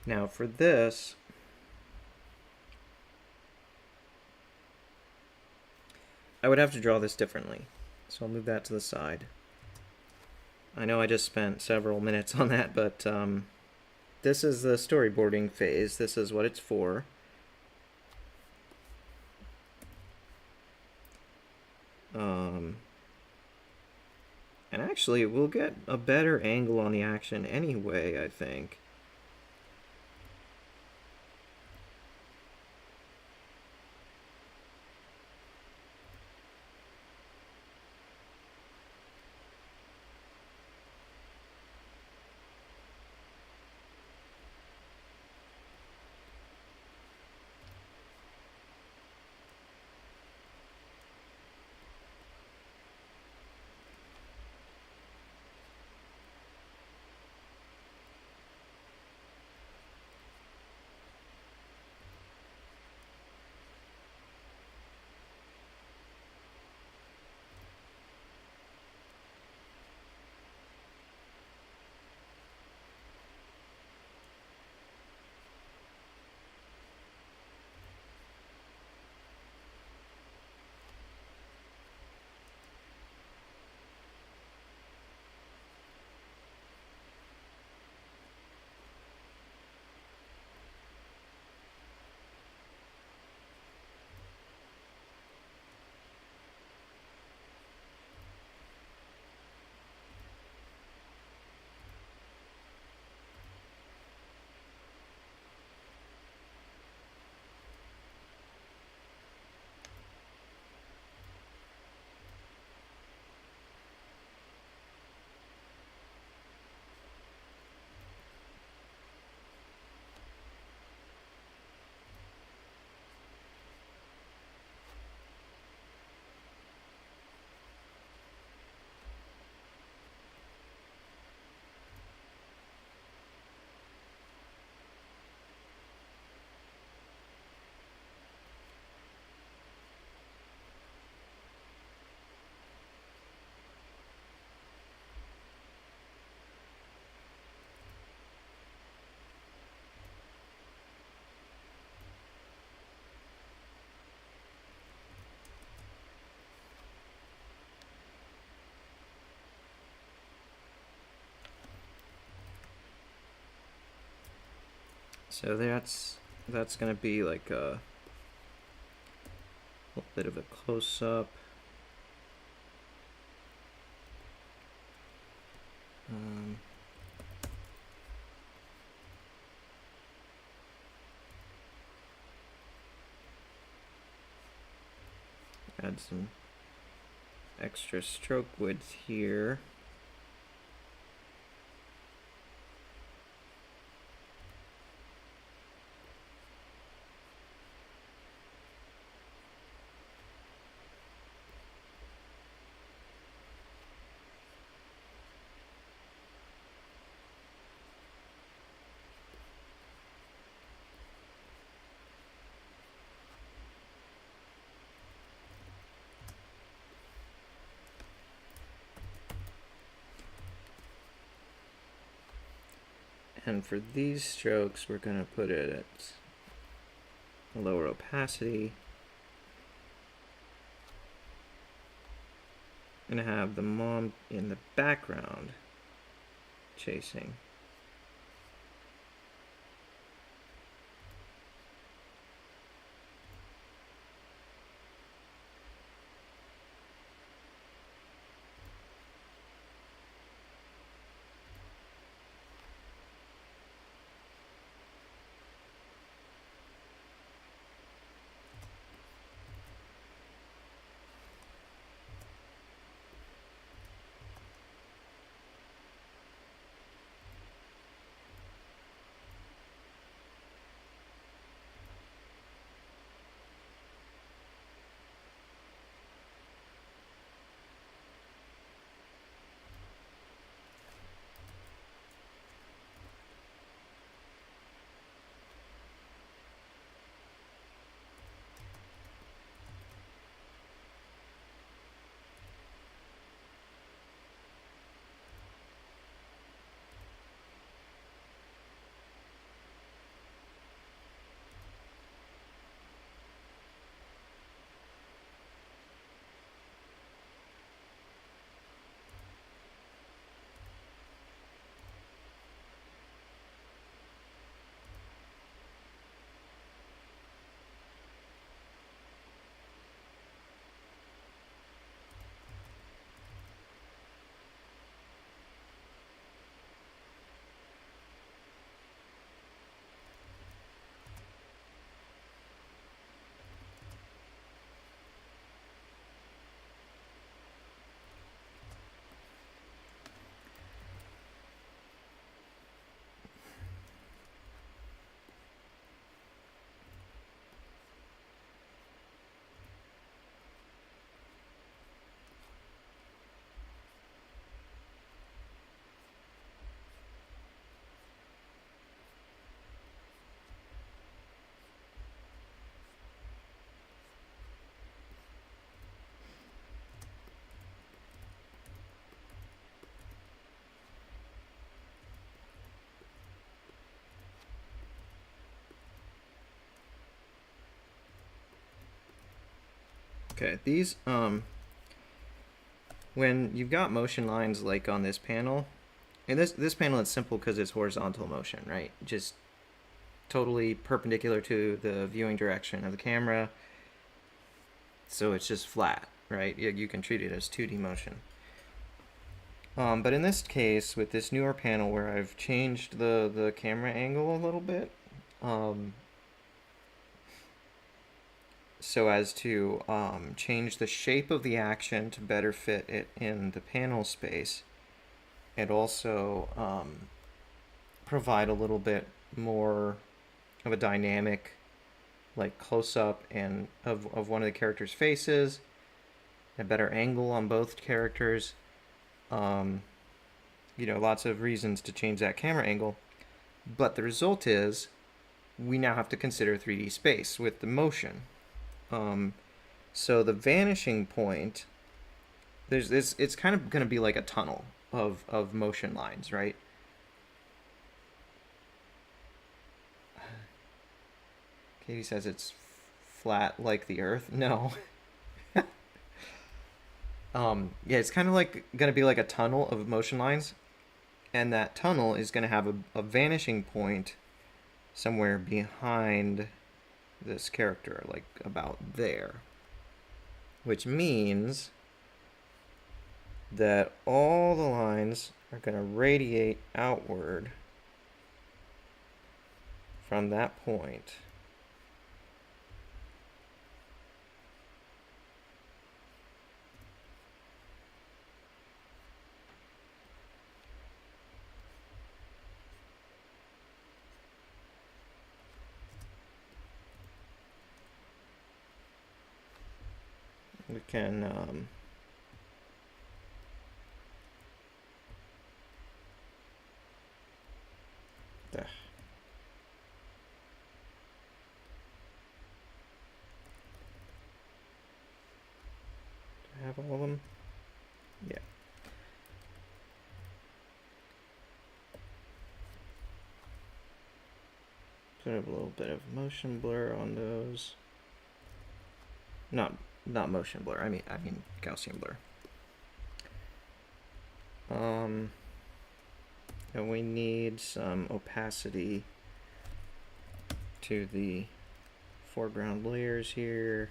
Now for this, I would have to draw this differently. So I'll move that to the side. I know I just spent several minutes on that, but this is the storyboarding phase. This is what it's for. And actually, we'll get a better angle on the action anyway, I think. So that's gonna be like a little bit of a close-up. Um, Add some extra stroke width here. And for these strokes, we're going to put it at a lower opacity. And have the mom in the background chasing. Okay, these when you've got motion lines like on this panel, and this panel it's simple because it's horizontal motion, right? Just totally perpendicular to the viewing direction of the camera, so it's just flat, right? You can treat it as 2D motion. But in this case, with this newer panel where I've changed the camera angle a little bit, so as to change the shape of the action to better fit it in the panel space, and also provide a little bit more of a dynamic, like close up and of one of the characters' faces, a better angle on both characters. Lots of reasons to change that camera angle, but the result is we now have to consider 3D space with the motion. So the vanishing point, there's this. It's kind of going to be like a tunnel of motion lines, right? Katie says it's flat like the Earth. No. Yeah, it's kind of like going to be like a tunnel of motion lines, and that tunnel is going to have a vanishing point somewhere behind this character, like about there. Which means that all the lines are going to radiate outward from that point. We can ugh. Do I have all of them? Yeah. Put a little bit of motion blur on those. Not motion blur. I mean Gaussian blur. And we need some opacity to the foreground layers here.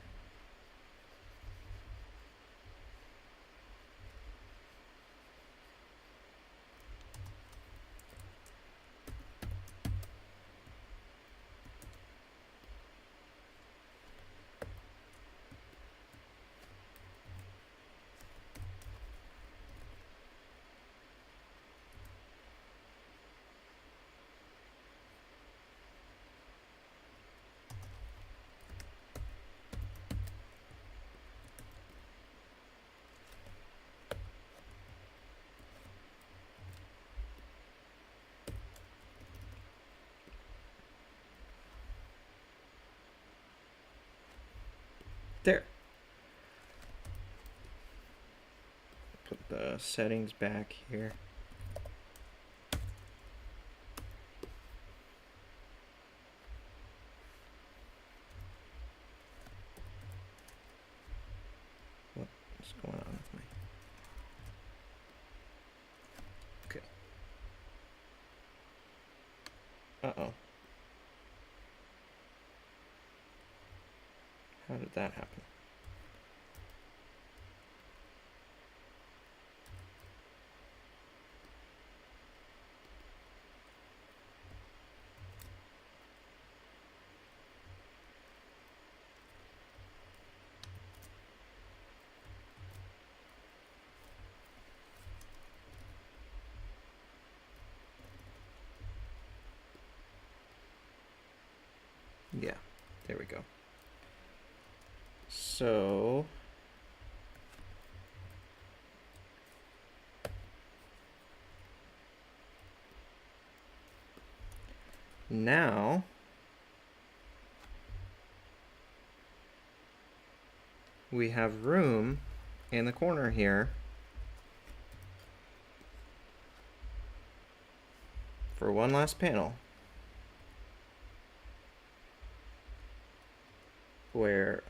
There. Put the settings back here. What's going on with me? Okay. Uh-oh. How did that happen? Yeah, there we go. So now we have room in the corner here for one last panel where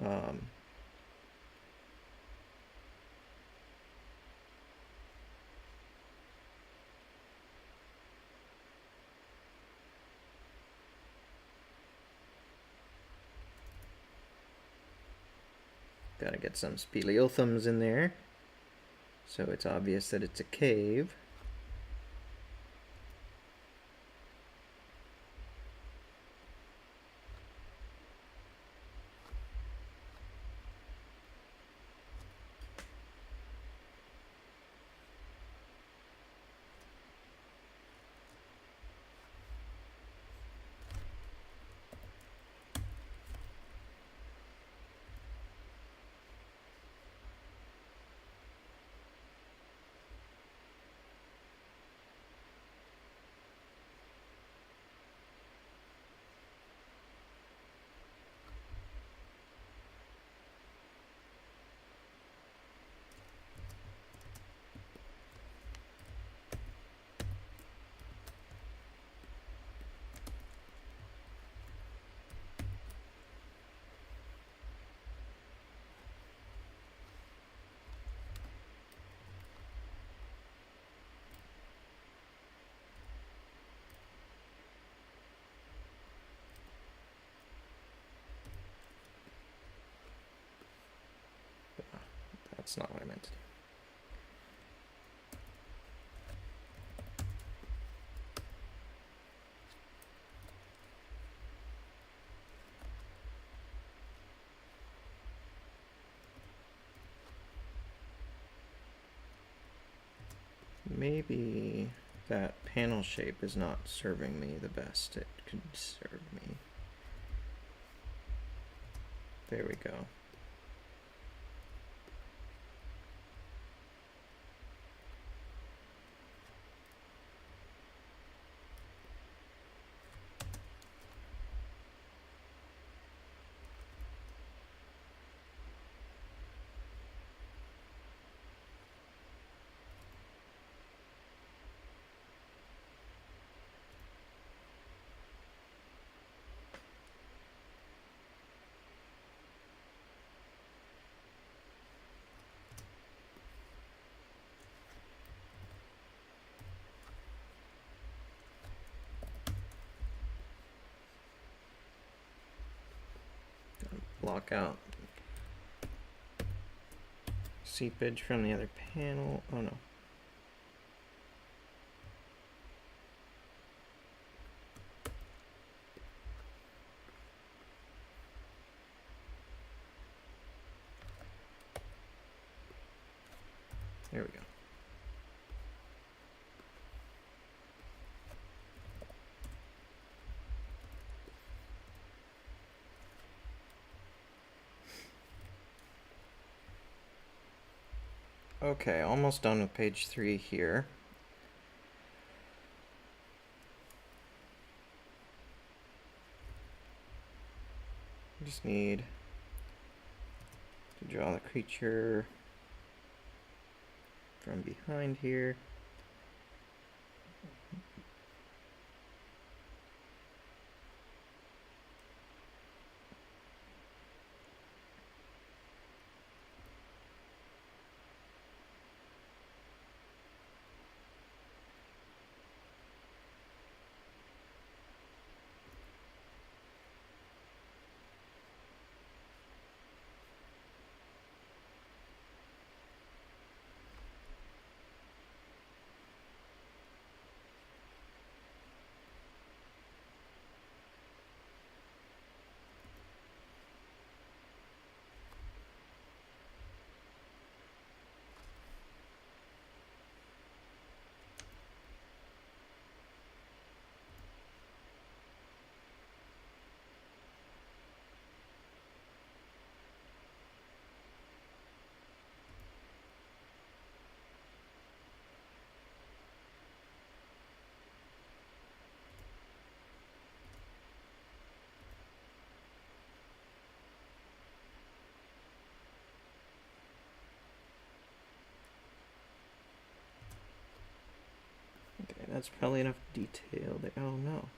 Gotta get some speleothems in there, so it's obvious that it's a cave. That's not what I meant to do. Maybe that panel shape is not serving me the best it could serve me. There we go. Block out seepage from the other panel. Oh no. There we go. Okay, almost done with page 3 here. Just need to draw the creature from behind here. Okay, that's probably enough detail there. Oh no.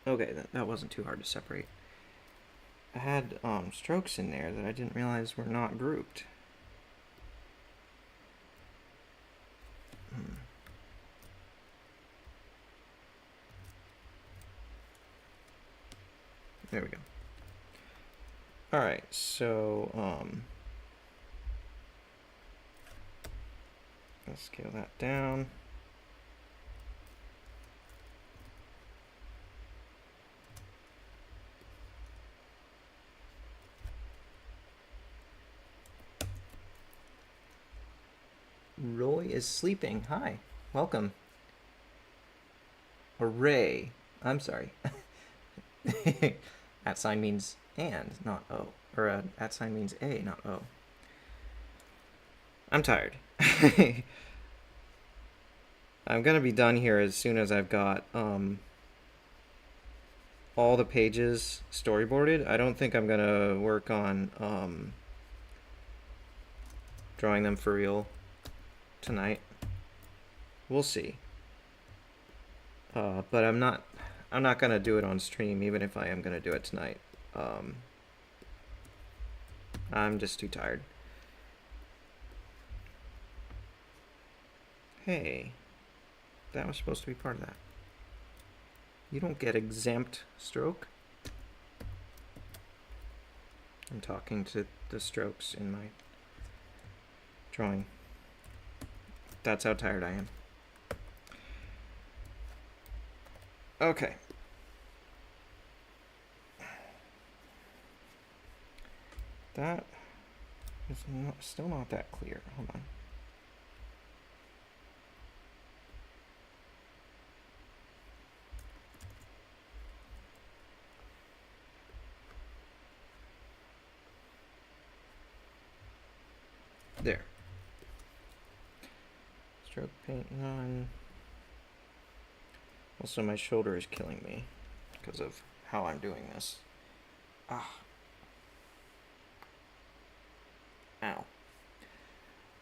Okay, that wasn't too hard to separate. I had strokes in there that I didn't realize were not grouped. There we go. All right, so let's scale that down. Roy is sleeping. Hi, welcome. Or Ray. I'm sorry. At sign means and, not O. Or at sign means A, not O. I'm tired. I'm gonna be done here as soon as I've got all the pages storyboarded. I don't think I'm gonna work on drawing them for real tonight. We'll see. But I'm not gonna do it on stream, even if I am gonna do it tonight. I'm just too tired. Hey, that was supposed to be part of that. You don't get exempt stroke. I'm talking to the strokes in my drawing. That's how tired I am. Okay. That is still not that clear. Hold on. There. Stroke paint on. Also, my shoulder is killing me because of how I'm doing this. Ah. Ow.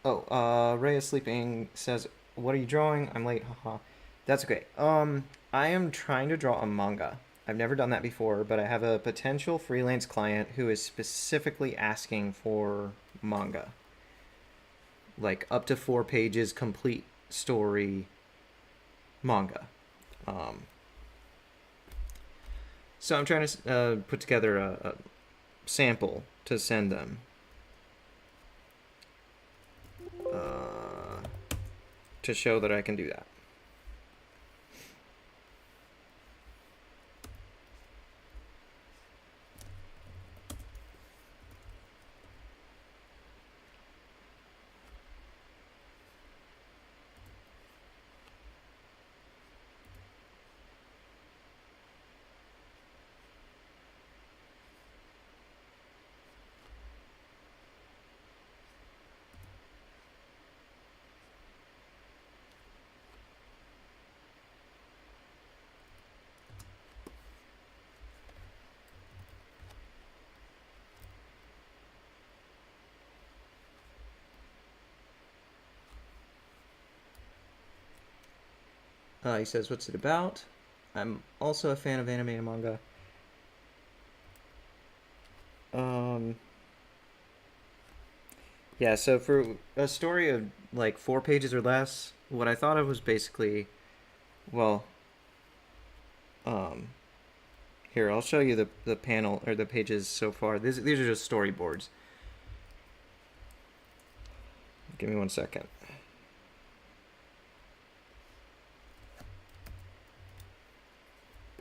Oh, Ray is sleeping, says, what are you drawing? I'm late, haha. That's okay. I am trying to draw a manga. I've never done that before, but I have a potential freelance client who is specifically asking for manga. Like up to 4 pages, complete story manga. So I'm trying to put together a sample to send them. To show that I can do that. He says, what's it about? I'm also a fan of anime and manga. Yeah, so for a story of like 4 pages or less, what I thought of was basically, well, here, I'll show you the panel, or the pages so far. These are just storyboards. Give me 1 second.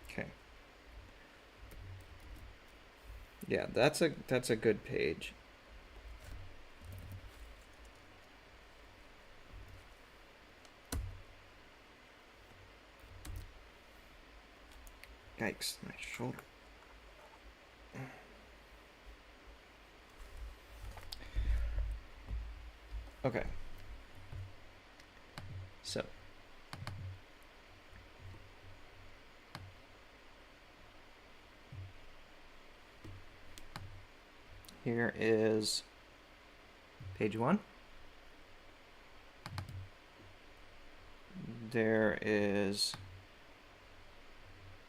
Okay. Yeah, that's a good page. Yikes, my shoulder. Okay. So. Here is page 1. There is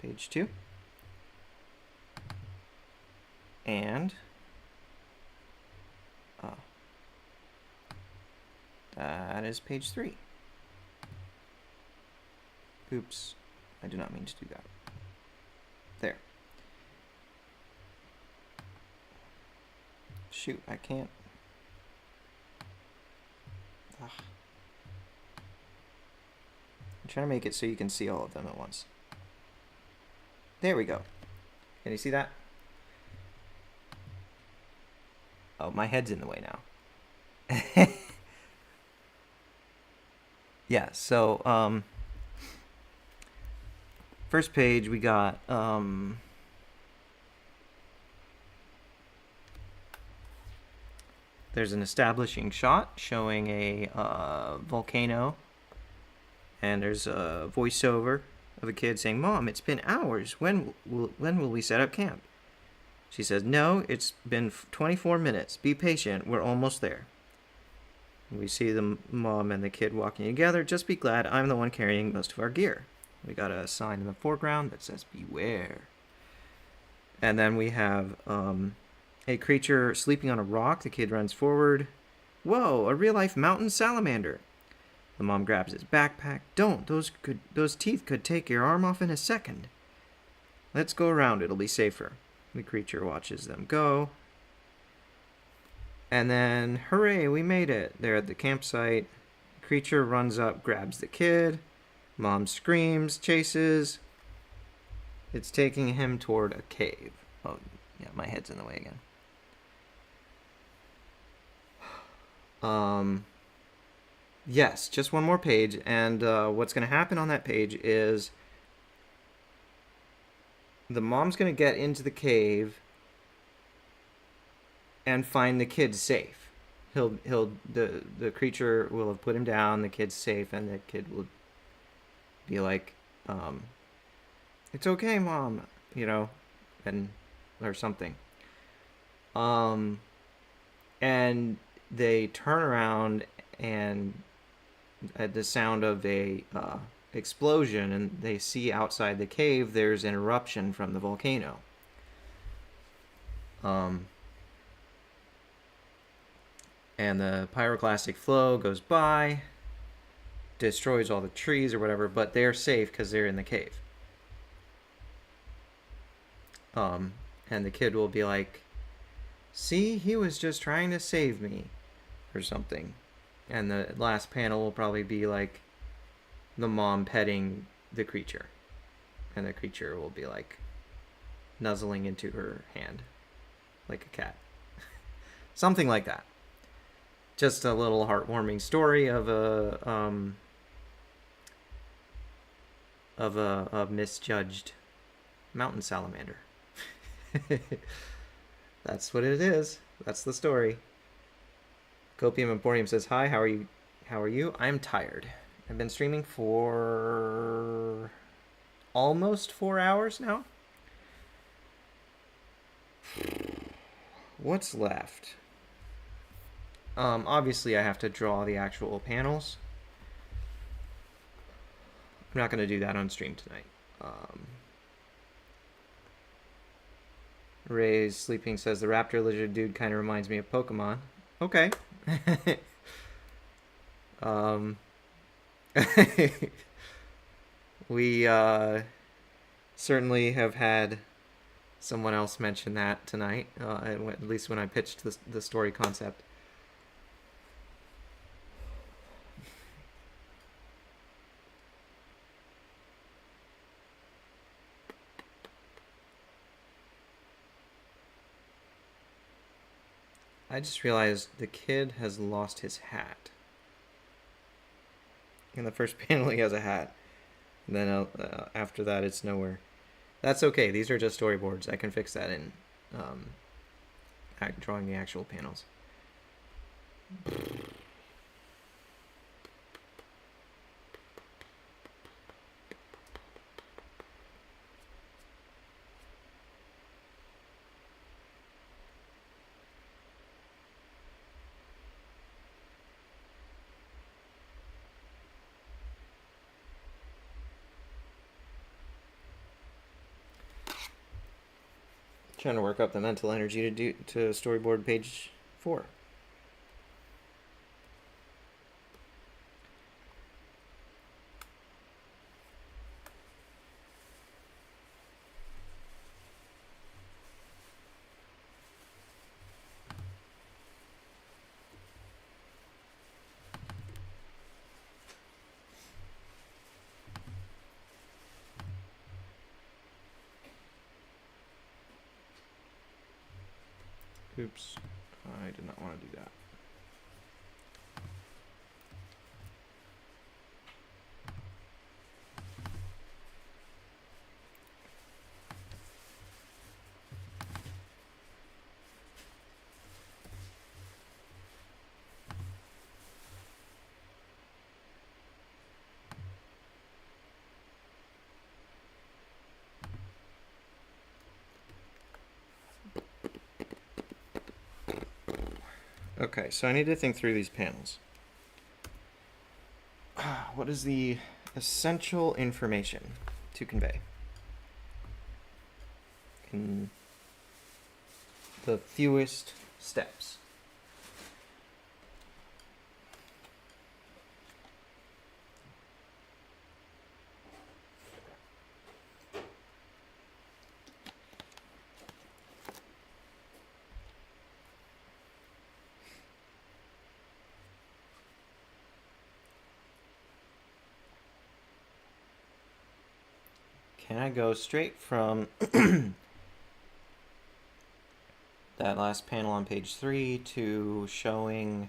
page 2. And that is page 3. Oops, I did not mean to do that. There. Shoot, I can't. Ugh. I'm trying to make it so you can see all of them at once. There we go. Can you see that? Oh, my head's in the way now. Yeah, so, first page we got, there's an establishing shot showing a volcano, and there's a voiceover of a kid saying, "Mom, it's been hours. When will we set up camp?" She says, "No, it's been 24 minutes. Be patient. We're almost there." We see the mom and the kid walking together. "Just be glad I'm the one carrying most of our gear." We got a sign in the foreground that says "Beware." And then we have a creature sleeping on a rock. The kid runs forward. "Whoa, a real-life mountain salamander." The mom grabs his backpack. "Don't, those teeth could take your arm off in a second." "Let's go around, it'll be safer." The creature watches them go. And then, hooray, we made it. They're at the campsite. The creature runs up, grabs the kid. Mom screams, chases. It's taking him toward a cave. Oh, yeah, my head's in the way again. Yes, just one more page, and what's going to happen on that page is the mom's going to get into the cave and find the kid safe. The creature will have put him down, the kid's safe, and the kid will be like, "It's okay, Mom," and or something. And they turn around, and at the sound of a explosion, and they see outside the cave there's an eruption from the volcano. And the pyroclastic flow goes by, destroys all the trees or whatever, but they're safe because they're in the cave. And the kid will be like, "See, he was just trying to save me," or something. And the last panel will probably be like the mom petting the creature, and the creature will be like nuzzling into her hand like a cat. Something like that. Just a little heartwarming story of a misjudged mountain salamander. That's what it is. That's the story. Copium Emporium says, "Hi, how are you? I'm tired. I've been streaming for almost 4 hours now. What's left? Obviously I have to draw the actual panels. I'm not going to do that on stream tonight. Ray's Sleeping says, "The raptor lizard dude kind of reminds me of Pokemon." Okay. We certainly have had someone else mention that tonight, at least when I pitched the story concept. I just realized the kid has lost his hat. In the first panel, he has a hat. And then after that, it's nowhere. That's okay. These are just storyboards. I can fix that in drawing the actual panels. Trying to work up the mental energy to storyboard page 4. Oops. I did not want to do that. Okay, so I need to think through these panels. What is the essential information to convey in the fewest steps? Can I go straight from that last panel on page 3 to showing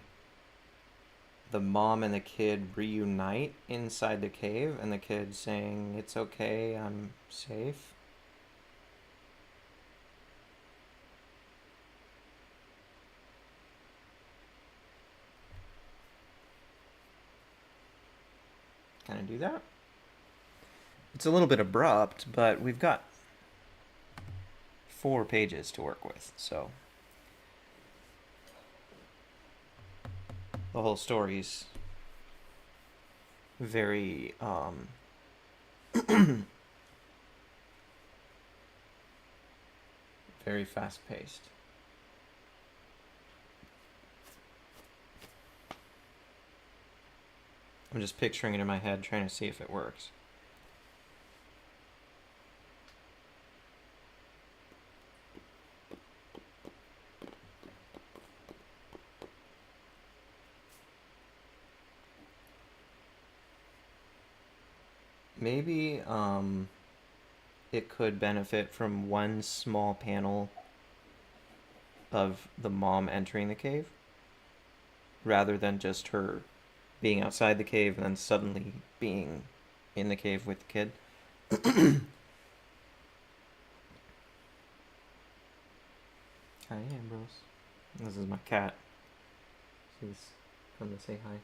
the mom and the kid reunite inside the cave and the kid saying, "It's okay, I'm safe"? Can I do that? It's a little bit abrupt, but we've got 4 pages to work with, so the whole story's very very fast paced. I'm just picturing it in my head, trying to see if it works. Maybe it could benefit from one small panel of the mom entering the cave rather than just her being outside the cave and then suddenly being in the cave with the kid. Hi, Ambrose. This is my cat. She's come to say hi.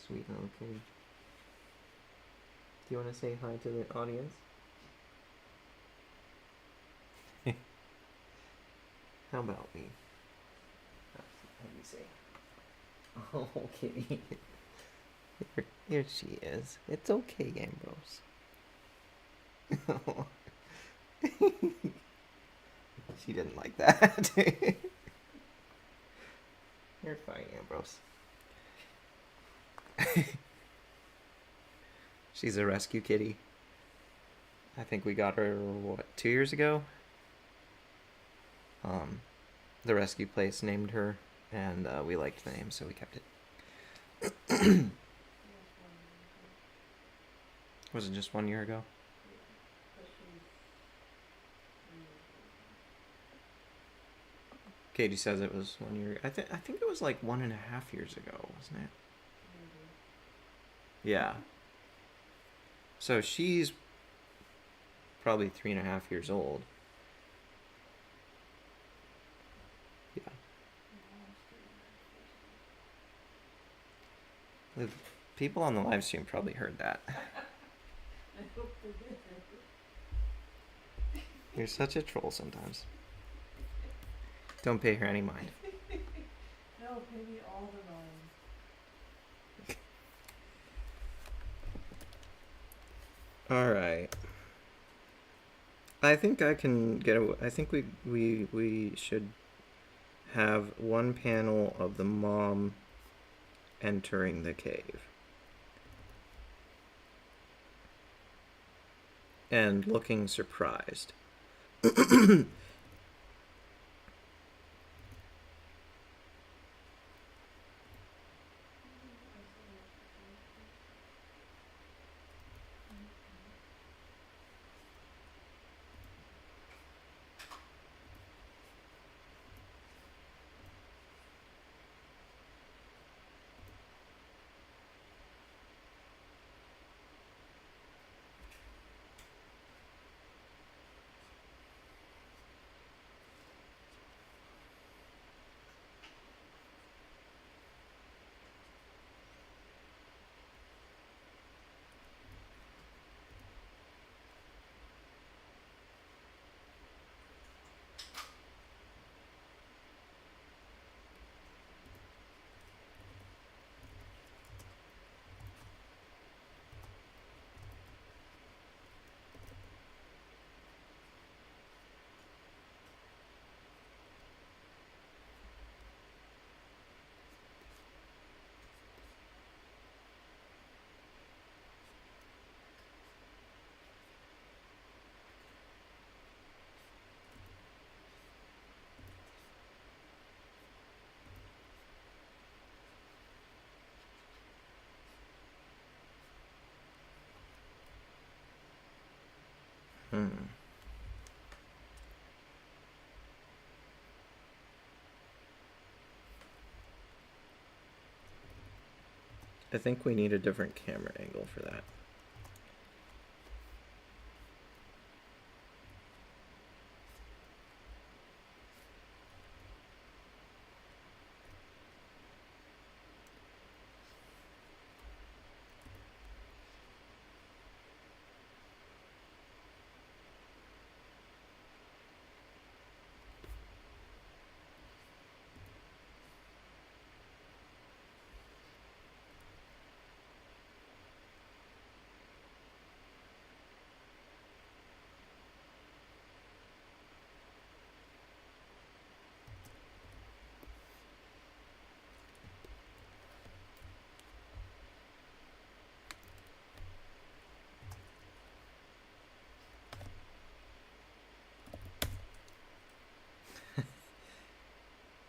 Sweet little kitty. Do you want to say hi to the audience? How about me? Let me see. Oh, kitty. Here she is. It's okay, Ambrose. She didn't like that. You're fine, Ambrose. She's a rescue kitty. I think we got her, what, 2 years ago? The rescue place named her, and we liked the name, so we kept it. Was it just 1 year ago? Katie says it was 1 year. I think it was like 1.5 years ago, wasn't it? Yeah. So she's probably 3.5 years old. Yeah. The people on the live stream probably heard that. You're such a troll sometimes. Don't pay her any mind. No, pay me all the mind. All right. I think I can get away. I think we should have one panel of the mom entering the cave and looking surprised. I think we need a different camera angle for that.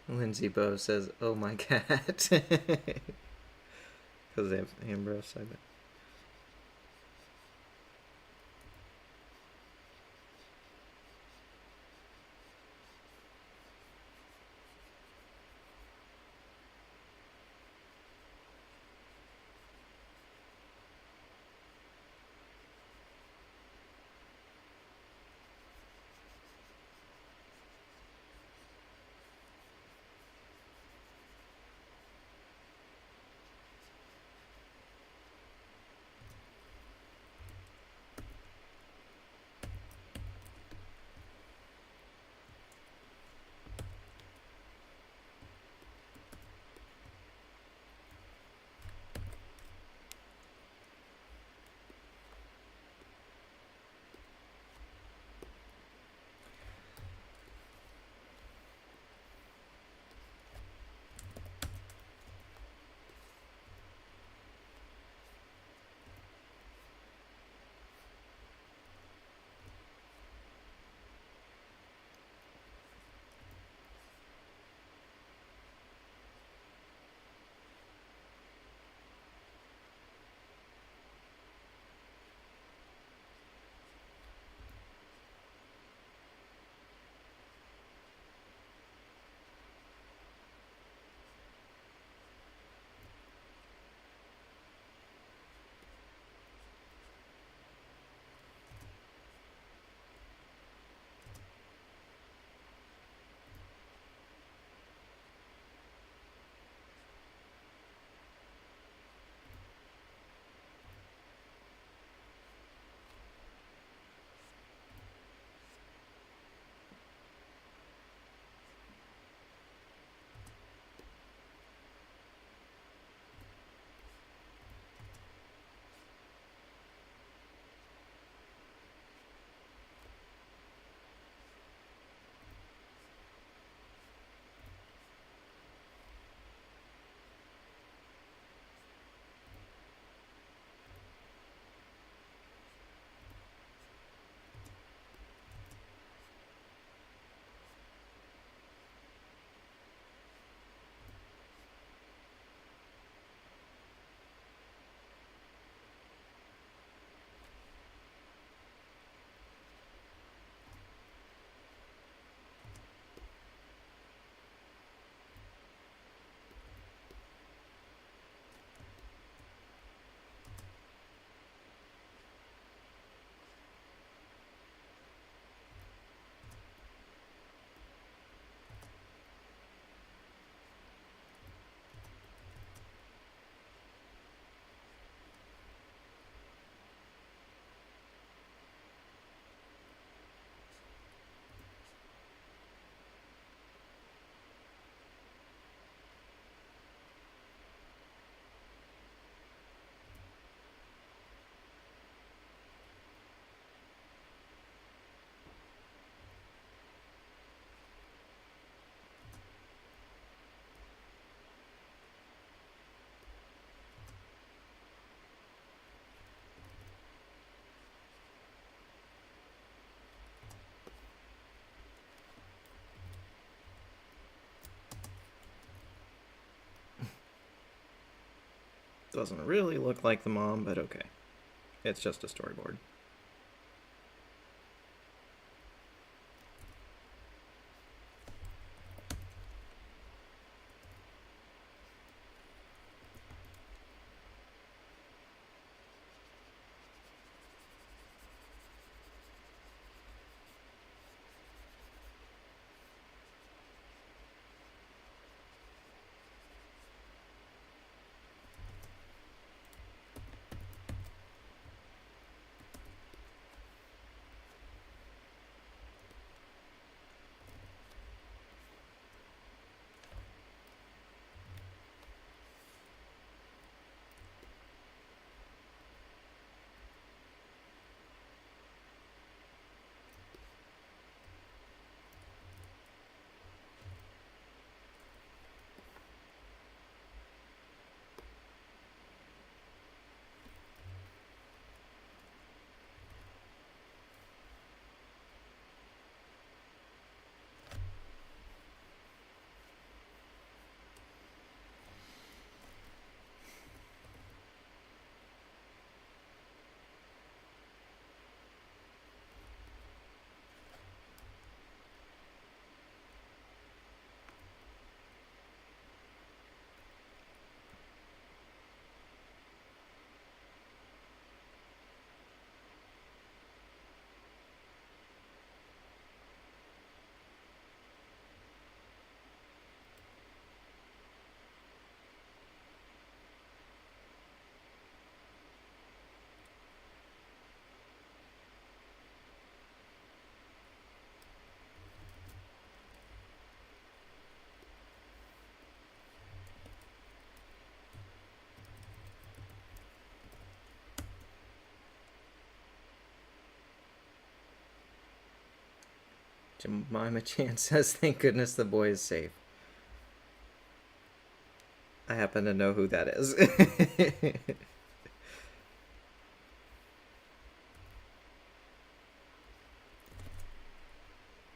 Lindsay Bowe says, "Oh my cat," because they have Ambrose. I bet. Doesn't really look like the mom, but okay. It's just a storyboard. Jemima Chan says, thank goodness the boy is safe. I happen to know who that is.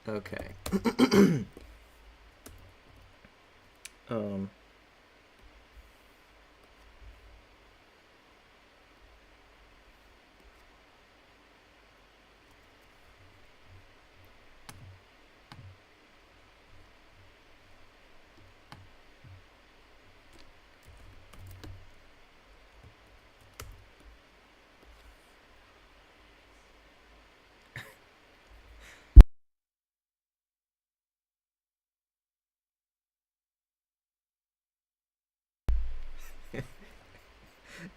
Okay. um,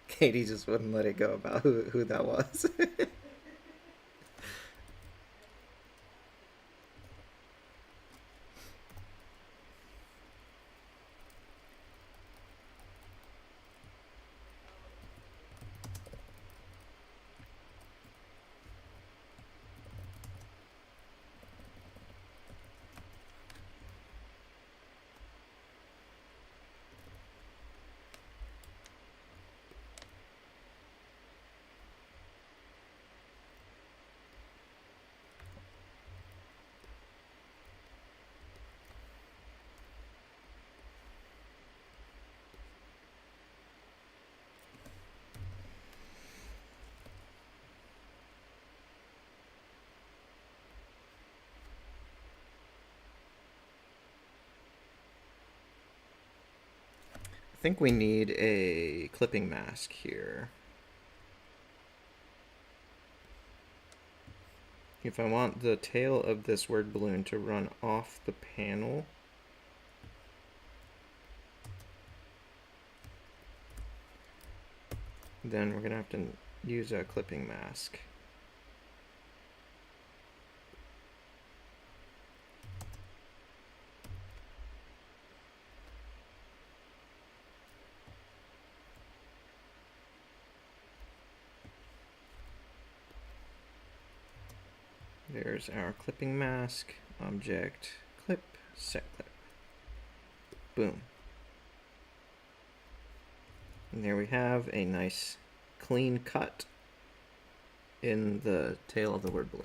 Katie just wouldn't let it go about who that was. I think we need a clipping mask here. If I want the tail of this word balloon to run off the panel, then we're going to have to use a clipping mask. There's our clipping mask, object, clip, set clip. Boom. And there we have a nice clean cut in the tail of the word balloon.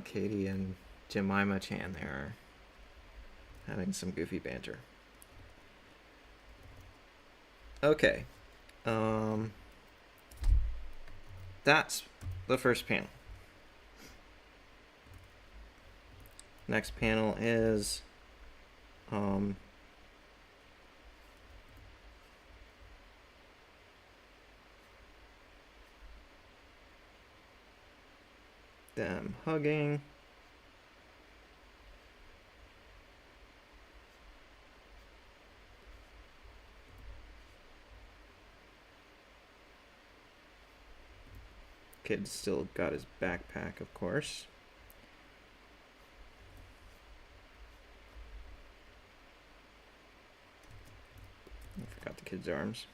Katie and Jemima Chan there are having some goofy banter. Okay. That's the first panel. Next panel is them hugging. Kid's still got his backpack, of course. I forgot the kid's arms.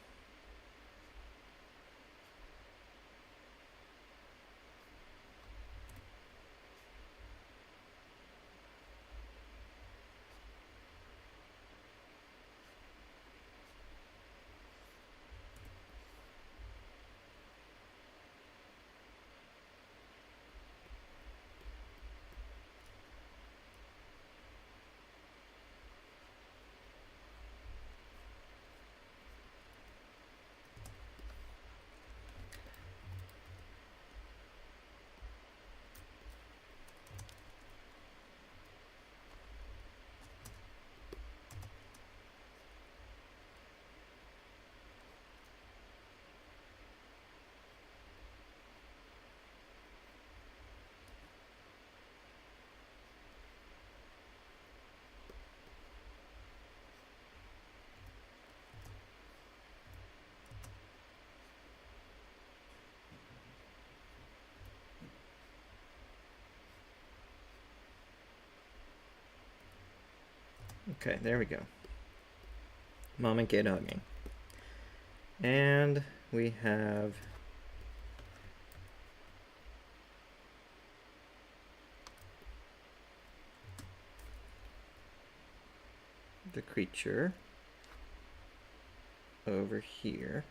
Okay, there we go. Mom and kid hugging. And we have the creature over here.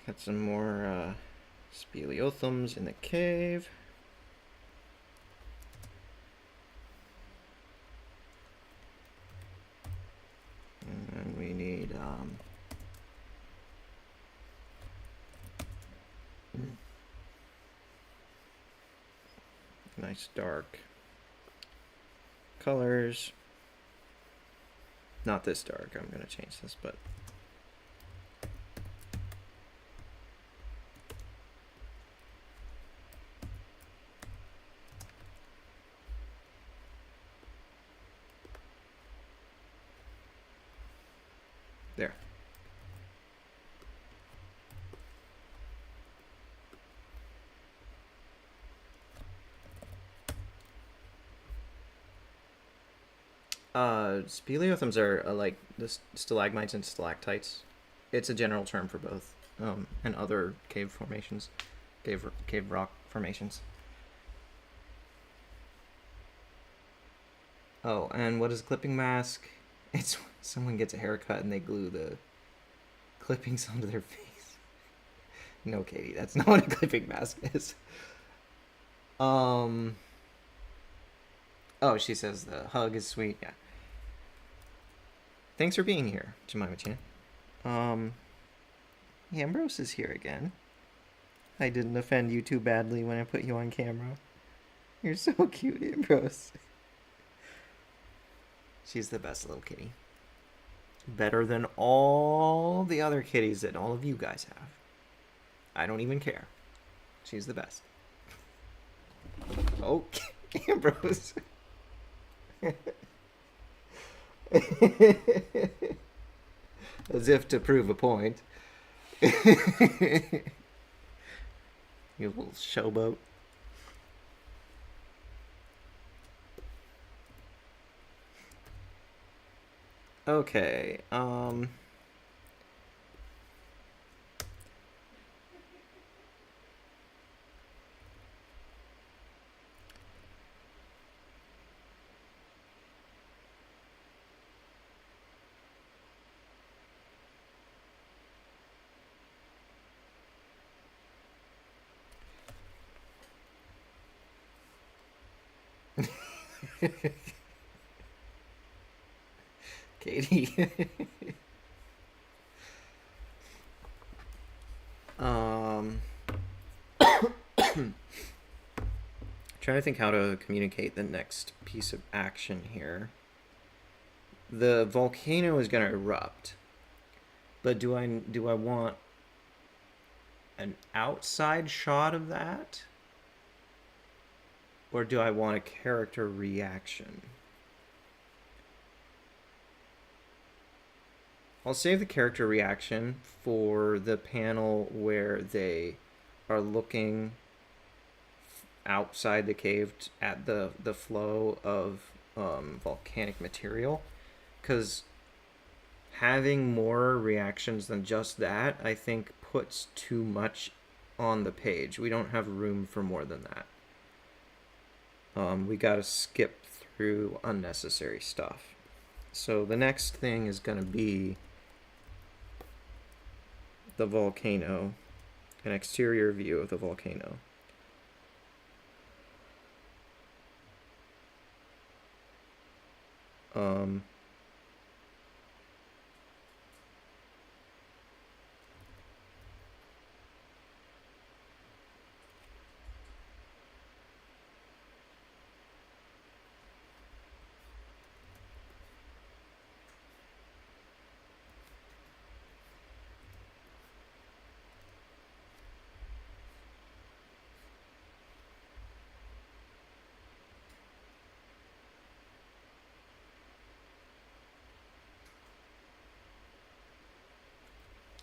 Got some more speleothems in the cave. And we need nice dark colors. Not this dark. I'm gonna change this, but there. Speleothems are like the stalagmites and stalactites. It's a general term for both, and other cave formations, cave rock formations. Oh, and what is a clipping mask? It's when someone gets a haircut and they glue the clippings onto their face. No, Katie, that's not what a clipping mask is. Oh, she says the hug is sweet. Yeah. Thanks for being here, Jemima-chan. Ambrose is here again. I didn't offend you too badly when I put you on camera. You're so cute, Ambrose. She's the best little kitty. Better than all the other kitties that all of you guys have. I don't even care. She's the best. Oh, Ambrose. As if to prove a point. You little showboat. Okay, Katie. Trying to think how to communicate the next piece of action here. The volcano is going to erupt, but do I want an outside shot of that, or do I want a character reaction? I'll save the character reaction for the panel where they are looking outside the cave at the flow of volcanic material, because having more reactions than just that, I think, puts too much on the page. We don't have room for more than that. We gotta skip through unnecessary stuff. So the next thing is gonna be the volcano, an exterior view of the volcano.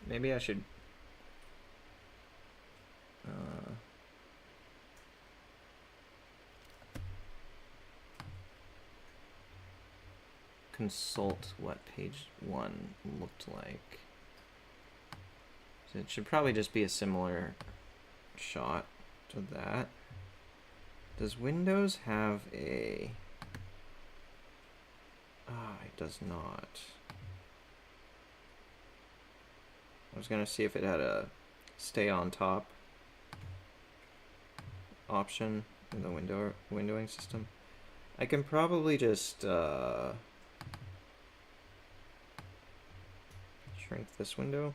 Maybe I should consult what page 1 looked like. So it should probably just be a similar shot to that. Does Windows have a... it does not. I was gonna see if it had a stay on top option in the windowing system. I can probably just shrink this window.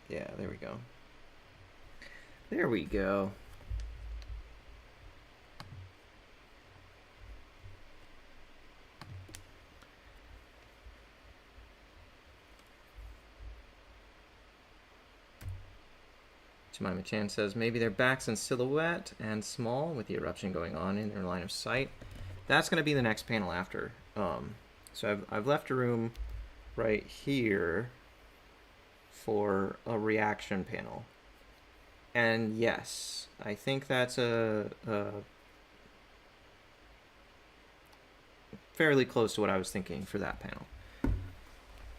Yeah, there we go. There we go. Jemima Chan says, maybe their backs in silhouette and small with the eruption going on in their line of sight. That's going to be the next panel after. So I've left a room right here for a reaction panel. And yes, I think that's a fairly close to what I was thinking for that panel.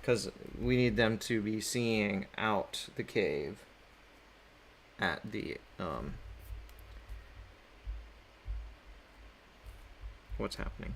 Because we need them to be seeing out the cave at the what's happening.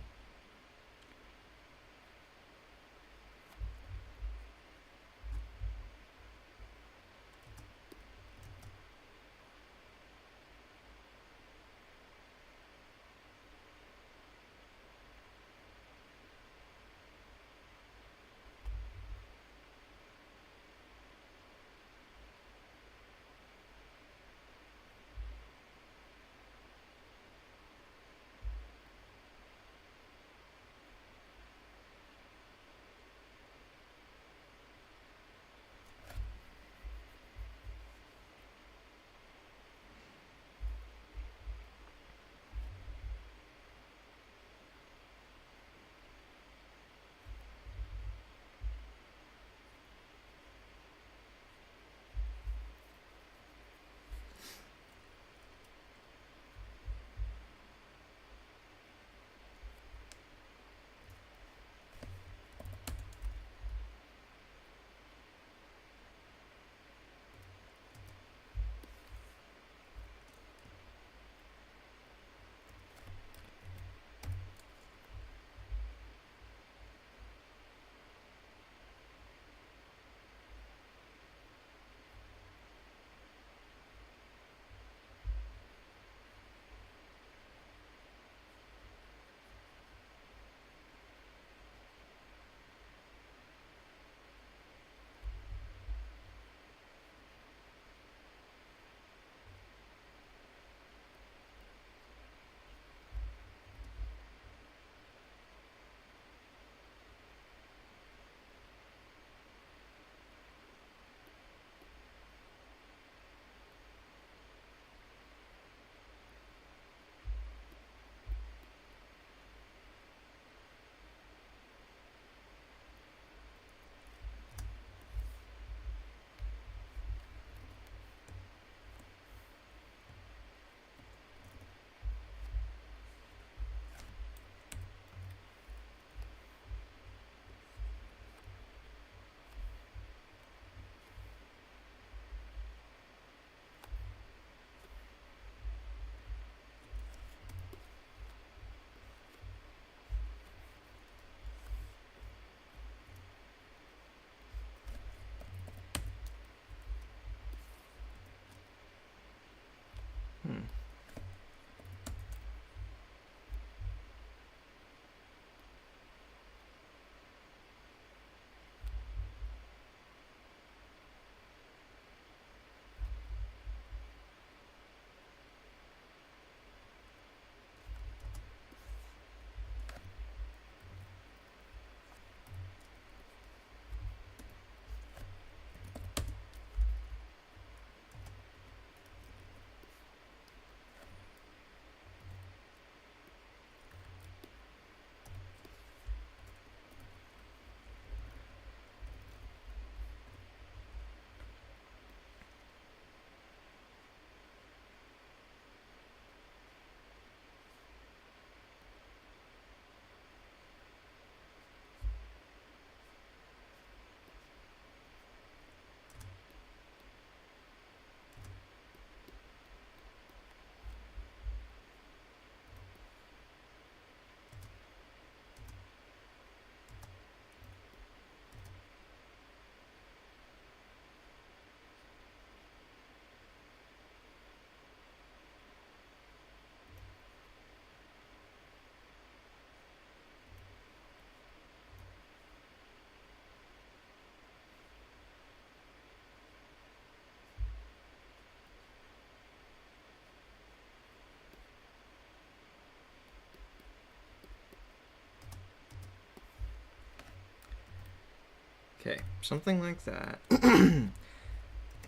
Okay, something like that.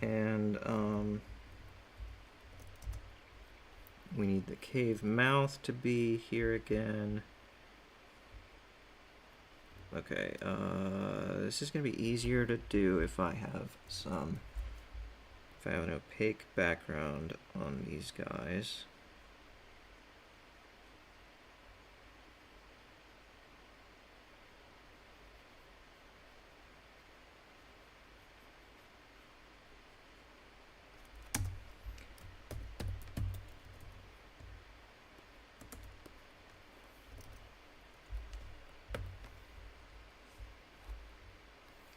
And we need the cave mouth to be here again. Okay, this is gonna be easier to do if I have an opaque background on these guys.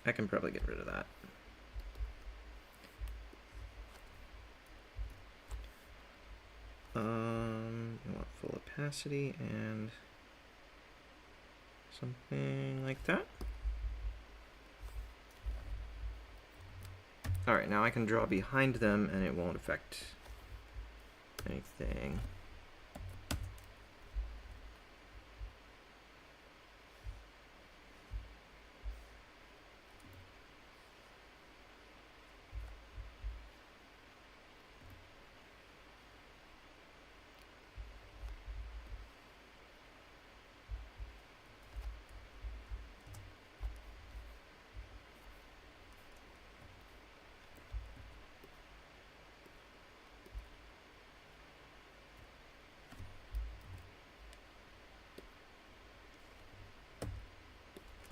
I can probably get rid of that. You want full opacity and something like that. Alright, now I can draw behind them and it won't affect anything.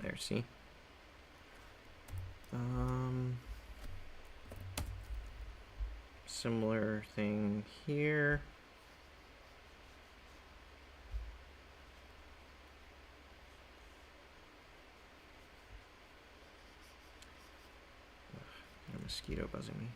There, see? Similar thing here. A mosquito buzzing me.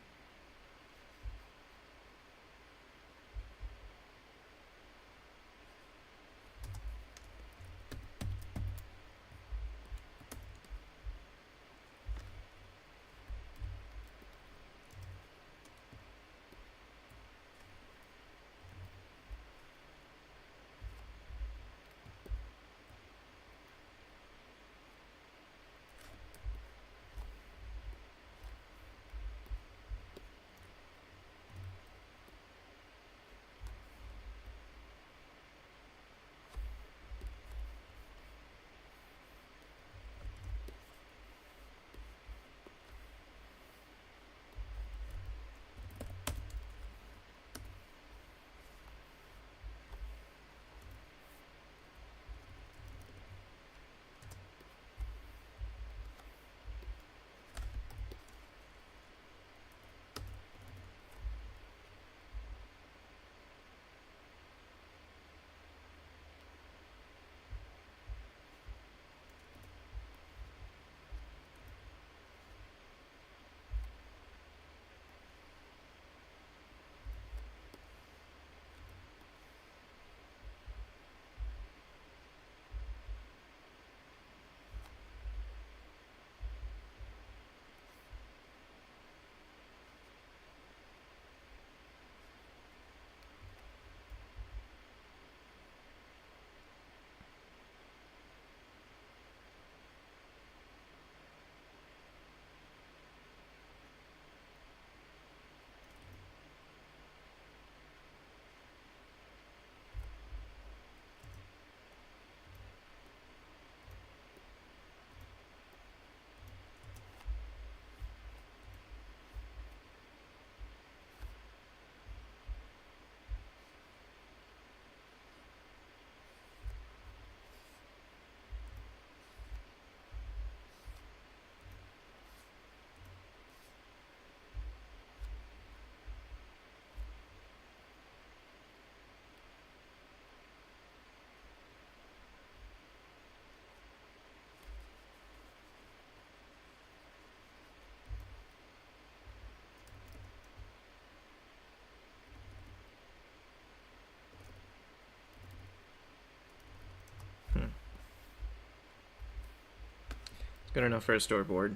Good enough for a storyboard.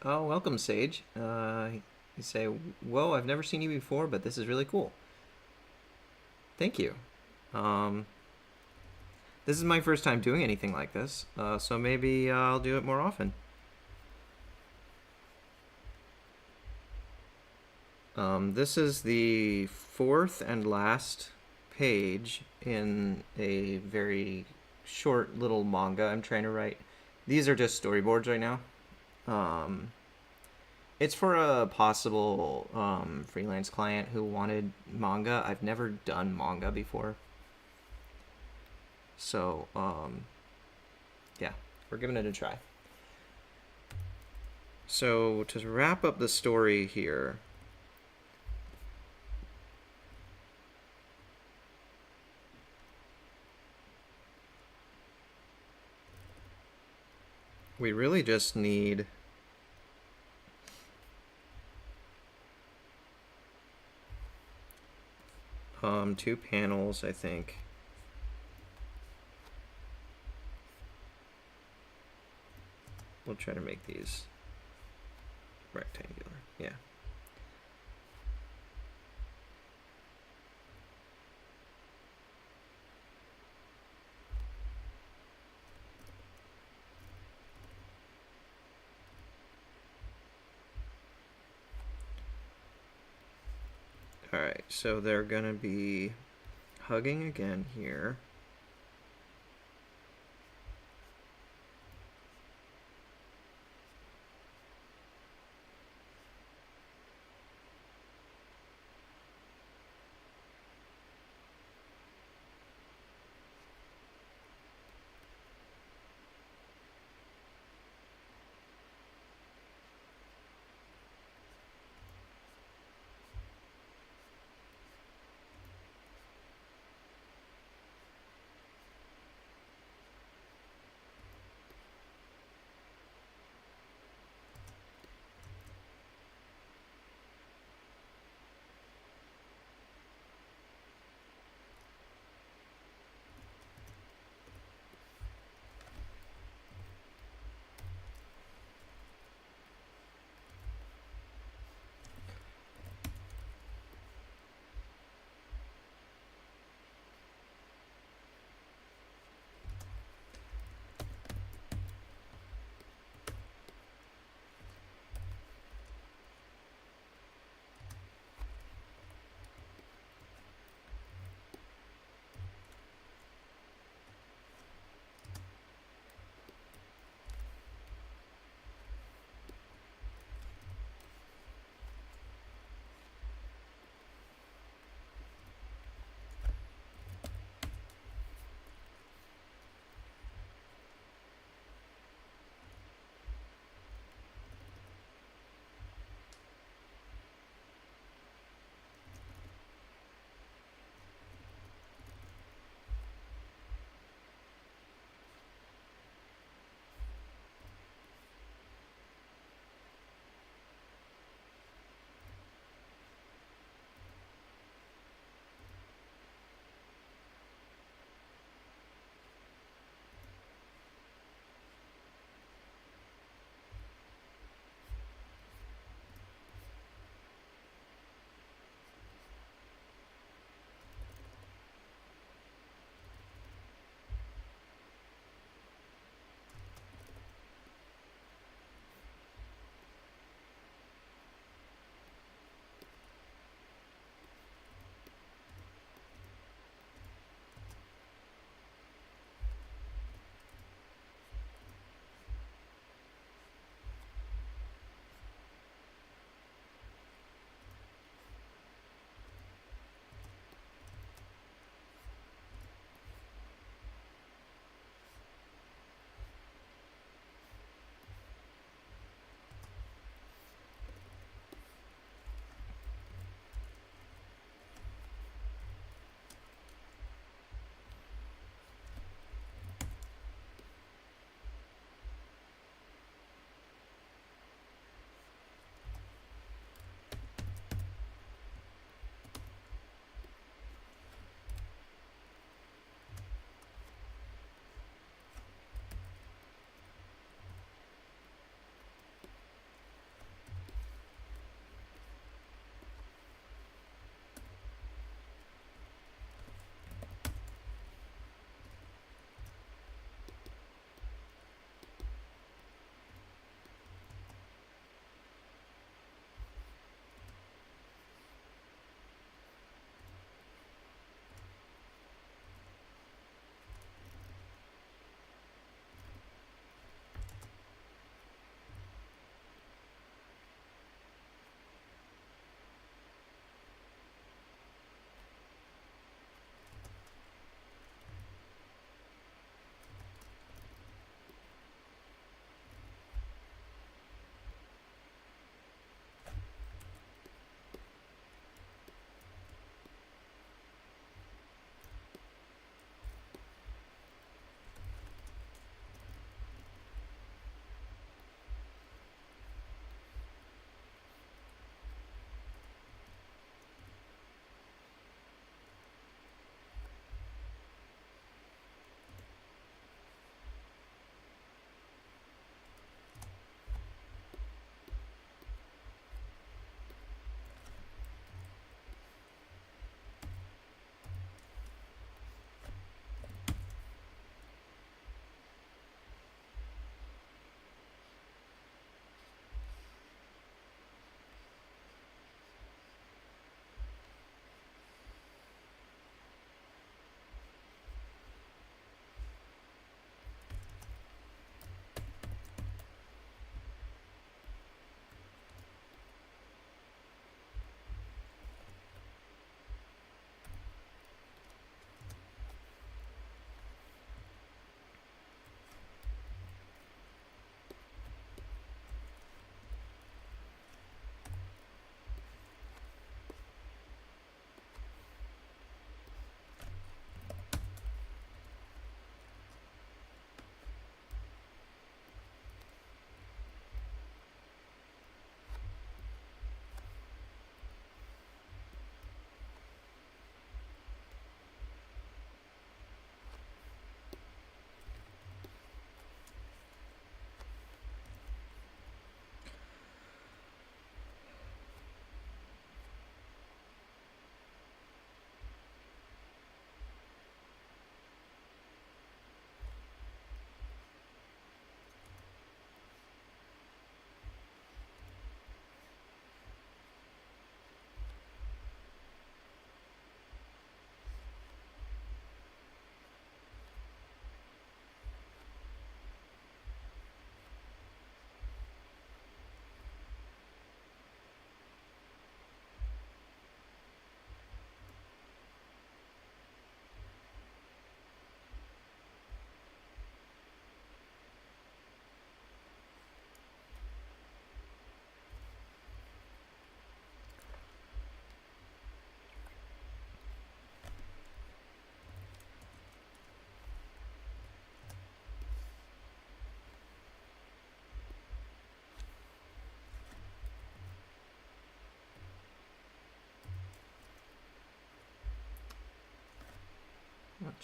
Oh, welcome, Sage. You say, whoa, I've never seen you before, but this is really cool. Thank you. Um, this is my first time doing anything like this, so maybe I'll do it more often. This is the fourth and last page in a very short little manga I'm trying to write. These are just storyboards right now. Um, it's for a possible freelance client who wanted manga. I've never done manga before. So, yeah, we're giving it a try. So, to wrap up the story here, we really just need two panels, I think. We'll try to make these rectangular. Yeah. Alright, so they're gonna be hugging again here.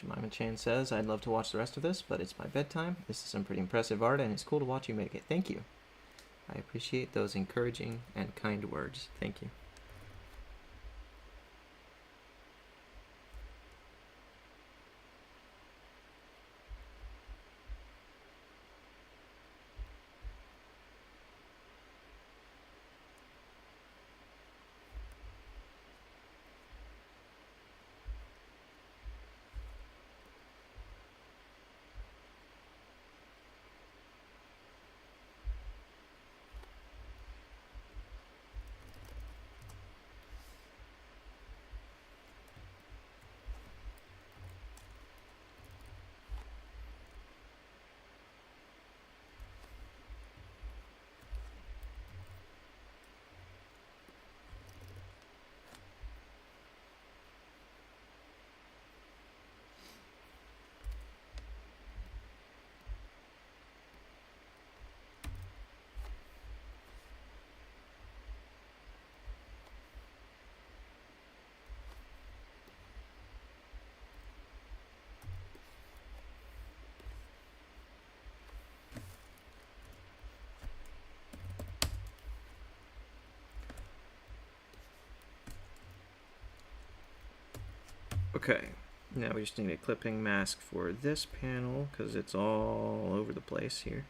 Jemima Chan says, I'd love to watch the rest of this, but it's my bedtime. This is some pretty impressive art, and it's cool to watch you make it. Thank you. I appreciate those encouraging and kind words. Thank you. Okay, now we just need a clipping mask for this panel because it's all over the place here.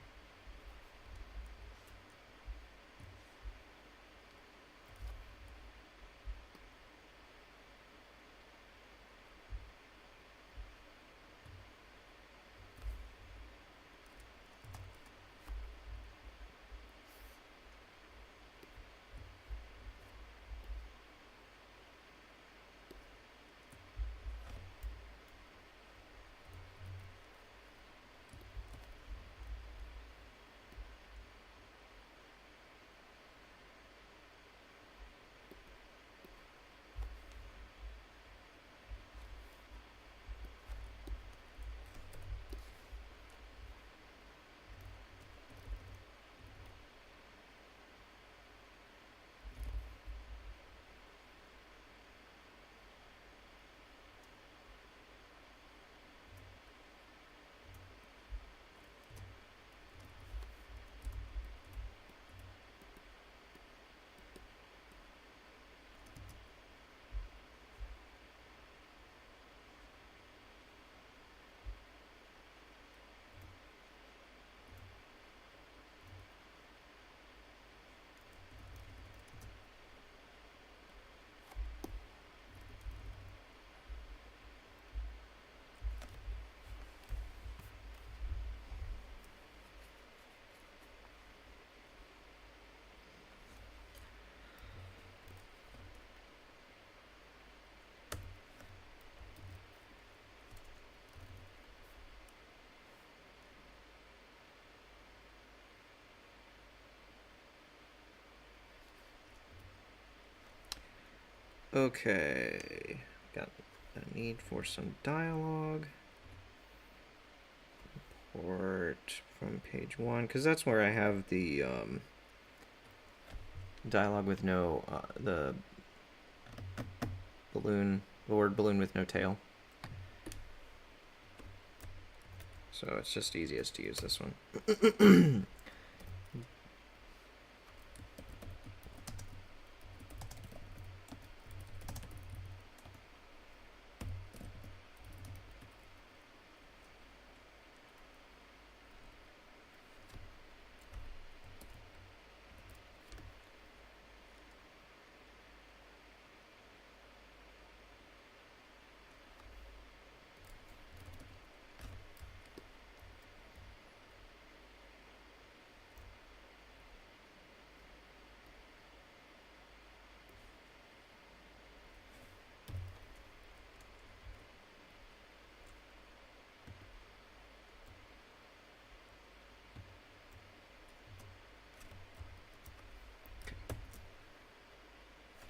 Okay, got a need for some dialogue. Report from page 1, because that's where I have the dialogue with no, the balloon, the word balloon with no tail. So it's just easiest to use this one.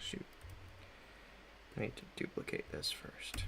Shoot. I need to duplicate this first.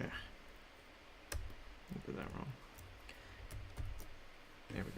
Yeah. I did that wrong. There we go.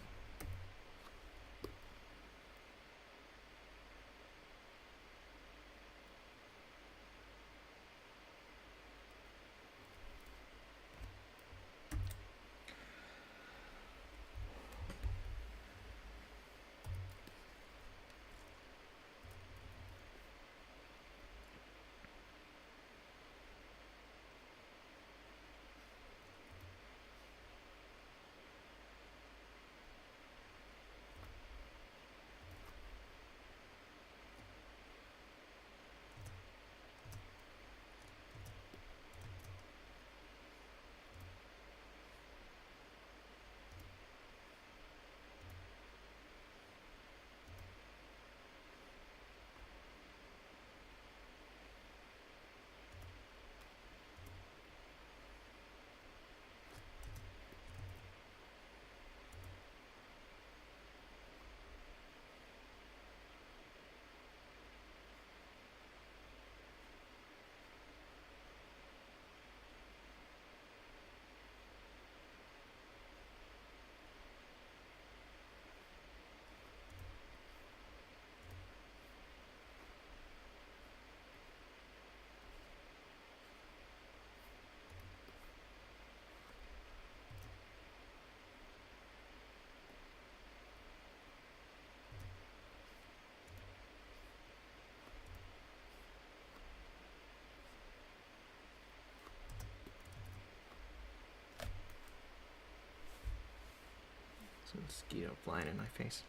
Some mosquito flying in my face.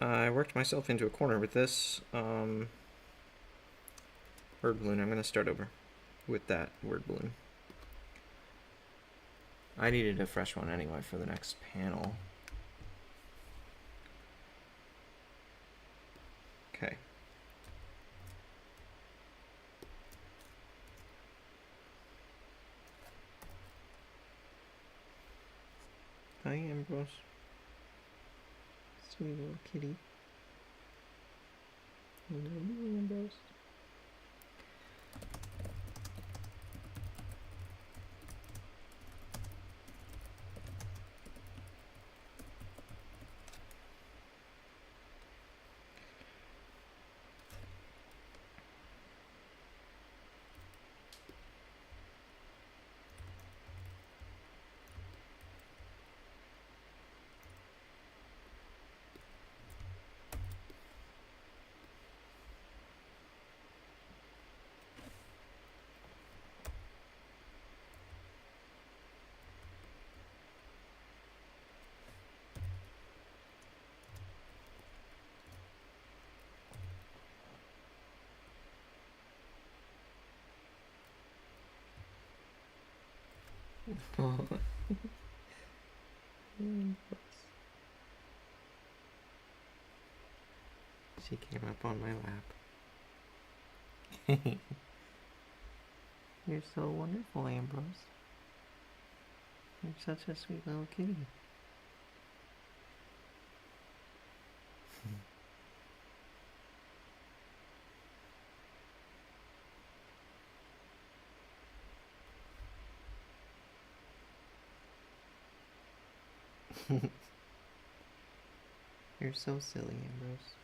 I worked myself into a corner with this word balloon. I'm going to start over with that word balloon. I needed a fresh one anyway for the next panel. Okay. Hi, Ambrose. Sweet little kitty. Hello, Ambrose. Oh. She came up on my lap. You're so wonderful, Ambrose. You're such a sweet little kitty. You're so silly, Ambrose.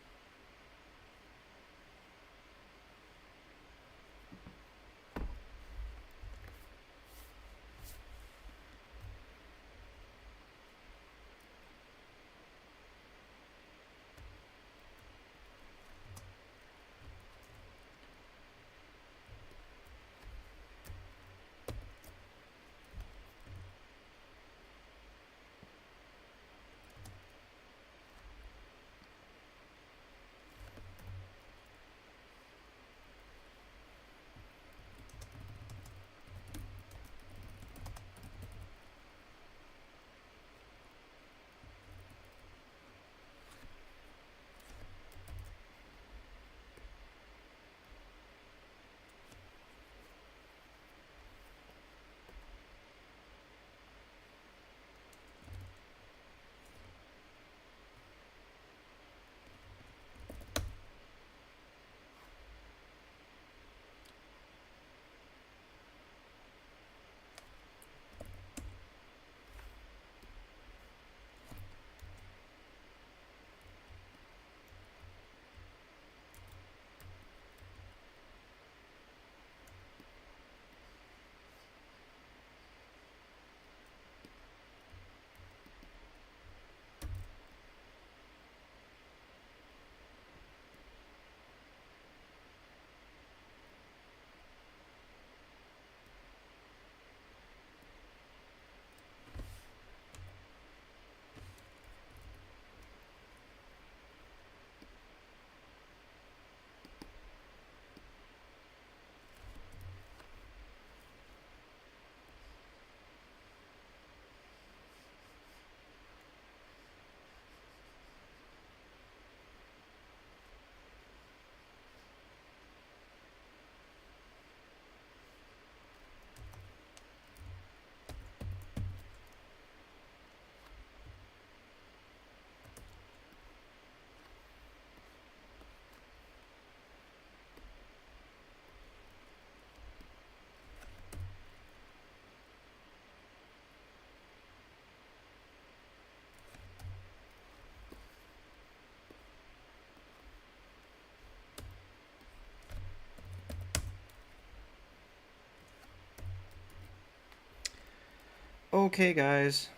Okay, guys.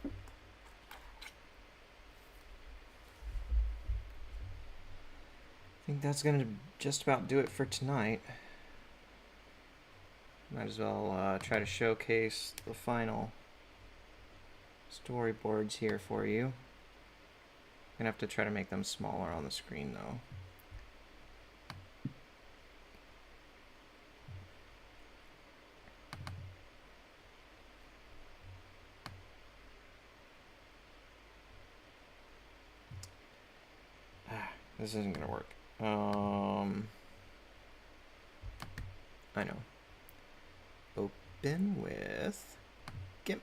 I think think that's gonna just about do it for tonight. Might as well try to showcase the final storyboards here for you. I'm gonna have to try to make them smaller on the screen though. This isn't gonna work. I know. Open with GIMP.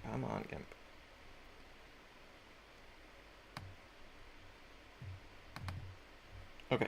Come on, GIMP. Okay.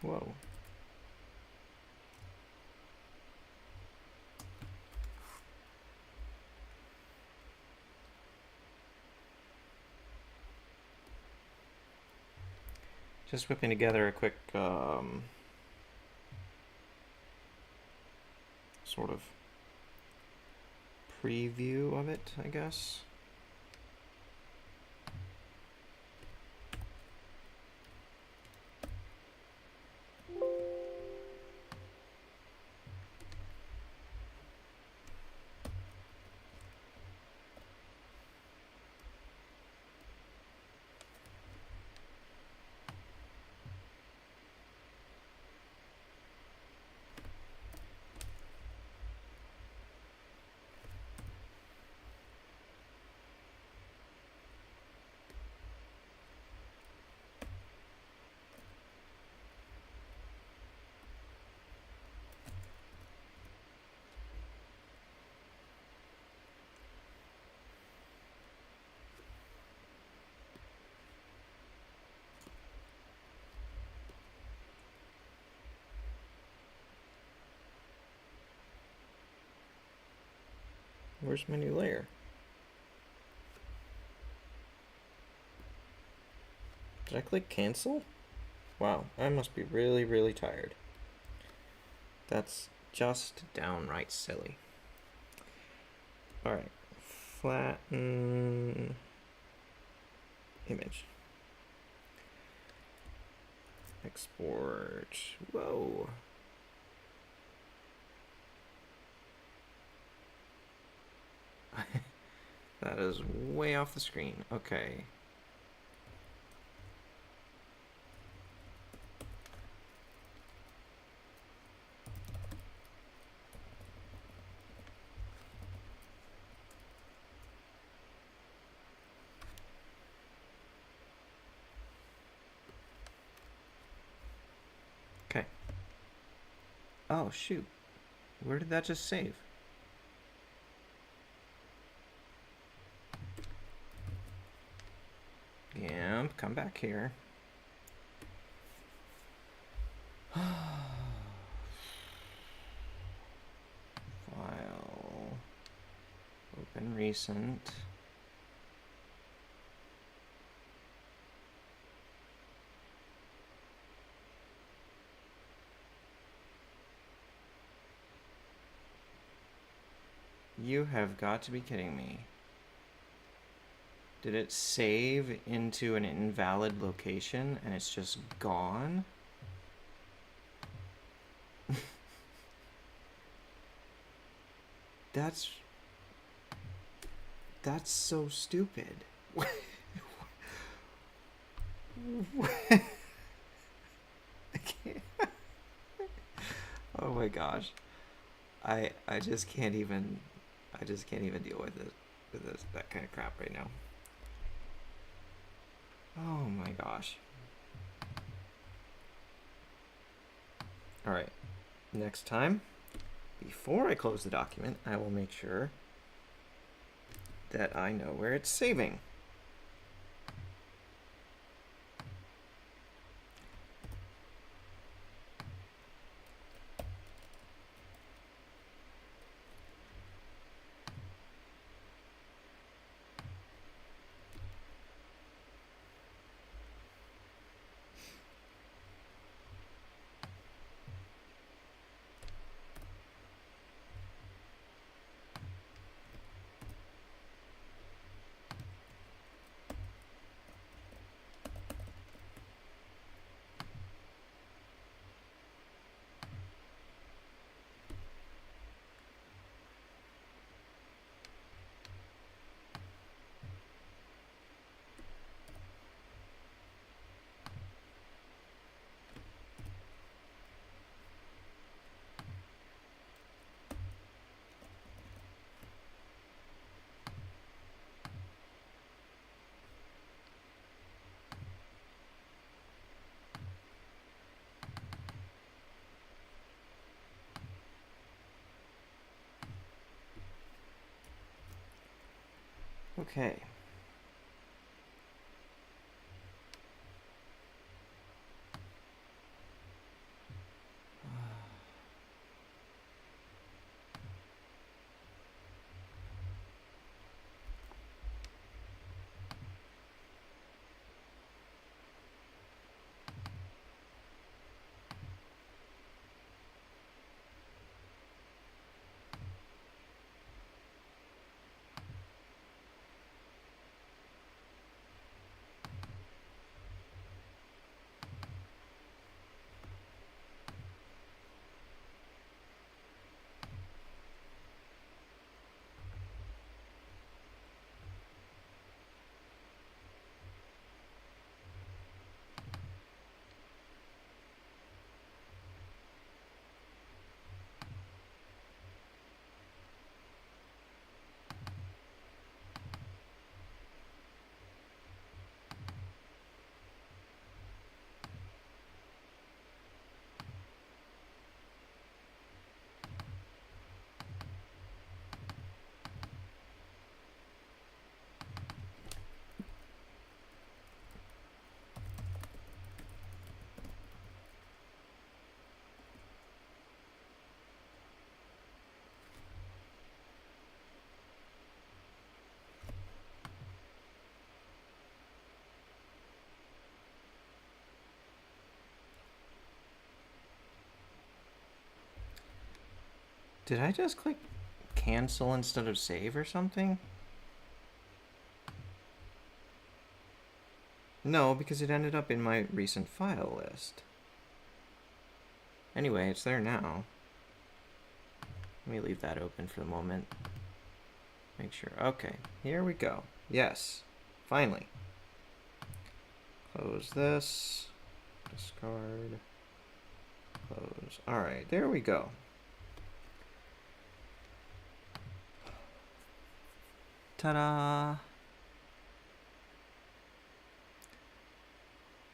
Whoa. Just whipping together a quick sort of preview of it, I guess. Where's my new layer? Did I click cancel? Wow, I must be really, really tired. That's just downright silly. Alright, flatten image. Export. Whoa. That is way off the screen. Okay. Okay. Oh, shoot. Where did that just save? GIMP, come back here. File. Open recent. You have got to be kidding me. Did it save into an invalid location and it's just gone? That's so stupid. Oh my gosh. I just can't even deal with it with this that kind of crap right now. Oh my gosh. All right. Next time, before I close the document, I will make sure that I know where it's saving. Okay. Did I just click cancel instead of save or something? No, because it ended up in my recent file list. Anyway, it's there now. Let me leave that open for the moment. Make sure. Okay, here we go. Yes, finally. Close this. Discard. Close. All right, there we go. Ta-da!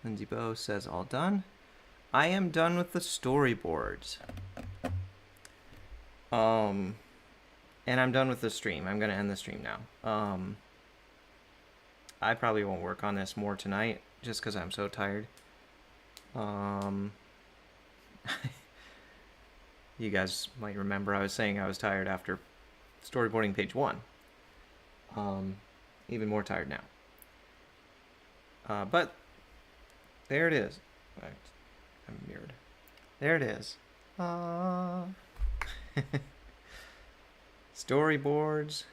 Lindsay Bow says all done. I am done with the storyboards. And I'm done with the stream. I'm gonna end the stream now. I probably won't work on this more tonight just because I'm so tired. You guys might remember I was saying I was tired after storyboarding page 1. Even more tired now. But there it is. I'm mirrored. There it is. Storyboards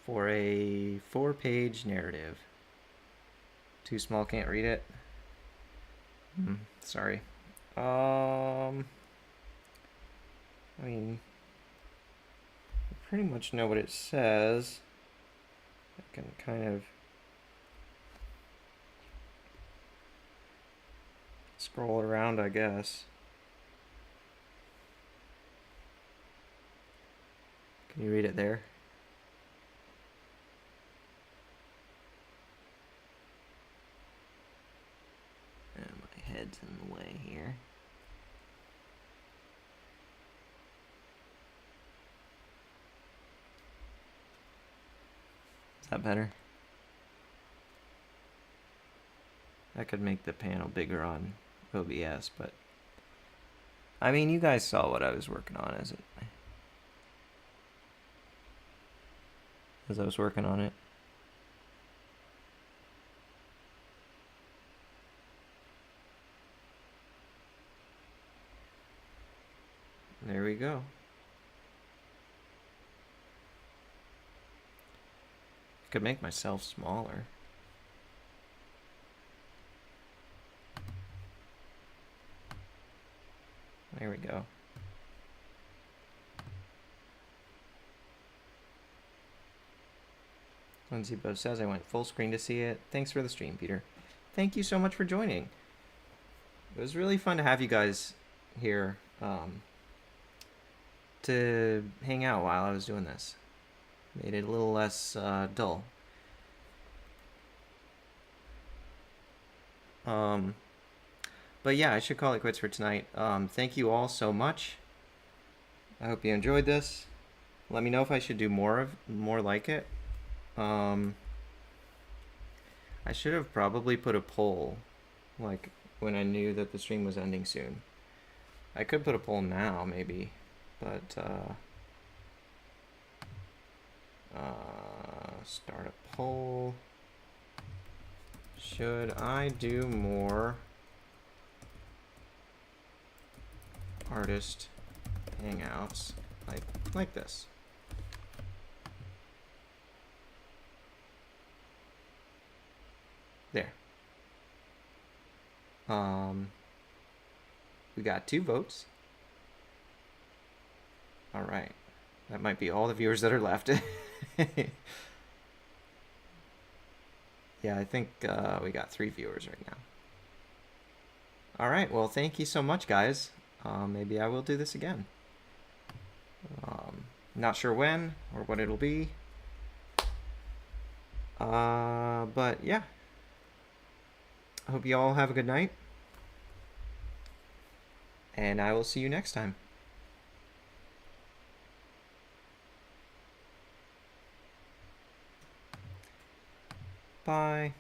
for a 4-page narrative. Too small, can't read it. Sorry. I mean, I pretty much know what it says. I can kind of scroll it around, I guess. Can you read it there? And my head's in the way here. Is that better? I could make the panel bigger on OBS, but I mean, you guys saw what I was working on as I was working on it. There we go. I could make myself smaller. There we go. Lindsay Bo says I went full screen to see it. Thanks for the stream, Peter. Thank you so much for joining. It was really fun to have you guys here to hang out while I was doing this. Made it a little less dull. But yeah, I should call it quits for tonight. Thank you all so much. I hope you enjoyed this. Let me know if I should do more like it. I should have probably put a poll, like when I knew that the stream was ending soon. I could put a poll now, maybe, but start a poll. Should I do more artist hangouts like this? There. We got 2 votes. All right. That might be all the viewers that are left. Yeah, I think we got 3 viewers right now. All right. Well, thank you so much, guys. Maybe I will do this again. Not sure when or what it'll be. But yeah. I hope you all have a good night. And I will see you next time. Bye.